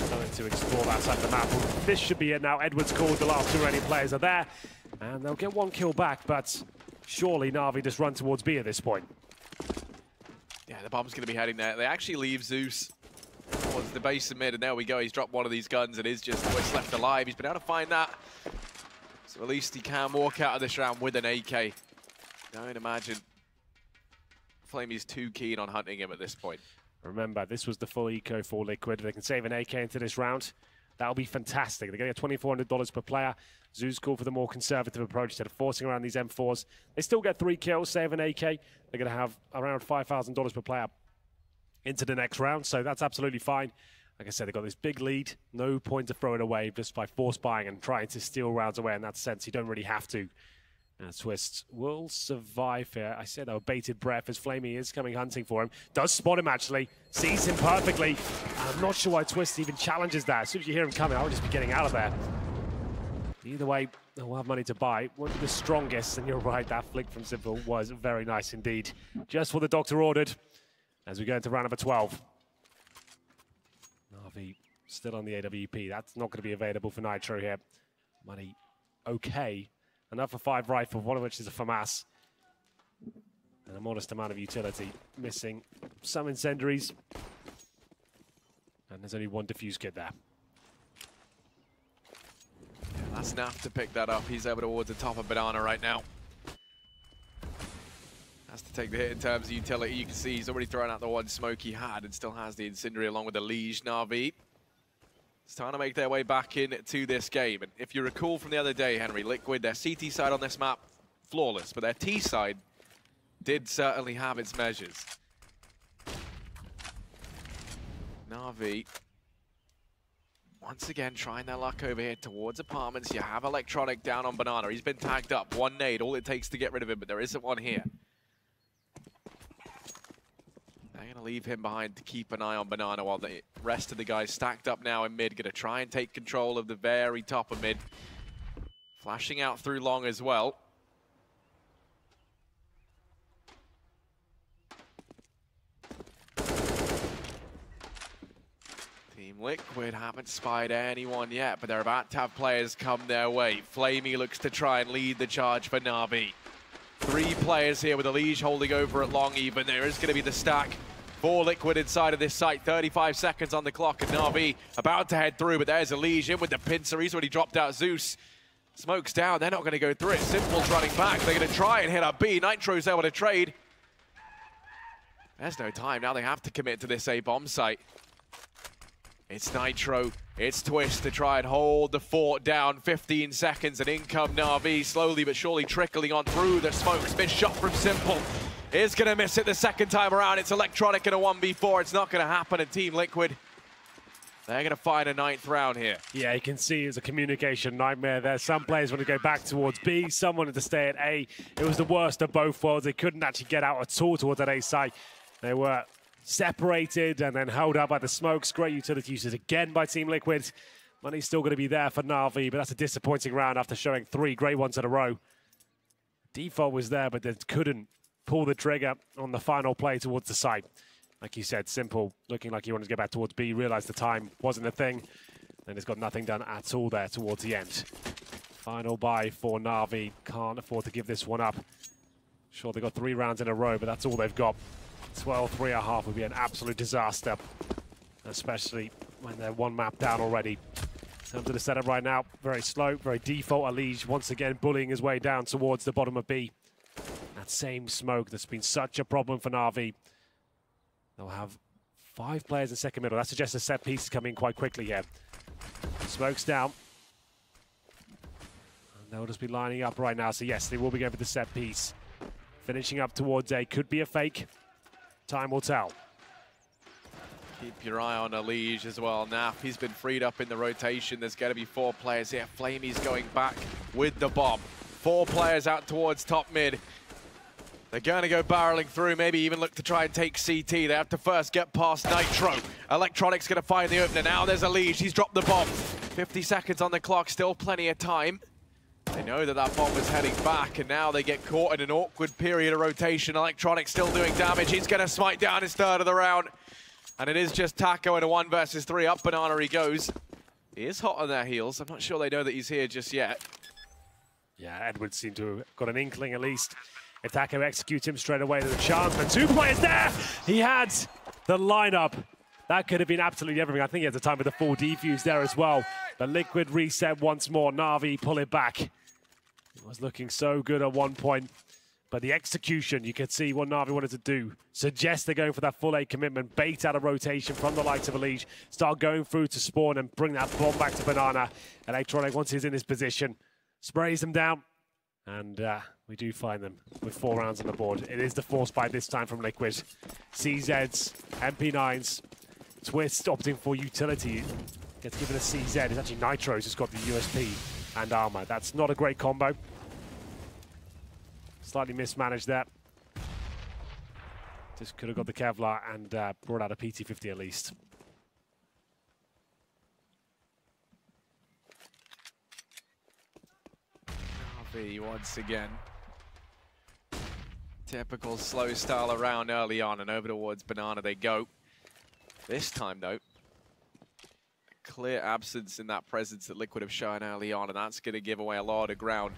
Something to explore that side of the map. Well, this should be it now. Edwards called, the last two remaining players are there. And they'll get one kill back, but surely Navi just run towards B at this point. Yeah, the bomb's going to be heading there. They actually leave Zeus towards the base of mid, and there we go. He's dropped one of these guns and is just what's left alive. He's been able to find that. So at least he can walk out of this round with an AK. Don't imagine Flamey's too keen on hunting him at this point. Remember, this was the full eco for Liquid. They can save an AK into this round. That'll be fantastic. They're going to get $2,400 per player. Zeus called for the more conservative approach instead of forcing around these M4s. They still get 3 kills, save an AK. They're going to have around $5,000 per player into the next round, so that's absolutely fine. Like I said, they've got this big lead. No point to throw it away just by force buying and trying to steal rounds away in that sense. You don't really have to. Twist will survive here. I said, oh, bated breath as Flamey is coming hunting for him. Does spot him, actually. Sees him perfectly. I'm not sure why Twist even challenges that. As soon as you hear him coming, I would just be getting out of there. Either way, they'll have money to buy. Won't be the strongest, and you're right, that flick from Simple was very nice indeed. Just what the doctor ordered as we go into round number 12. Navi still on the AWP. That's not going to be available for Nitro here. Money okay. Enough for 5 rifle, one of which is a FAMAS. And a modest amount of utility. Missing some incendiaries. And there's only 1 defuse kit there. Yeah, that's enough to pick that up. He's able towards the top of Banana right now. Has to take the hit in terms of utility. You can see he's already thrown out the 1 smoke he had and still has the incendiary along with the Liege. Navi it's time to make their way back into this game. And if you recall from the other day, Henry, Liquid, their CT side on this map, flawless, but their T side did certainly have its measures. Navi, once again, trying their luck over here towards apartments. You have Electronic down on Banana. He's been tagged up. 1 nade, all it takes to get rid of him, but there isn't one here. They're going to leave him behind to keep an eye on Banana while the rest of the guys stacked up now in mid. Going to try and take control of the very top of mid. Flashing out through long as well. Team Liquid haven't spied anyone yet, but they're about to have players come their way. Flamey looks to try and lead the charge for Navi. 3 players here with the Liege holding over at long even. There is going to be the stack for Liquid inside of this site. 35 seconds on the clock, and Navi about to head through, but there's a Liege in with the pincer. He's already dropped out Zeus. Smoke's down. They're not going to go through it. Simple's running back. They're going to try and hit up B. Nitro's able to trade. There's no time. Now they have to commit to this A bomb site. It's Nitro, it's Twist to try and hold the fort down. 15 seconds, and in come Navi, slowly but surely trickling on through the smoke. Spin shot from Simple. Is going to miss it the second time around. It's Electronic in a 1v4. It's not going to happen, and Team Liquid, they're going to find a 9th round here. Yeah, you can see it's a communication nightmare there. Some players want to go back towards B, some wanted to stay at A. It was the worst of both worlds. They couldn't actually get out at all towards that A side. They were separated and then held up by the smokes. Great utility uses again by Team Liquid. Money's still going to be there for Navi, but that's a disappointing round after showing 3 great ones in a row. Default was there, but they couldn't pull the trigger on the final play towards the site. Like you said, Simple looking like he wanted to get back towards B, realized the time wasn't a thing, and he's got nothing done at all there towards the end. Final buy for Navi. Can't afford to give this one up. Sure, they got 3 rounds in a row, but that's all they've got. 12-3.5 would be an absolute disaster, especially when they're 1 map down already. In terms of the setup right now, very slow, very default. Liege once again bullying his way down towards the bottom of B. That same smoke that's been such a problem for Navi. They'll have 5 players in second middle. That suggests a set piece is coming quite quickly here. Smoke's down. And they'll just be lining up right now. So yes, they will be going for the set piece. Finishing up towards A. Could be a fake. Time will tell. Keep your eye on a Liege as well. Naf, he's been freed up in the rotation. There's going to be 4 players here. Flamey's going back with the bomb. 4 players out towards top mid. They're going to go barreling through, maybe even look to try and take CT. They have to first get past Nitro. Electronic's going to find the opener. Now there's a Liege. He's dropped the bomb. 50 seconds on the clock, still plenty of time. They know that that bomb is heading back, and now they get caught in an awkward period of rotation. Electronic still doing damage. He's going to smite down his 3rd of the round. And it is just Taco in a 1 versus 3. Up Banana he goes. He is hot on their heels. I'm not sure they know that he's here just yet. Yeah, Edwards seemed to have got an inkling at least. If Taco executes him straight away, there's a chance. But 2 players there! He had the lineup. That could have been absolutely everything. I think he had the time with the full defuse there as well. But Liquid reset once more. Navi pull it back. It was looking so good at one point. But the execution, you could see what Navi wanted to do. Suggest they're going for that full 8 commitment, bait out of rotation from the likes of Elige, start going through to spawn and bring that bomb back to Banana. Electronic, once he's in his position, sprays them down. And we do find them with 4 rounds on the board. It is the force buy this time from Liquid. CZs, MP9s, Twist opting for utility. Gets given a CZ. It's actually Nitro's who's got the USP and armor. That's not a great combo. Slightly mismanaged that. Just could have got the Kevlar and brought out a PT-50 at least. Navi once again. Typical slow style around early on and over towards Banana they go. This time though, clear absence in that presence that Liquid have shown early on, and that's going to give away a lot of ground.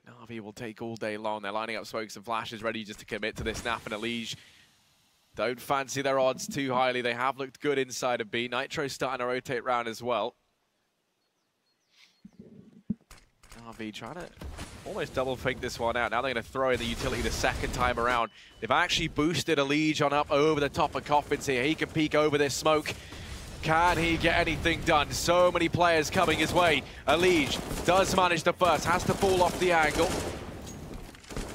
Navi will take all day long. They're lining up smokes and flashes, ready just to commit to this. Naf and Elige don't fancy their odds too highly. They have looked good inside of B. Nitro's starting to rotate round as well. Navi trying to almost double fake this one out. Now they're going to throw in the utility the second time around. They've actually boosted Elige on up over the top of Coffins here. He can peek over this smoke. Can he get anything done? So many players coming his way. Elige does manage the first, has to fall off the angle.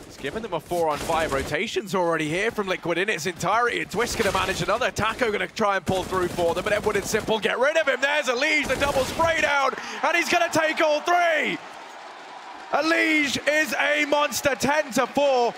He's given them a 4-on-5. Rotation's already here from Liquid in its entirety. And Twist going to manage another. Taco going to try and pull through for them, but Edward and Simple get rid of him. There's Elige, the double spray down, and he's going to take all 3. Elige is a monster, 10-4.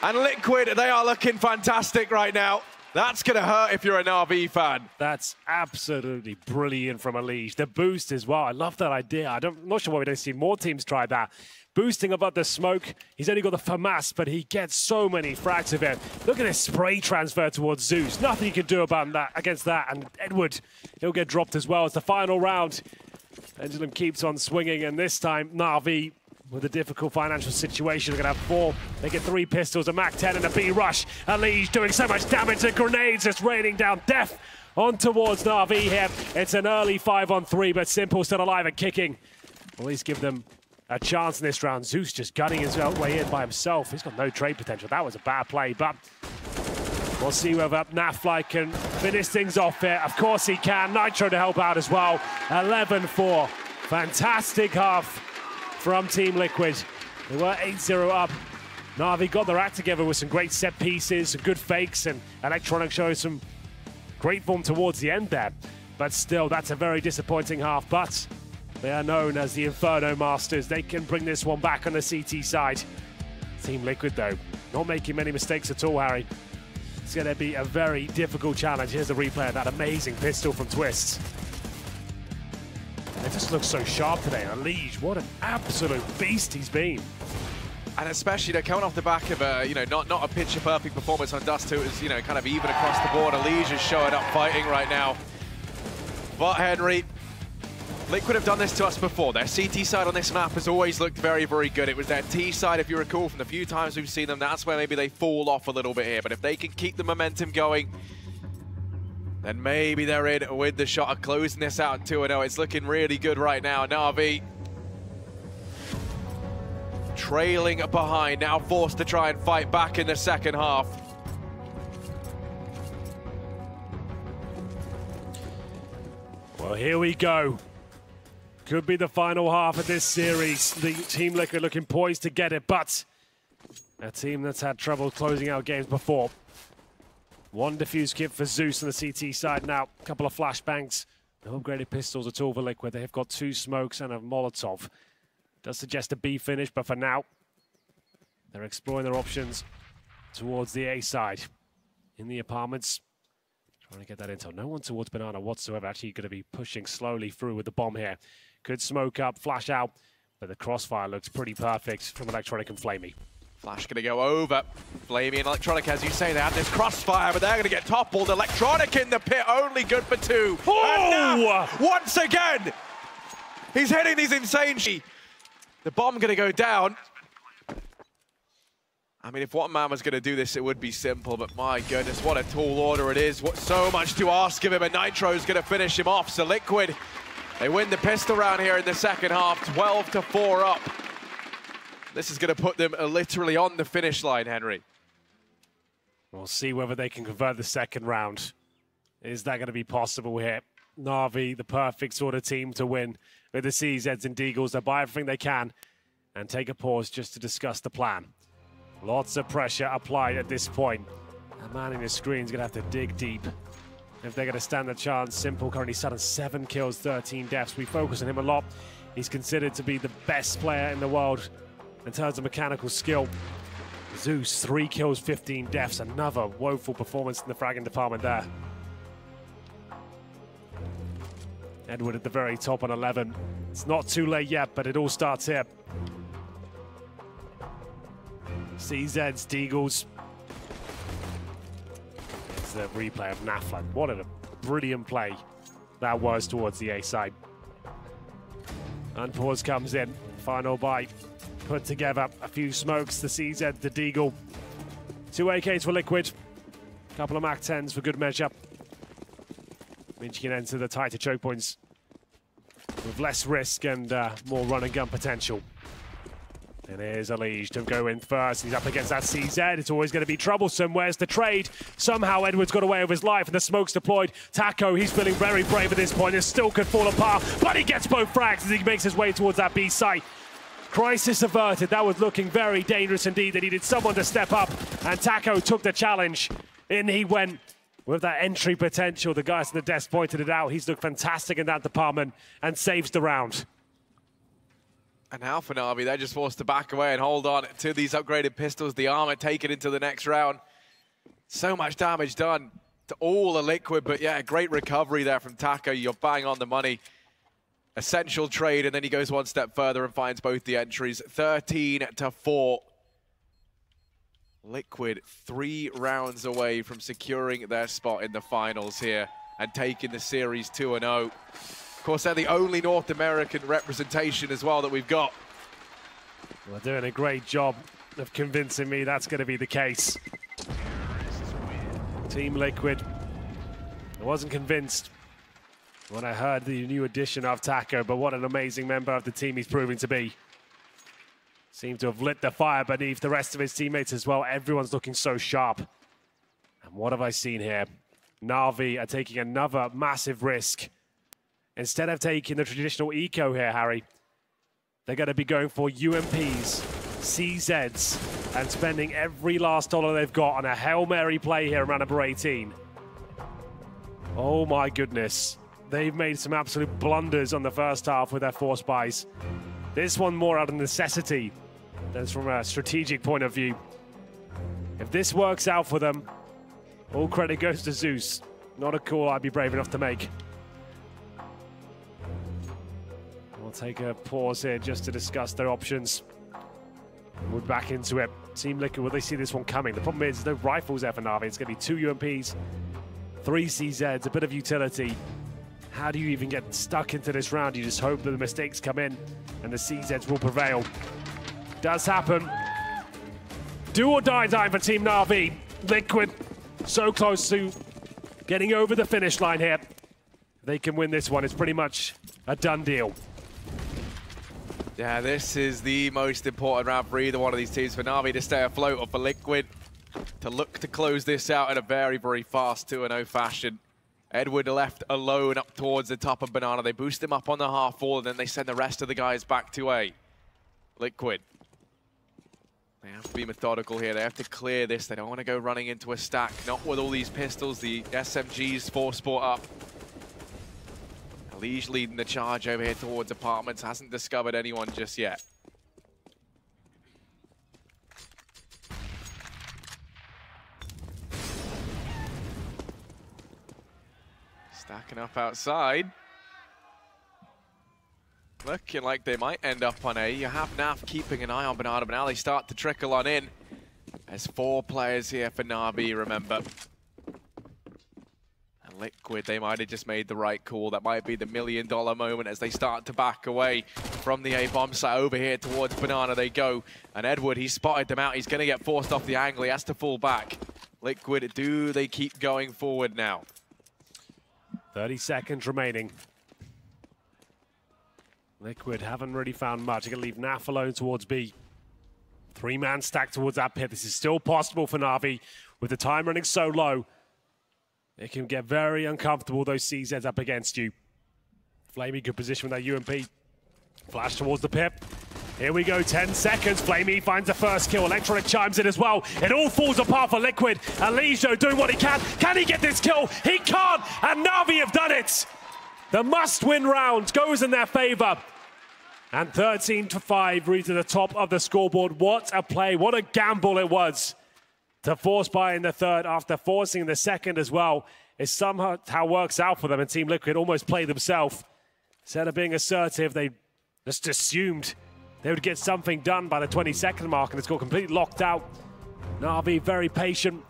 And Liquid, they are looking fantastic right now. That's going to hurt if you're a Navi fan. That's absolutely brilliant from Elige. The boost as well. I love that idea. I'm not sure why we don't see more teams try that. Boosting above the smoke. He's only got the FAMAS, but he gets so many frags of it. Look at this spray transfer towards Zeus. Nothing you can do about that against that. And Edward, he'll get dropped as well. It's the final round. Pendulum keeps on swinging, and this time Navi, with a difficult financial situation, they're going to have 4. They get 3 pistols, a MAC-10 and a B-Rush. Elige doing so much damage, and grenades just raining down death on towards Navi here. It's an early 5-on-3, but Simple still alive and kicking. At least give them a chance in this round. Zeus just gunning his way in by himself. He's got no trade potential. That was a bad play, but we'll see whether Nafly can finish things off here. Of course he can. Nitro to help out as well. 11-4. Fantastic half from Team Liquid. They were 8-0 up. Navi got their act together with some great set pieces, some good fakes, and Electronic showing some great form towards the end there. But still, that's a very disappointing half. But they are known as the Inferno Masters. They can bring this one back on the CT side. Team Liquid, though, not making many mistakes at all, Harry. It's going to be a very difficult challenge. Here's a replay of that amazing pistol from Twist. It just looks so sharp today. Elige, what an absolute beast he's been. And especially, coming off the back of a, not a picture-perfect performance on Dust 2, it was, kind of even across the board. Elige is showing up fighting right now. But Henry, Liquid have done this to us before. Their CT side on this map has always looked very, very good. It was their T side, if you recall, from the few times we've seen them. That's where maybe they fall off a little bit here. But if they can keep the momentum going, then maybe they're in with the shot of closing this out 2-0. It's looking really good right now. Navi trailing behind, now forced to try and fight back in the second half. Well, here we go. Could be the final half of this series. The Team Liquid looking poised to get it, but a team that's had trouble closing out games before. 1 defuse kit for Zeus on the CT side now. A couple of flashbangs. No upgraded pistols at all for Liquid. They have got 2 smokes and a Molotov. Does suggest a B finish, but for now, they're exploring their options towards the A side. In the apartments, trying to get that intel. No one towards Banana whatsoever. Actually going to be pushing slowly through with the bomb here. Could smoke up, flash out, but the crossfire looks pretty perfect from Electronic and Flamey. Flash gonna go over. Flamey and Electronic, as you say, they have this crossfire, but they're gonna get toppled. Electronic in the pit, only good for 2. Oh! And once again, he's hitting these insane. The bomb gonna go down. I mean, if one man was gonna do this, it would be simple, but my goodness, what a tall order it is. What so much to ask of him, and Nitro's gonna finish him off. So Liquid, they win the pistol round here in the second half, 12-4 up. This is going to put them literally on the finish line, Henry. We'll see whether they can convert the second round. Is that going to be possible here? Navi, the perfect sort of team to win with the CZs and Deagles. They'll buy everything they can and take a pause just to discuss the plan. Lots of pressure applied at this point. A man in the screen is going to have to dig deep if they're going to stand a chance. Simple currently sat on 7 kills, 13 deaths. We focus on him a lot. He's considered to be the best player in the world in terms of mechanical skill. Zeus, 3 kills, 15 deaths. Another woeful performance in the fragging department there. Edward at the very top on 11. It's not too late yet, but it all starts here. CZs, Deagles. It's the replay of Navi. What a brilliant play that was towards the A side. Unpause comes in. Final bite. Put together a few smokes, the CZ, the Deagle. 2 AKs for Liquid. A couple of Mach 10s for good measure. Means you can enter the tighter choke points with less risk and more run and gun potential. And here's Elige to go in first. He's up against that CZ. It's always going to be troublesome. Where's the trade? Somehow Edwards got away with his life and the smoke's deployed. Taco, he's feeling very brave at this point. It still could fall apart, but he gets both frags as he makes his way towards that B site. Crisis averted. That was looking very dangerous indeed. They needed someone to step up, and Taco took the challenge. In he went with that entry potential. The guys at the desk pointed it out. He's looked fantastic in that department and saves the round. And now for Navi, they're just forced to back away and hold on to these upgraded pistols. The armor take it into the next round. So much damage done to all the Liquid, but yeah, great recovery there from Taco. You're bang on the money. Essential trade, and then he goes one step further and finds both the entries. 13-4. Liquid 3 rounds away from securing their spot in the finals here and taking the series 2-0. Of course, they're the only North American representation as well that we've got. Well, doing a great job of convincing me that's going to be the case. Team Liquid. I wasn't convinced when I heard the new addition of Taco, but what an amazing member of the team he's proving to be. Seemed to have lit the fire beneath the rest of his teammates as well. Everyone's looking so sharp. And what have I seen here? Navi are taking another massive risk. Instead of taking the traditional eco here, Harry, they're going to be going for UMPs, CZs, and spending every last dollar they've got on a Hail Mary play here around number 18. Oh my goodness. They've made some absolute blunders on the first half with their force buys. This one more out of necessity than from a strategic point of view. If this works out for them, all credit goes to Zeus. Not a call I'd be brave enough to make. We'll take a pause here just to discuss their options. We're back into it. Team Liquid, will they see this one coming? The problem is there's no rifles there for Navi. It's going to be 2 UMPs, 3 CZs, a bit of utility. How do you even get stuck into this round? You just hope that the mistakes come in and the CZs will prevail. Does happen. Do or die time for Team Navi. Liquid so close to getting over the finish line here. They can win this one. It's pretty much a done deal. Yeah, this is the most important round for either one of these teams. For Navi to stay afloat, or for Liquid to look to close this out in a very, very fast 2-0 fashion. Edward left alone up towards the top of Banana. They boost him up on the half wall, and then they send the rest of the guys back to A. Liquid. They have to be methodical here. They have to clear this. They don't want to go running into a stack. Not with all these pistols. The SMGs force sport up. Elige leading the charge over here towards apartments. Hasn't discovered anyone just yet. Stacking up outside. Looking like they might end up on A. You have Naf keeping an eye on Banana, but now they start to trickle on in. There's 4 players here for Navi, remember. And Liquid, they might have just made the right call. That might be the $1 million moment as they start to back away from the A bomb site. Over here towards Banana they go. And Edward, he spotted them out. He's going to get forced off the angle. He has to fall back. Liquid, do they keep going forward now? 30 seconds remaining. Liquid haven't really found much. They're going to leave Naf alone towards B. 3-man stack towards that pit. This is still possible for Navi. With the time running so low, it can get very uncomfortable, those CZs up against you. Flamey, good position with that UMP. Flash towards the pit. Here we go, 10 seconds. Flamey finds the first kill. Electronic chimes in as well. It all falls apart for Liquid. Alijo doing what he can. Can he get this kill? He can't, and Navi have done it. The must-win round goes in their favor. And 13-5 reach to the top of the scoreboard. What a play, what a gamble it was to force by in the third after forcing in the second as well. It somehow works out for them, and Team Liquid almost played themselves. Instead of being assertive, they just assumed they would get something done by the 20-second mark, and it's got completely locked out. Navi very patient,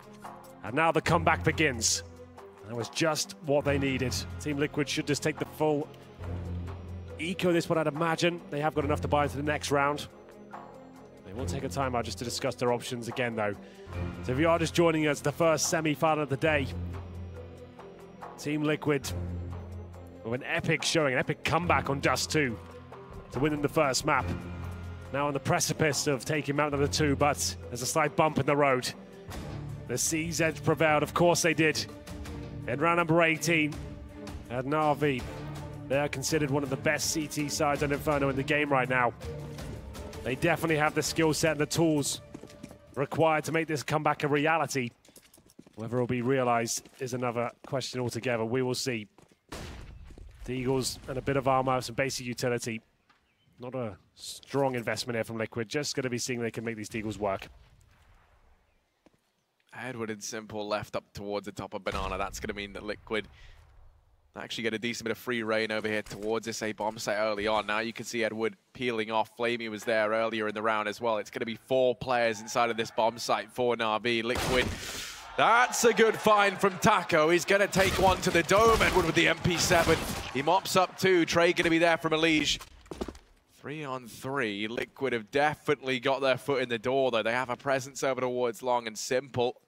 and now the comeback begins. That was just what they needed. Team Liquid should just take the full eco this one, I'd imagine. They have got enough to buy into the next round. They will take a timeout just to discuss their options again, though. So if you are just joining us, the first semi-final of the day. Team Liquid with an epic showing, an epic comeback on Dust 2 to win in the first map. Now on the precipice of taking map number 2, but there's a slight bump in the road. The CZ prevailed, of course they did. In round number 18, at Navi, they are considered one of the best CT sides on Inferno in the game right now. They definitely have the skill set and the tools required to make this comeback a reality. Whether it will be realized is another question altogether. We will see. The Eagles and a bit of armor, some basic utility. Not a strong investment here from Liquid. Just going to be seeing if they can make these Eagles work. Edward and Simple left up towards the top of Banana. That's going to mean that Liquid actually get a decent bit of free reign over here towards this A bomb site early on. Now you can see Edward peeling off. Flamey was there earlier in the round as well. It's going to be 4 players inside of this bomb site for Navi. Liquid, that's a good find from Taco. He's going to take one to the dome. Edward with the MP7. He mops up 2. Trey going to be there from Elige. 3-on-3. Liquid have definitely got their foot in the door, though. They have a presence over towards Long and Simple.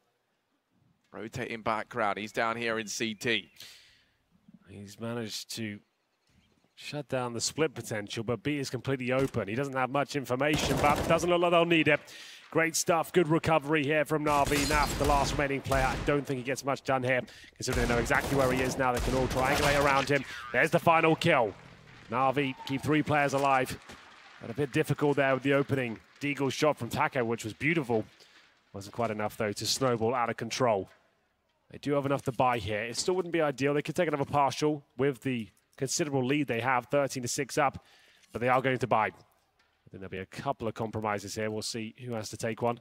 Rotating background. He's down here in CT. He's managed to shut down the split potential, but B is completely open. He doesn't have much information, but doesn't look like they'll need it. Great stuff. Good recovery here from Navi. Naf, the last remaining player. I don't think he gets much done here, considering they know exactly where he is now. They can all triangulate around him. There's the final kill. Navi keep 3 players alive. But a bit difficult there with the opening Deagle shot from Taco, which was beautiful. Wasn't quite enough, though, to snowball out of control. They do have enough to buy here. It still wouldn't be ideal. They could take another partial with the considerable lead they have, 13-6 up, but they are going to buy. I think there'll be a couple of compromises here. We'll see who has to take one.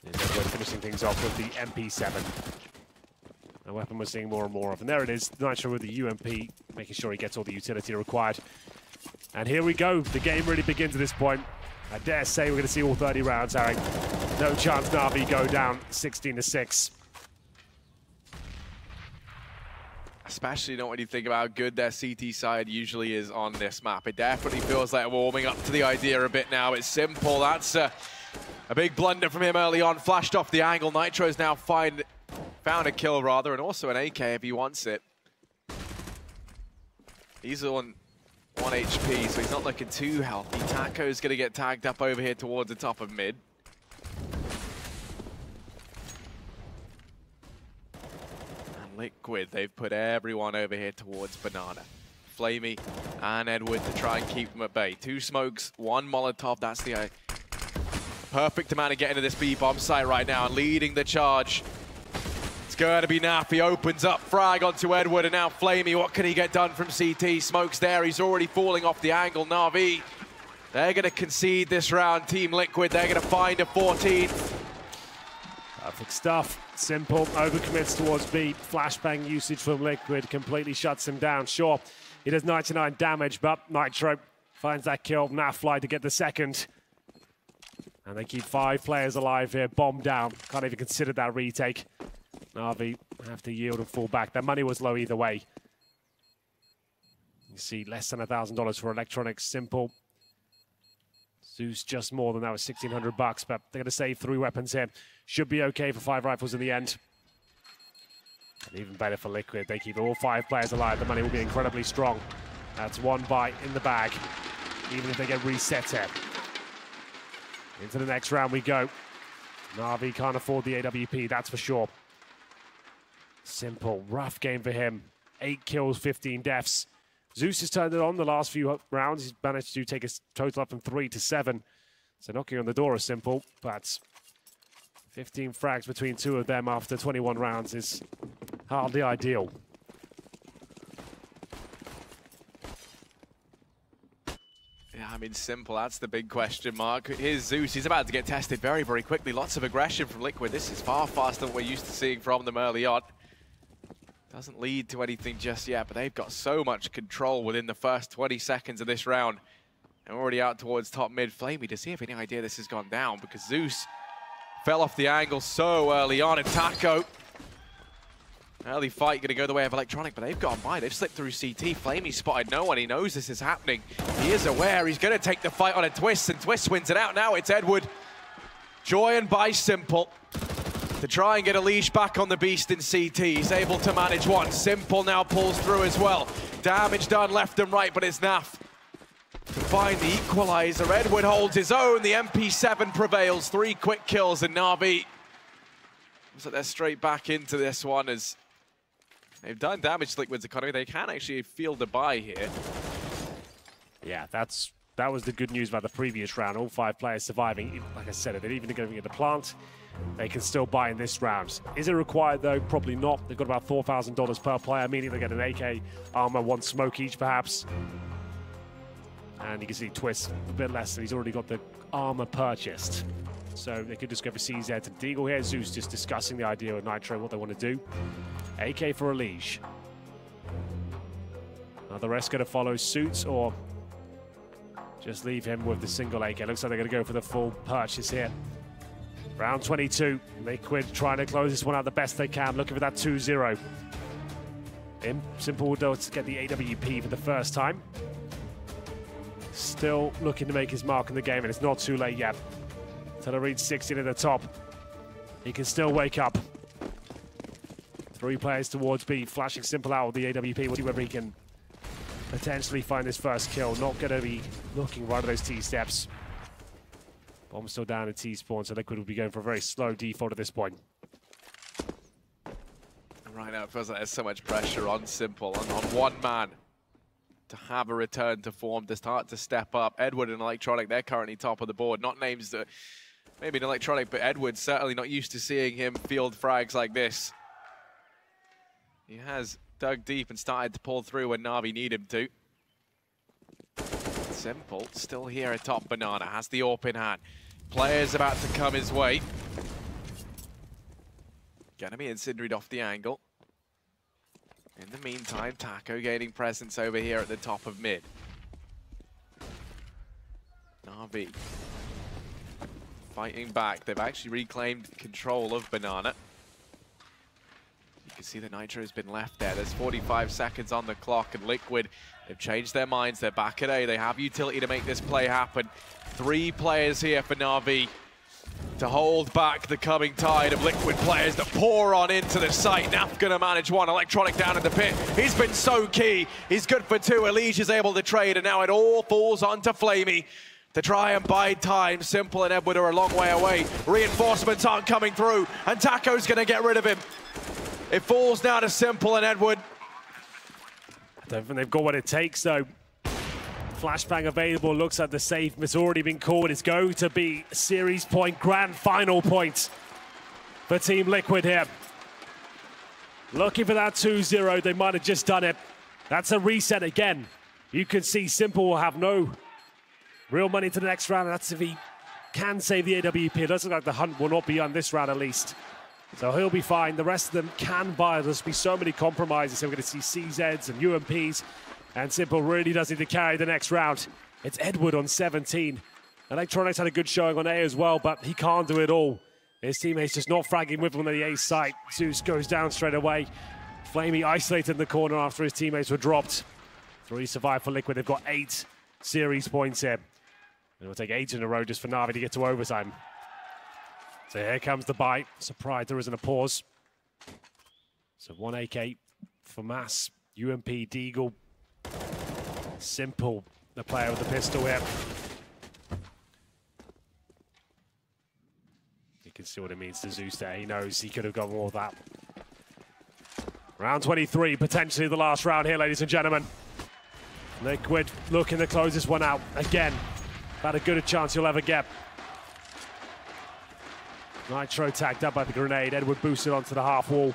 And Edward finishing things off with the MP7. A weapon we're seeing more and more of. And there it is, Nitro with the UMP, making sure he gets all the utility required. And here we go. The game really begins at this point. I dare say we're going to see all 30 rounds, Harry. No chance Navi go down 16-6. Especially not when you think about how good their CT side usually is on this map. It definitely feels like warming up to the idea a bit now. It's Simple. That's a big blunder from him early on. Flashed off the angle. Nitro's now found a kill, rather, and also an AK if he wants it. He's on 1 HP, so he's not looking too healthy. Taco's going to get tagged up over here towards the top of mid. Liquid, they've put everyone over here towards Banana. Flamey and Edward to try and keep them at bay. 2 smokes, 1 Molotov. That's the perfect amount to get into this B bomb site right now. And leading the charge, it's going to be Naf. He opens up, frag onto Edward, and now Flamey. What can he get done from CT? Smoke's there. He's already falling off the angle. Navi, they're going to concede this round. Team Liquid, they're going to find a 14. Perfect stuff. Simple overcommits towards B. Flashbang usage from Liquid completely shuts him down. Sure, He does 99 damage, but Nitro finds that kill. Nafly to get the second. And they keep 5 players alive here. Bomb down. Can't even consider that retake. Navi have to yield and fall back. Their money was low either way. You see less than $1,000 for Electronics. Simple. Zeus just more than that, was 1,600 bucks, but they're going to save 3 weapons here. Should be okay for 5 rifles in the end. And even better for Liquid. They keep all 5 players alive. The money will be incredibly strong. That's 1 buy in the bag, even if they get reset here. Into the next round we go. Navi can't afford the AWP, that's for sure. Simple, rough game for him. 8 kills, 15 deaths. Zeus has turned it on the last few rounds. He's managed to take a total up from 3 to 7. So knocking on the door is Simple, but 15 frags between 2 of them after 21 rounds is hardly ideal. Yeah, I mean, Simple, that's the big question mark. Here's Zeus, he's about to get tested very, very quickly. Lots of aggression from Liquid. This is far faster than we're used to seeing from them early on. Doesn't lead to anything just yet, but they've got so much control within the first 20 seconds of this round. And already out towards top mid. Flamey, does he have any idea this has gone down? Because Zeus fell off the angle so early on, and Taco, early fight going to go the way of Electronic, but they've gone by. They've slipped through CT. Flamey spotted no one. He knows this is happening. He is aware. He's going to take the fight on a Twist, and Twist wins it out. Now it's Edward. Joined by Simple to try and get a leash back on the Beast in CT. He's able to manage one. Simple now pulls through as well. Damage done left and right, but it's Naf to find the equalizer. Edward holds his own. The MP7 prevails. 3 quick kills, and Navi, so they're straight back into this one as they've done damage to Liquid's economy. They can actually field a buy here. Yeah, that was the good news about the previous round. All 5 players surviving. Like I said, they're even going to get the plant. They can still buy in this round. Is it required though? Probably not. They've got about $4,000 per player, meaning they get an AK, armor, 1 smoke each perhaps. And you can see Twist a bit less, and he's already got the armor purchased. So they could just go for CZ to Deagle here. Zeus just discussing the idea with Nitro, what they want to do. AK for a leash. Are the rest going to follow suits or just leave him with the single AK? Looks like they're going to go for the full purchase here. Round 22, Liquid trying to close this one out the best they can, looking for that 2-0. Simple will get the AWP for the first time. Still looking to make his mark in the game, and it's not too late yet. Until I reach 16 at the top, he can still wake up. 3 players towards B, flashing Simple out with the AWP. We'll see whether he can potentially find his first kill. Not going to be looking right at those T-steps. Bomb still down at T-spawn, so Liquid will be going for a very slow default at this point. Right now, it feels like there's so much pressure on Simple, on one man, to have a return to form, to start to step up. Edward and Electronic, they're currently top of the board. Not names that, maybe an Electronic, but Edward's certainly not used to seeing him field frags like this. He has dug deep and started to pull through when Navi need him to. Simple, still here atop Banana, has the AWP in hand. Players about to come his way. Gonna be incendiaried off the angle. In the meantime, Taco gaining presence over here at the top of mid. Navi fighting back. They've actually reclaimed control of Banana. You can see the Nitro has been left there. There's 45 seconds on the clock, and Liquid, they've changed their minds. They're back at A. They have utility to make this play happen. 3 players here for Navi to hold back the coming tide of Liquid players that pour on into the site. Naf gonna manage one. Electronic down in the pit. He's been so key. He's good for 2. Elige is able to trade, and now it all falls onto Flamey to try and bide time. Simple and Edward are a long way away. Reinforcements aren't coming through, and Taco's gonna get rid of him. It falls now to Simple and Edward. I don't think they've got what it takes, though. Flashbang available, looks like the save has already been called. It's going to be series point, grand final point for Team Liquid here. Looking for that 2-0, they might have just done it. That's a reset again. You can see Simple will have no real money to the next round. That's if he can save the AWP. It doesn't look like the hunt will not be on this round at least. So he'll be fine. The rest of them can buy. There's be so many compromises. So we're going to see CZs and UMPs And Simple really does need to carry the next round. It's Edward on 17. Electronics had a good showing on A as well, but he can't do it all. His teammates just not fragging with him on the A site. Zeus goes down straight away. Flamey isolated in the corner after his teammates were dropped. 3 survive for Liquid. They've got 8 series points here. It will take 8 in a row just for Navi to get to overtime. So here comes the bite. Surprised there isn't a pause. So 1 AK for Mass, UMP, Deagle. Simple, the player with the pistol here. You can see what it means to Zeus there. He knows he could have got more of that. Round 23, potentially the last round here, ladies and gentlemen. Liquid looking to close this one out. Again, about as good a chance you'll ever get. Nitro tagged up by the grenade. Edward boosted onto the half wall.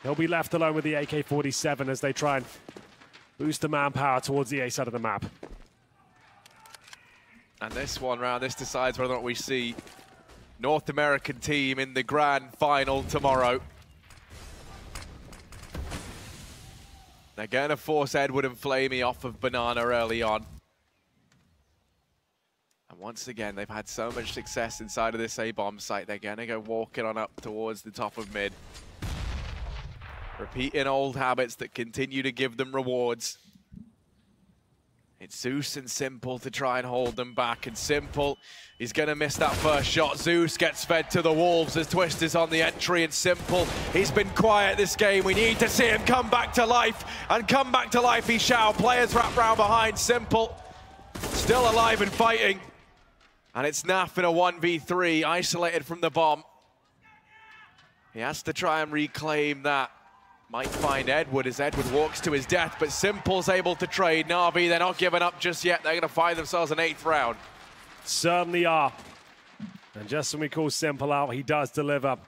He'll be left alone with the AK-47 as they try and boost the manpower towards the A side of the map. And this one round, this decides whether or not we see North American team in the grand final tomorrow. They're going to force Edward and Flamey off of Banana early on. And once again, they've had so much success inside of this A-bomb site. They're going to go walking on up towards the top of mid. Repeating old habits that continue to give them rewards. It's Zeus and Simple to try and hold them back. And Simple, he's going to miss that first shot. Zeus gets fed to the wolves as Twist is on the entry. And Simple, he's been quiet this game. We need to see him come back to life. And come back to life he shall. Players wrap round behind Simple. Still alive and fighting. And it's Naf in a 1v3, isolated from the bomb. He has to try and reclaim that. Might find Edward as Edward walks to his death, but Simple's able to trade. Navi, they're not giving up just yet. They're going to find themselves an 8th round. Certainly are. And just when we call Simple out, he does deliver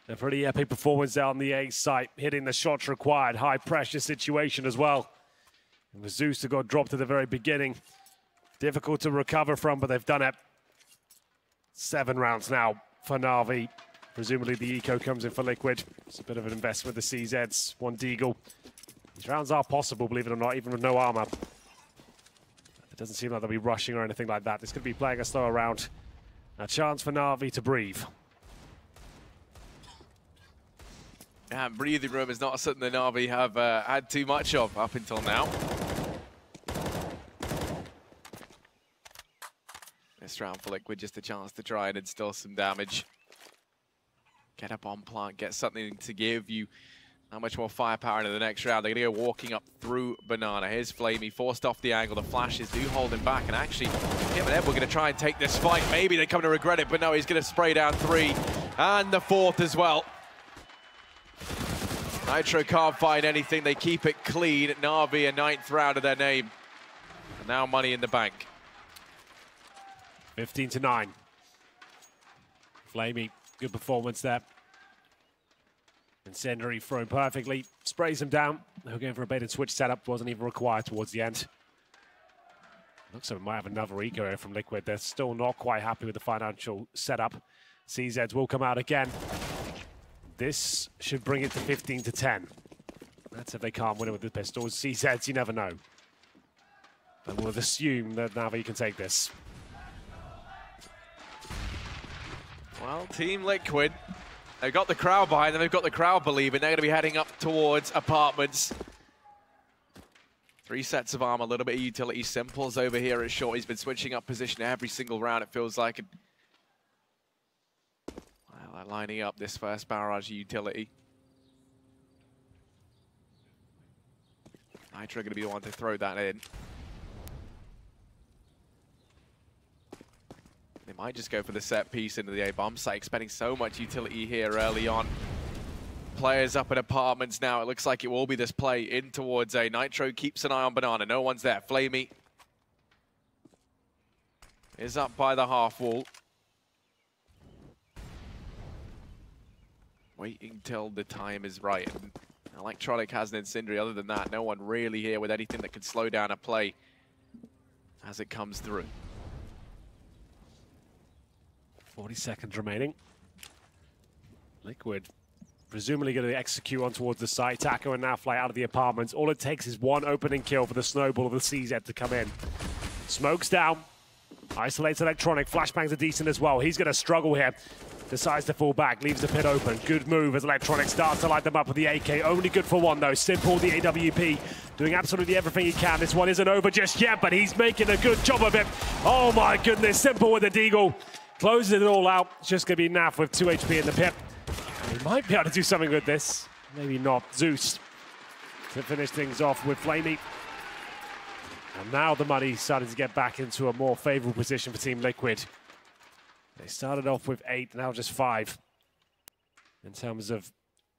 a pretty epic performance out on the A site, hitting the shots required. High pressure situation as well. And with Zeus that got dropped at the very beginning. Difficult to recover from, but they've done it. 7 rounds now for Navi. Presumably the eco comes in for Liquid. It's a bit of an investment with the CZs. 1 Deagle. These rounds are possible, believe it or not, even with no armor. It doesn't seem like they'll be rushing or anything like that. This could be playing a slower round. A chance for Navi to breathe. Yeah, and breathing room is not something that Navi have had too much of up until now. This round for Liquid, just a chance to try and instill some damage. Get a bomb plant, get something to give you how much more firepower into the next round. They're going to go walking up through Banana. Here's Flamey, forced off the angle. The flashes do hold him back, and actually, him and Ed were going to try and take this fight. Maybe they come to regret it, but no, he's going to spray down 3, and the 4th as well. Nitro can't find anything. They keep it clean. Navi, a 9th round of their name. And now money in the bank. 15-9. Flamey, good performance there. Incendiary thrown perfectly, sprays him down. They were going for a bait and switch setup, wasn't even required towards the end. Looks like we might have another eco here from Liquid. They're still not quite happy with the financial setup. CZs will come out again. This should bring it to 15-10. That's if they can't win it with the pistols. CZs, you never know. And we'll assume that Navi can take this. Well, Team Liquid, they've got the crowd behind them, they've got the crowd believing. They're going to be heading up towards apartments. 3 sets of armor, a little bit of utility. Simple's over here at short. He's been switching up position every single round, it feels like. Well, they're lining up this first barrage utility. Nitro going to be the one to throw that in. They might just go for the set piece into the A-bomb site, expecting so much utility here early on. Players up in apartments now. It looks like it will be this play in towards A. Nitro keeps an eye on Banana. No one's there. Flamey is up by the half wall. Waiting till the time is right. And Electronic has an incendiary. Other than that, no one really here with anything that can slow down a play as it comes through. 40 seconds remaining. Liquid presumably going to execute on towards the site. Taco and now fly out of the apartments. All it takes is one opening kill for the snowball of the CZ to come in. Smokes down. Isolates Electronic. Flashbangs are decent as well. He's going to struggle here. Decides to fall back. Leaves the pit open. Good move as Electronic starts to light them up with the AK. Only good for one, though. Simple, the AWP, doing absolutely everything he can. This one isn't over just yet, but he's making a good job of it. Oh, my goodness. Simple with the deagle. Closes it all out. It's just going to be Naf with 2 HP in the pit. He might be able to do something with this. Maybe not. Zeus to finish things off with Flamey. And now the money started to get back into a more favorable position for Team Liquid. They started off with 8, now just 5 in terms of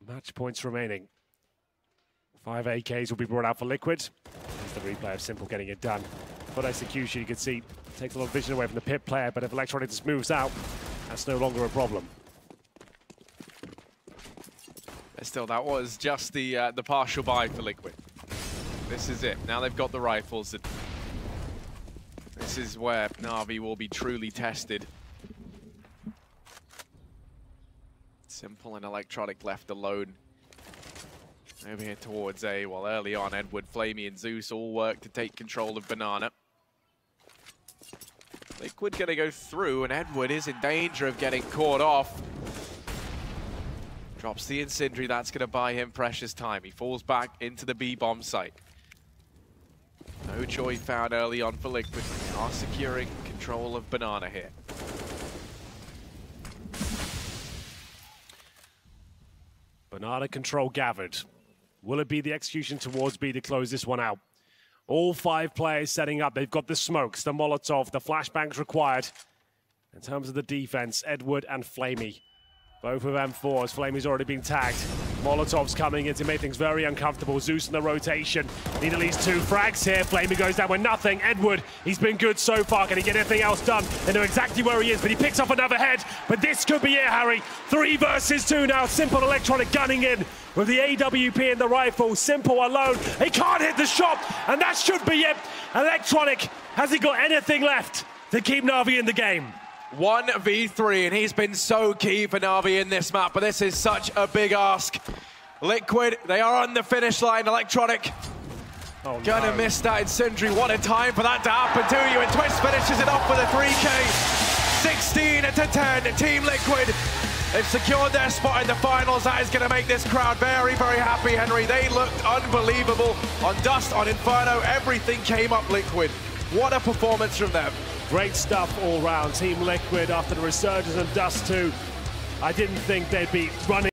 match points remaining. 5 AKs will be brought out for Liquid. There's the replay of Simple getting it done. Good execution, you can see, takes a lot of vision away from the pit player, but if Electronic just moves out, that's no longer a problem. But still, that was just the partial buy for Liquid. This is it. Now they've got the rifles. This is where Navi will be truly tested. Simple and Electronic left alone over here towards A, while early on Edward, Flamey and Zeus all work to take control of Banana. Liquid gonna go through, and Edward is in danger of getting caught off. Drops the Incendiary, that's gonna buy him precious time. He falls back into the B-bomb site. No joy found early on for Liquid. They are securing control of Banana here. Banana control gathered. Will it be the execution towards B to close this one out? All 5 players setting up. They've got the smokes, the Molotov, the flashbangs required. In terms of the defense, Edward and Flamey. Both with M4s. Flamey's already been tagged. Molotov's coming in to make things very uncomfortable. Zeus in the rotation. Need at least 2 frags here. Flamey goes down with nothing. Edward, he's been good so far. Can he get anything else done? They know exactly where he is, but he picks up another head. But this could be it, Harry. 3 versus 2 now. Simple Electronic gunning in with the AWP and the rifle. Simple alone. He can't hit the shot, and that should be it. Electronic, has he got anything left to keep Navi in the game? 1v3, and he's been so key for Navi in this map, but this is such a big ask. Liquid, they are on the finish line. Electronic gonna miss that Incendiary. What a time for that to happen to you, and Twitch finishes it off with a 3K. 16-10, Team Liquid. They've secured their spot in the finals. That is gonna make this crowd very, very happy, Henry. They looked unbelievable on Dust, on Inferno. Everything came up Liquid. What a performance from them. Great stuff all round. Team Liquid, after the resurgence of Dust 2, I didn't think they'd be running